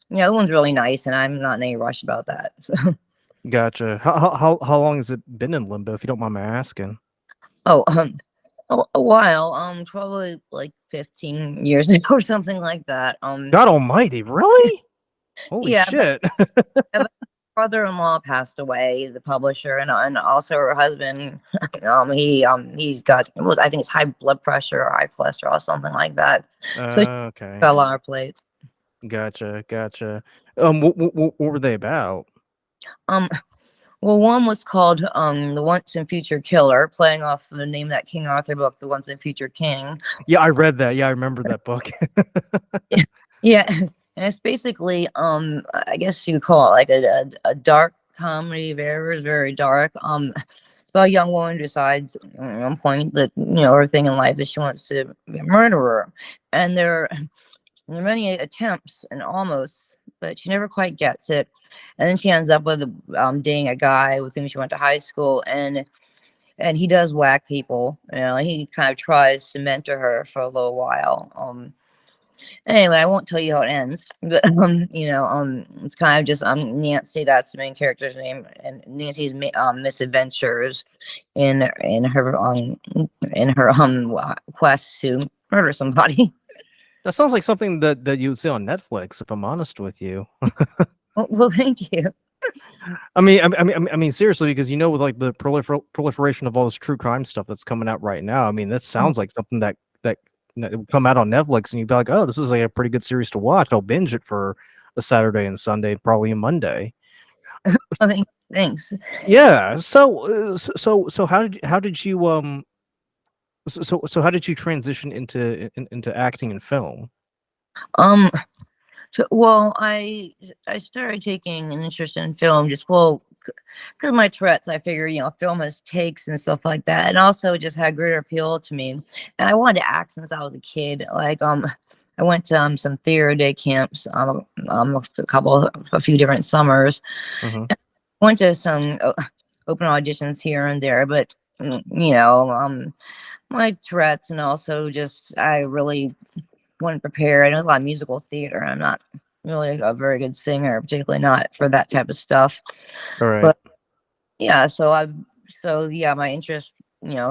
the one's really nice, and I'm not in any rush about that. So, Gotcha. How long has it been in limbo, if you don't mind my asking? oh, a while, probably like 15 years now or something like that. God Almighty, really? Holy Yeah, shit! brother-in-law passed away, the publisher, and also her husband. He's got, well, I think it's high blood pressure or high cholesterol, something like that. So she Okay. got a lot on her plate. Gotcha. What were they about? Well, one was called The Once and Future Killer, playing off the name of that King Arthur book, The Once and Future King. Yeah, I read that. Yeah, I remember that book. Yeah, and it's basically, I guess you call it like a dark comedy, very, very dark. It's about a young woman who decides at one point that, her thing in life is she wants to be a murderer. And there are many attempts and almost, but she never quite gets it. And then she ends up with dating a guy with whom she went to high school, and he does whack people. He kind of tries to mentor her for a little while. Anyway, I won't tell you how it ends, but it's kind of just Nancy. That's the main character's name, and Nancy's misadventures in her quest to murder somebody. That sounds like something that you would see on Netflix, if I'm honest with you. Well, thank you. I mean, seriously, because with like the proliferation of all this true crime stuff that's coming out right now. I mean, that sounds like something that would come out on Netflix, and you'd be like, oh, this is like a pretty good series to watch. I'll binge it for a Saturday and Sunday, probably a Monday. Thanks. Yeah. So how did you how did you transition into acting and film? Well, I started taking an interest in film just because of my Tourette's. I figured, film has takes and stuff like that, and also it just had greater appeal to me. And I wanted to act since I was a kid. Like, I went to some theater day camps, a few different summers. Mm-hmm. Went to some open auditions here and there, but my Tourette's, and also just I really wasn't prepared. I know a lot of musical theater. I'm not really a very good singer, particularly not for that type of stuff. All right. But yeah, so my interest,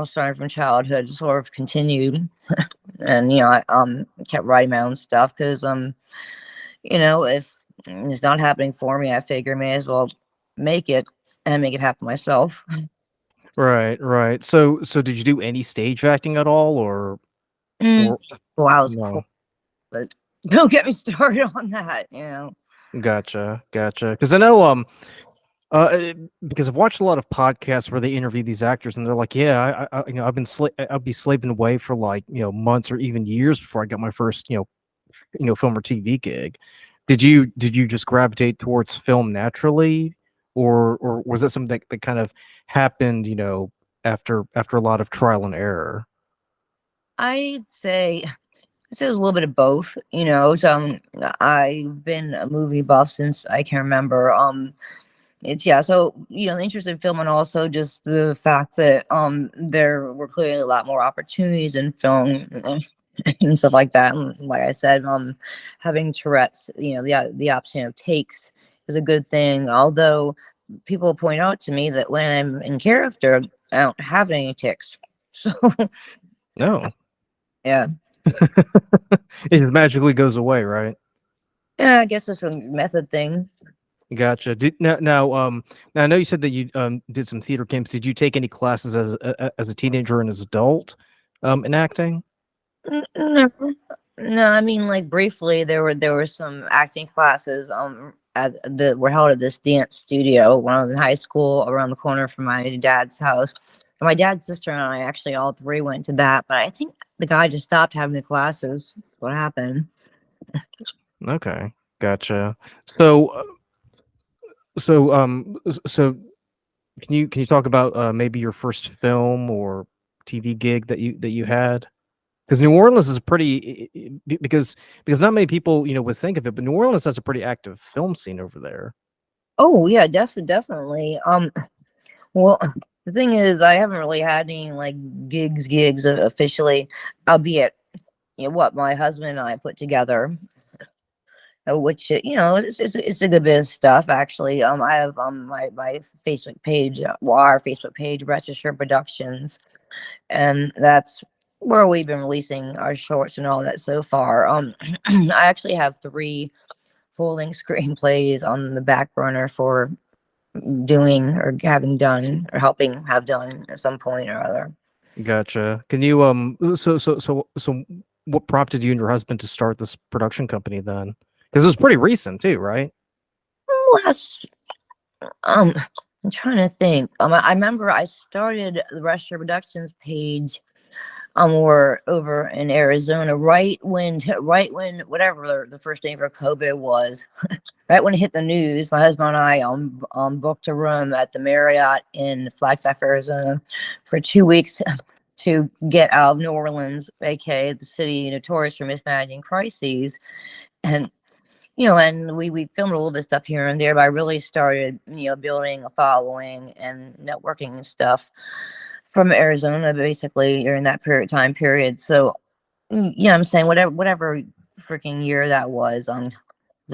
starting from childhood, sort of continued, and I kept writing my own stuff because if it's not happening for me, I figure I may as well make it happen myself. Right. So did you do any stage acting at all, or? Well, I was No. cool, but don't get me started on that. Gotcha. Because I know because I've watched a lot of podcasts where they interview these actors, and they're like, yeah, I'll be slaving away for like months or even years before I got my first film or TV gig. Did you just gravitate towards film naturally, or was that something that kind of happened after a lot of trial and error? I'd say it was a little bit of both. So I've been a movie buff since I can remember. So the interest in film, and also just the fact that there were clearly a lot more opportunities in film and stuff like that. And like I said, having Tourette's, the option of takes is a good thing. Although people point out to me that when I'm in character, I don't have any tics. So No. yeah. It just magically goes away, right? Yeah, I guess it's a method thing. Gotcha. Now, I know you said that you did some theater camps. Did you take any classes as a teenager and as adult in acting? No, no. I mean, like briefly, there were some acting classes that were held at this dance studio when I was in high school, around the corner from my dad's house. And my dad's sister and I actually all three went to that, but I think the guy just stopped having the classes. What happened? Okay, gotcha. So can you talk about maybe your first film or TV gig that you had? Because New Orleans is because not many people would think of it, but New Orleans has a pretty active film scene over there. Oh yeah, definitely. Well, the thing is, I haven't really had any like gigs officially, albeit what my husband and I put together, which it's a good bit of stuff actually. I have my Facebook page, our Facebook page, Register Productions, and that's where we've been releasing our shorts and all that so far. I actually have 3 full-length screenplays on the back burner for doing or having done or helping have done at some point or other. Gotcha. Can you so what prompted you and your husband to start this production company then? Because it was pretty recent too, right? Last, I'm trying to think. I remember I started the Register Productions page we're over in Arizona right when whatever the first day for COVID was. Right when it hit the news, my husband and I booked a room at the Marriott in Flagstaff, Arizona, for 2 weeks to get out of New Orleans, aka the city notorious for mismanaging crises. And and we filmed a little bit of stuff here and there, but I really started building a following and networking and stuff from Arizona basically during that time period. So I'm saying whatever freaking year that was it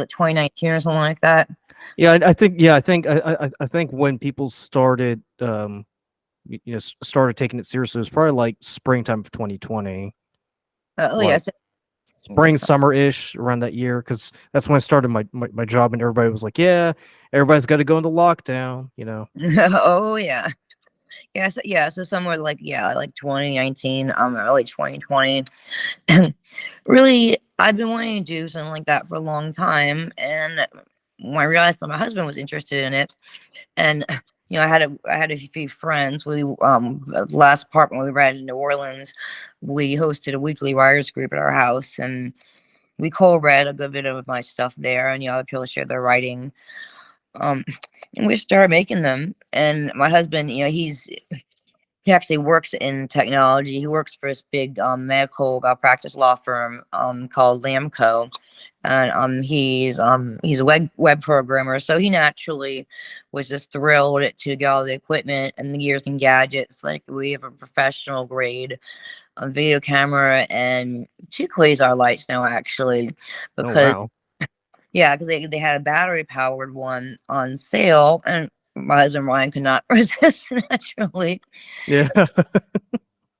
2019 or something like that? Yeah, I think when people started started taking it seriously, it was probably like springtime of 2020. Oh Like, yeah, spring, summer-ish, around that year, because that's when I started my job, and everybody was like, "Yeah, everybody's got to go into lockdown," oh yeah. So somewhere like 2019, early 2020. And really, I've been wanting to do something like that for a long time. And when I realized that my husband was interested in it, and I had a few friends. We the last apartment we rented in New Orleans, we hosted a weekly writers group at our house, and we co-read a good bit of my stuff there, and other people shared their writing. Um, and we started making them. And my husband, he actually works in technology. He works for this big medical malpractice law firm called Lamco, and he's a web programmer. So he naturally was just thrilled to get all the equipment and the gears and gadgets. Like we have a professional grade video camera and 2 Quasar lights now actually, Oh because wow. because they had a battery powered one on sale, and my husband Ryan could not resist naturally. Yeah.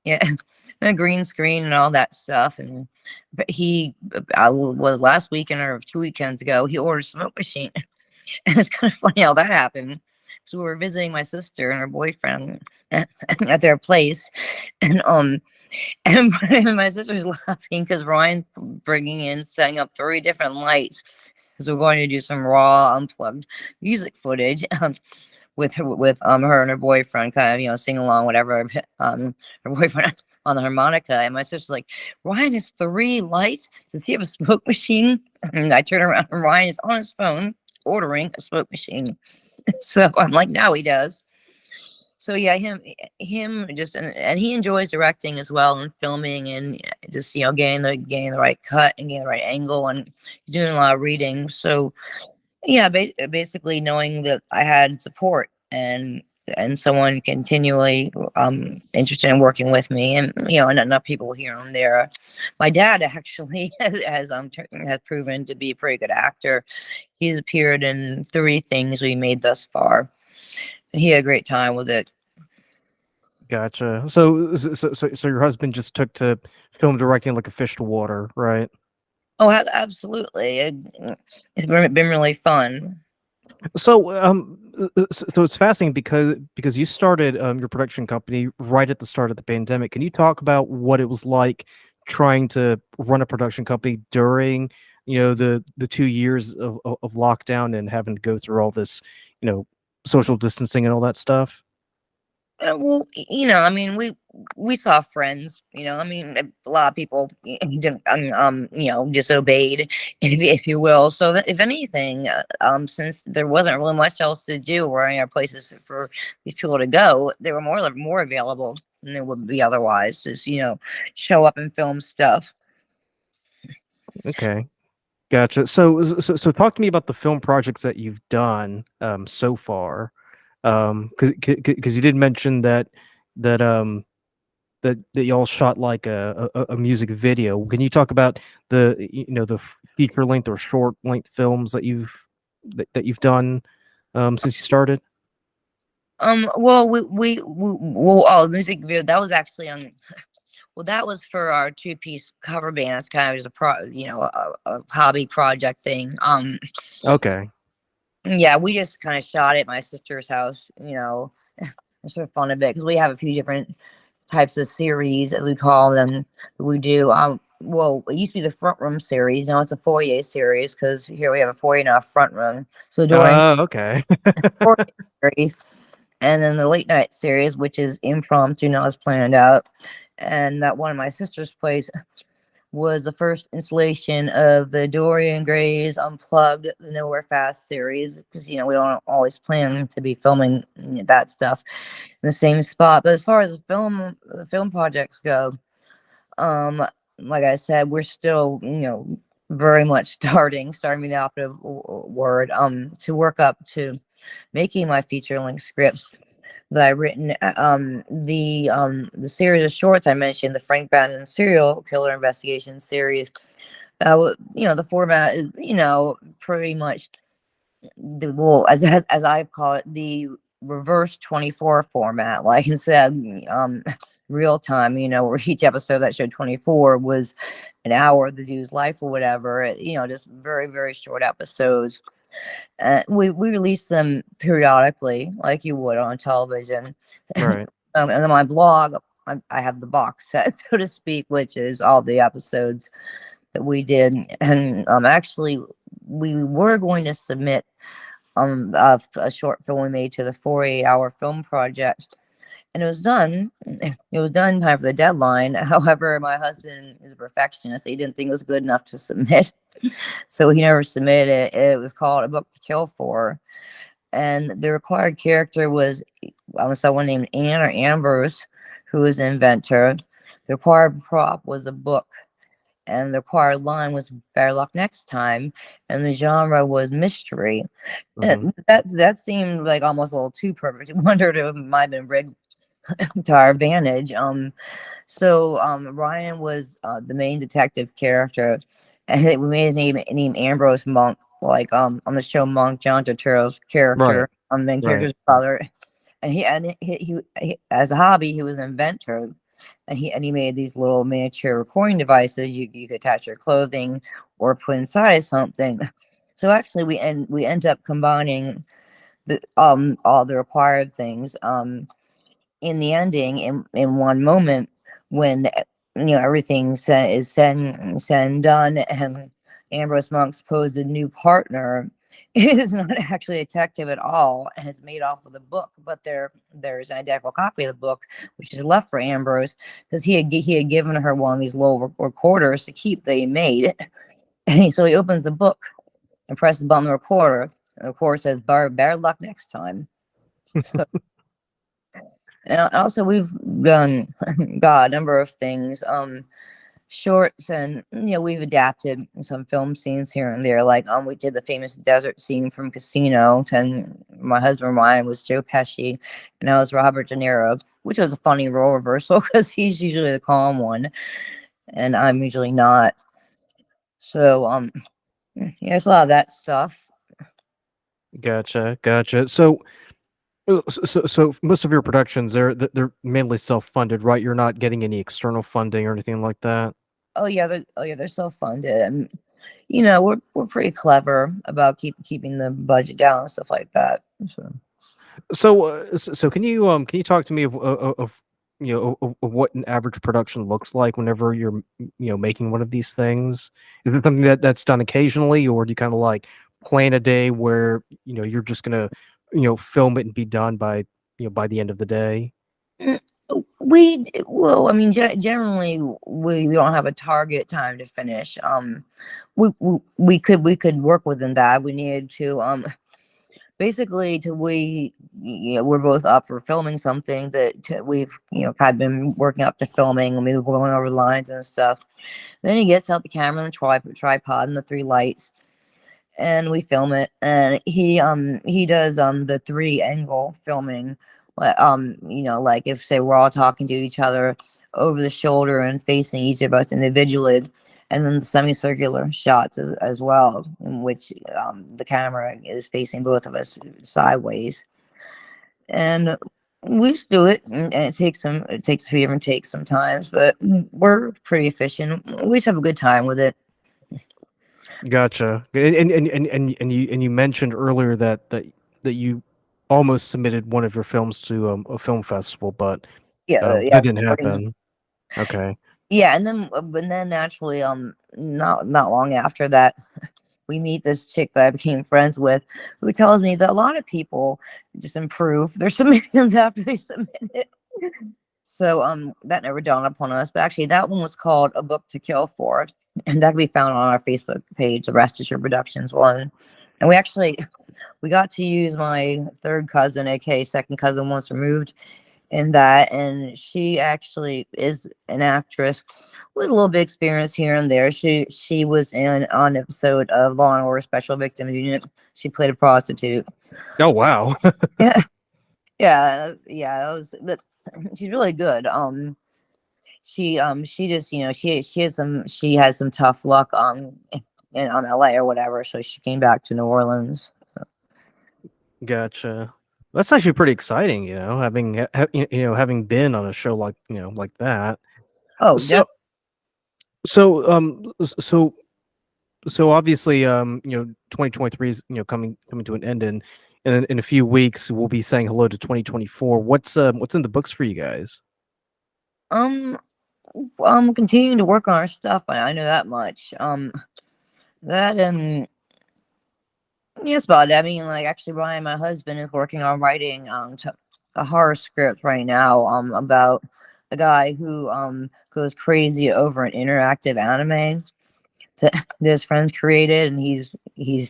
Yeah, and a green screen and all that stuff. And but I was last weekend or 2 weekends ago, he ordered a smoke machine, and it's kind of funny how that happened. So we were visiting my sister and her boyfriend at their place, and and my sister's laughing because Ryan's setting up 3 different lights. So we're going to do some raw unplugged music footage with her and her boyfriend, kind of sing along whatever her boyfriend on the harmonica. And my sister's like, Ryan has 3 lights. Does he have a smoke machine? And I turn around and Ryan is on his phone ordering a smoke machine. So I'm like, now he does. So yeah, him just and he enjoys directing as well and filming and just getting the right cut and getting the right angle, and he's doing a lot of reading. So yeah, basically knowing that I had support and someone continually interested in working with me, and and enough people here and there. My dad actually has proven to be a pretty good actor. He's appeared in 3 things we made thus far, and he had a great time with it. Gotcha. So your husband just took to film directing like a fish to water, right? Oh, absolutely. It's been really fun. So, so it's fascinating because you started your production company right at the start of the pandemic. Can you talk about what it was like trying to run a production company during, the 2 years of lockdown and having to go through all this, social distancing and all that stuff? Well, I mean, we saw friends. I mean, a lot of people, disobeyed, if you will. So, if anything, since there wasn't really much else to do or any other places for these people to go, they were more available than they would be otherwise. Just show up and film stuff. Okay, gotcha. So talk to me about the film projects that you've done so far. Because you did mention that that y'all shot like a music video. Can you talk about the feature length or short length films that you've done since you started? Well, oh, music video, that was actually on. Well, that was for our two-piece cover band. It's kind of just a hobby project thing. Okay. Yeah, we just kind of shot it at my sister's house, just for fun of it, because we have a few different types of series, as we call them, that we do. Well, it used to be the front room series. Now it's a foyer series, because here we have a foyer and a front room. So during Okay. foyer series, and then the late night series, which is impromptu, not as planned out. And that one of my sister's place was the first installation of the Dorian Gray's Unplugged, the Nowhere Fast series, because we don't always plan to be filming that stuff in the same spot. But as far as the film projects go, like I said, we're still very much starting the operative word, to work up to making my feature length scripts that I've written. The series of shorts I mentioned, the Frank Bannon serial killer investigation series, the format is pretty much as I call it, the reverse 24 format. Like, instead real time, where each episode that showed 24 was an hour of the dude's life or whatever, just very, very short episodes. We release them periodically, like you would on television. Right. And on my blog, I have the box set, so to speak, which is all the episodes that we did. And actually, we were going to submit a short film we made to the 48-hour film project, and it was done. It was done in time for the deadline. However, my husband is a perfectionist. He didn't think it was good enough to submit, so he never submitted it. It was called A Book to Kill For, and the required character was someone named Anne or Ambrose, who was an inventor. The required prop was a book, and the required line was "Better luck next time," and the genre was mystery. Mhm. And that seemed like almost a little too perfect. I wondered if it might have been rigged to our advantage. So Ryan was the main detective character, and we made his name Ambrose Monk, like on the show Monk, John Turturro's Right. character, main character's father. And he as a hobby, he was an inventor, and he made these little miniature recording devices you could attach to your clothing or put inside something. So actually, we end up combining all the required things in the ending in one moment, when everything is said and done, and Ambrose Monk supposed new partner is not actually a detective at all, and it's made off of the book. But there's an identical copy of the book which is left for Ambrose, because he had given her one of these little recorders to keep that he made. And so he opens the book and presses the button on the recorder, and the recorder says better luck next time. And also, we've done got a number of things, shorts, and we've adapted some film scenes here and there. Like we did the famous desert scene from Casino, and my husband Ryan was Joe Pesci, and I was Robert De Niro, which was a funny role reversal because he's usually the calm one, and I'm usually not. So yeah, it's a lot of that stuff. Gotcha. So most of your productions, they're mainly self-funded, right? You're not getting any external funding or anything like that. Oh yeah, they're self-funded. we're pretty clever about keeping the budget down and stuff like that. So can you talk to me of of what an average production looks like whenever you're making one of these things? Is it something that's done occasionally, or do you kind of like plan a day where you're just gonna film it and be done by by the end of the day? Mm, I mean, generally we don't have a target time to finish. We could work within that. We needed to basically we're both up for filming something that we've kind of been working up to filming, and we were going over lines and stuff. Then he gets out the camera and the tripod and the 3 lights, and we film it. And he does the 3-angle filming, like if say we're all talking to each other over the shoulder and facing each of us individually, and then the semicircular shots as well, in which the camera is facing both of us sideways. And we just do it, and it takes a few different takes sometimes, but we're pretty efficient. We just have a good time with it. Gotcha. And you mentioned earlier that you almost submitted one of your films to a film festival, but Yeah, that didn't happen. Okay. Yeah, and then naturally, not long after that, we meet this chick that I became friends with, who tells me that a lot of people just improve their submissions after they submit it. So that never dawned upon us, but actually that one was called A Book to Kill For, and that can be found on our Facebook page, the Restitution Productions one. And we got to use my third cousin, aka second cousin once removed, in that, and she actually is an actress with a little bit of experience here and there. She was on an episode of Law and Order Special Victims Unit. She played a prostitute. Oh wow. Yeah. That was, but she's really good. She just she has some tough luck in LA or whatever, so she came back to New Orleans. Gotcha. That's actually pretty exciting, having been on a show like like that. Oh, So so so obviously 2023 is coming to an end, and in a few weeks we'll be saying hello to 2024. What's in the books for you guys? I'm continuing to work on our stuff. I know that much. That and yes, about it. I mean, like, actually, Ryan, my husband, is working on writing a horror script right now about a guy who goes crazy over an interactive anime that his friends created, and he's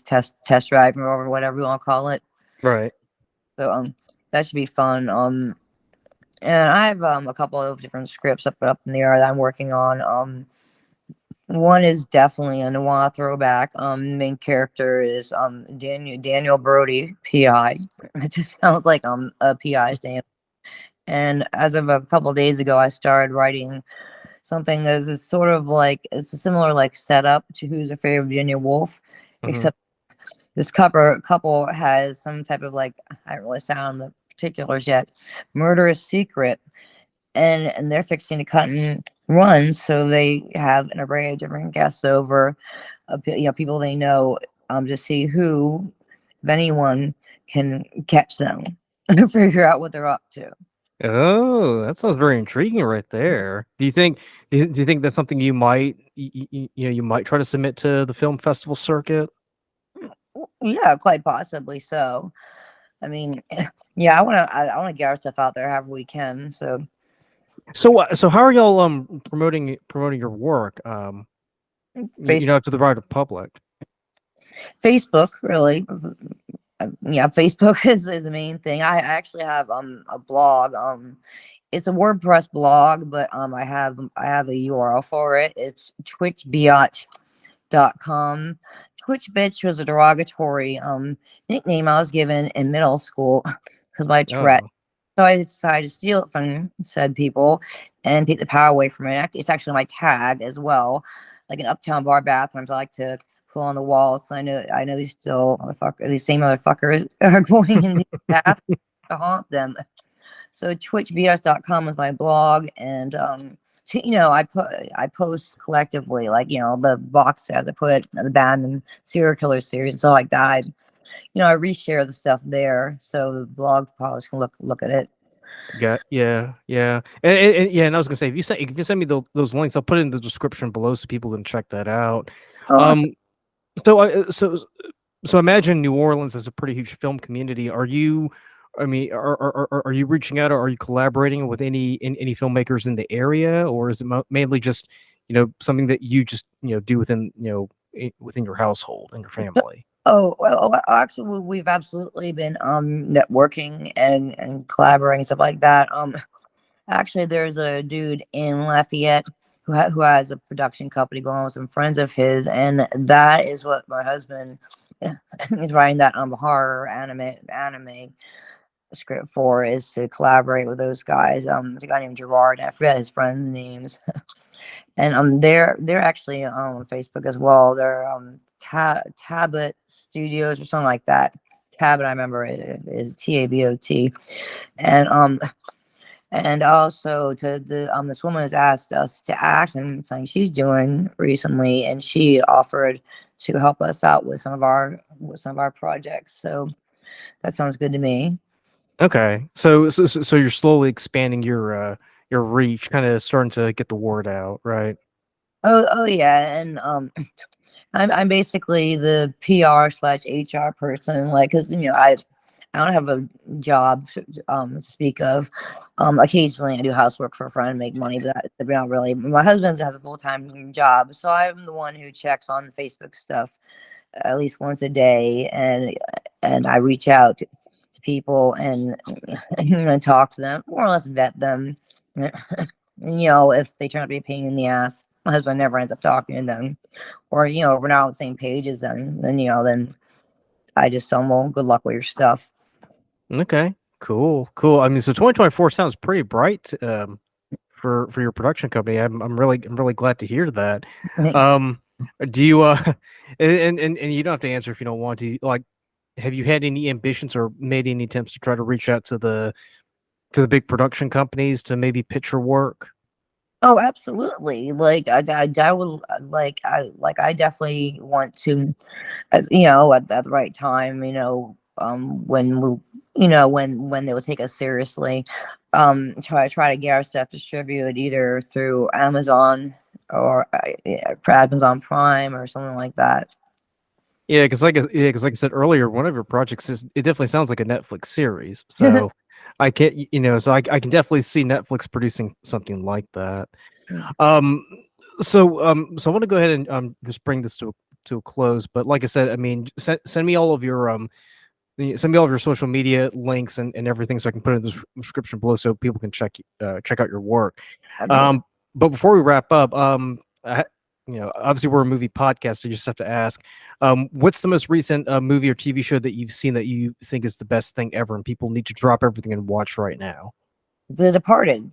test driving or whatever you want to call it. Right. So that should be fun. And I have a couple of different scripts up in the air that I'm working on. One is definitely a noir throwback. Main character is Daniel Brody, PI. It just sounds like a PI's name. And as of a couple of days ago, I started writing something that is sort of like, it's a similar like setup to Who's Afraid of Virginia Woolf, except this couple has some type of, like, I don't really sound the particulars yet, murderous secret, and they're fixing to cut and run, so they have an array of different guests over, people they know, to see who, if anyone, can catch them and figure out what they're up to. Oh, that sounds very intriguing right there. Do you think that's something you might you might try to submit to the film festival circuit? Yeah, quite possibly so. I mean, yeah, I want to get our stuff out there however we can. So how are y'all promoting your work to the wider public? Facebook, really. Yeah, Facebook is the main thing. I actually have a blog. It's a WordPress blog, but I have a URL for it. It's twitchbiatch.com. Twitch bitch was a derogatory nickname I was given in middle school because my Tourette. Oh. So I decided to steal it from said people and take the power away from it. It's actually my tag as well. Like in uptown bar bathrooms, I like to pull on the walls. So I know these same motherfuckers are going in the bathrooms to haunt them. So twitchbs.com is my blog, and I post collectively, like, the box sets I put the band and serial killer series and stuff like that. I reshare the stuff there so the blog followers can look at it. Yeah, and I was gonna say if you send me those links, I'll put it in the description below so people can check that out. Oh, So so imagine New Orleans is a pretty huge film community. Are you? I mean, are you reaching out or are you collaborating with any filmmakers in the area, or is it mainly just something that you just do within within your household and your family? Oh, well, actually, we've absolutely been networking and collaborating and stuff like that. Actually, there's a dude in Lafayette who has a production company going on with some friends of his, and that is what my husband is writing that horror anime script for, is to collaborate with those guys. The guy named Gerard, I forget his friends' names, and they're actually on Facebook as well. They're Tabot Studios or something like that. Tabot, I remember it is TABOT, and also to the this woman has asked us to act in something she's doing recently, and she offered to help us out with some of our projects. So that sounds good to me. Okay, so you're slowly expanding your reach, kind of starting to get the word out, right? Oh yeah, and I'm basically the PR/HR person, like, because I don't have a job to speak of. Occasionally I do housework for a friend, make money, but that's not really. My husband has a full-time job, so I'm the one who checks on Facebook stuff at least once a day, and I reach out to people and talk to them, more or less vet them. If they turn out to be a pain in the ass, my husband never ends up talking to them, or we're not on the same page as them. Then I just tell them, well, good luck with your stuff. Okay, cool. I mean, so 2024 sounds pretty bright for your production company. I'm really glad to hear that. Um, do you and you don't have to answer if you don't want to. Like, have you had any ambitions or made any attempts to try to reach out to the big production companies to maybe pitch your work? Oh, absolutely. Like I would I definitely want to, at the right time, when we, when they will take us seriously, try to get our stuff distributed either through Amazon or Amazon Prime or something like that. Yeah, because like I said earlier, one of your projects it definitely sounds like a Netflix series. So I can't, so I can definitely see Netflix producing something like that. Um, so I want to go ahead and just bring this to a close. But like I said, I mean, send me all of your send me all of your social media links and everything, so I can put it in the description below so people can check out your work. But before we wrap up, obviously we're a movie podcast, so you just have to ask, what's the most recent movie or TV show that you've seen that you think is the best thing ever, and people need to drop everything and watch right now? The Departed.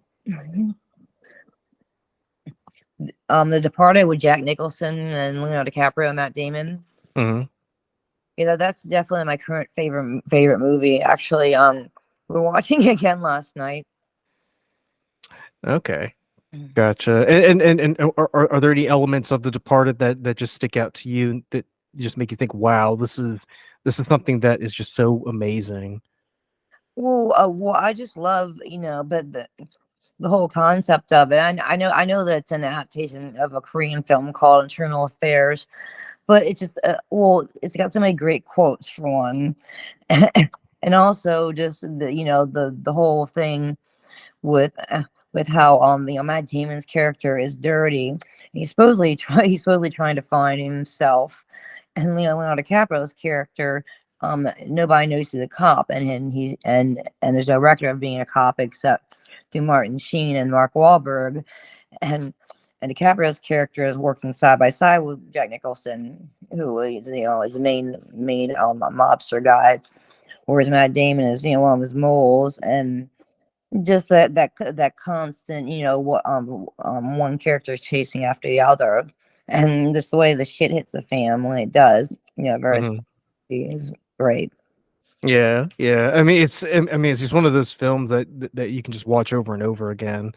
The Departed with Jack Nicholson and Leonardo DiCaprio and Matt Damon. Mm-hmm. That's definitely my current favorite movie. Actually, we're watching it again last night. Okay. Gotcha. And are there any elements of The Departed that just stick out to you that just make you think, wow, this is something that is just so amazing? Well, I just love, but the whole concept of it. I know that it's an adaptation of a Korean film called Internal Affairs, but it's just it's got so many great quotes for one, and also just the whole thing with how Matt Damon's character is dirty. He's supposedly trying to find himself, and Leonardo DiCaprio's character, nobody knows he's a cop, and there's no record of being a cop except through Martin Sheen and Mark Wahlberg, and DiCaprio's character is working side by side with Jack Nicholson, who is is the main mobster guy, whereas Matt Damon is one of his moles, and just that constant one character is chasing after the other, and just the way the shit hits the fan when it does, very is great. Yeah. I mean, it's just one of those films that you can just watch over and over again.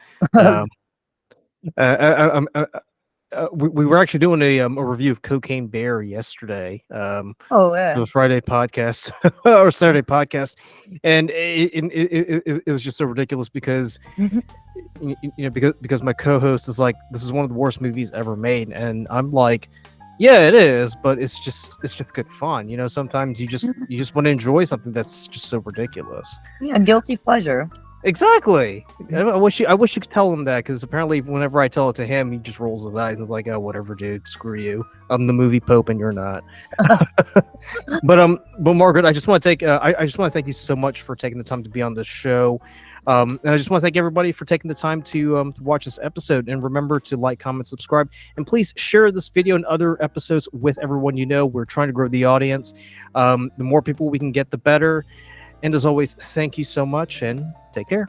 We were actually doing a review of Cocaine Bear yesterday. Oh yeah. The Friday podcast or Saturday podcast, and it was just so ridiculous because because my co-host is like, this is one of the worst movies ever made, and I'm like, yeah, it is, but it's just good fun. Sometimes you just want to enjoy something that's just so ridiculous. Yeah, guilty pleasure. Exactly. I wish you could tell him that, because apparently whenever I tell it to him, he just rolls his eyes and is like, "Oh, whatever, dude. Screw you. I'm the movie pope, and you're not." But Margaret, I just want to thank you so much for taking the time to be on this show. And I just want to thank everybody for taking the time to watch this episode. And remember to like, comment, subscribe, and please share this video and other episodes with everyone you know. We're trying to grow the audience. The more people we can get, the better. And as always, thank you so much, and take care.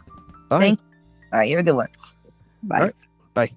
Bye. All right, you're a good one. Bye. All right. Bye.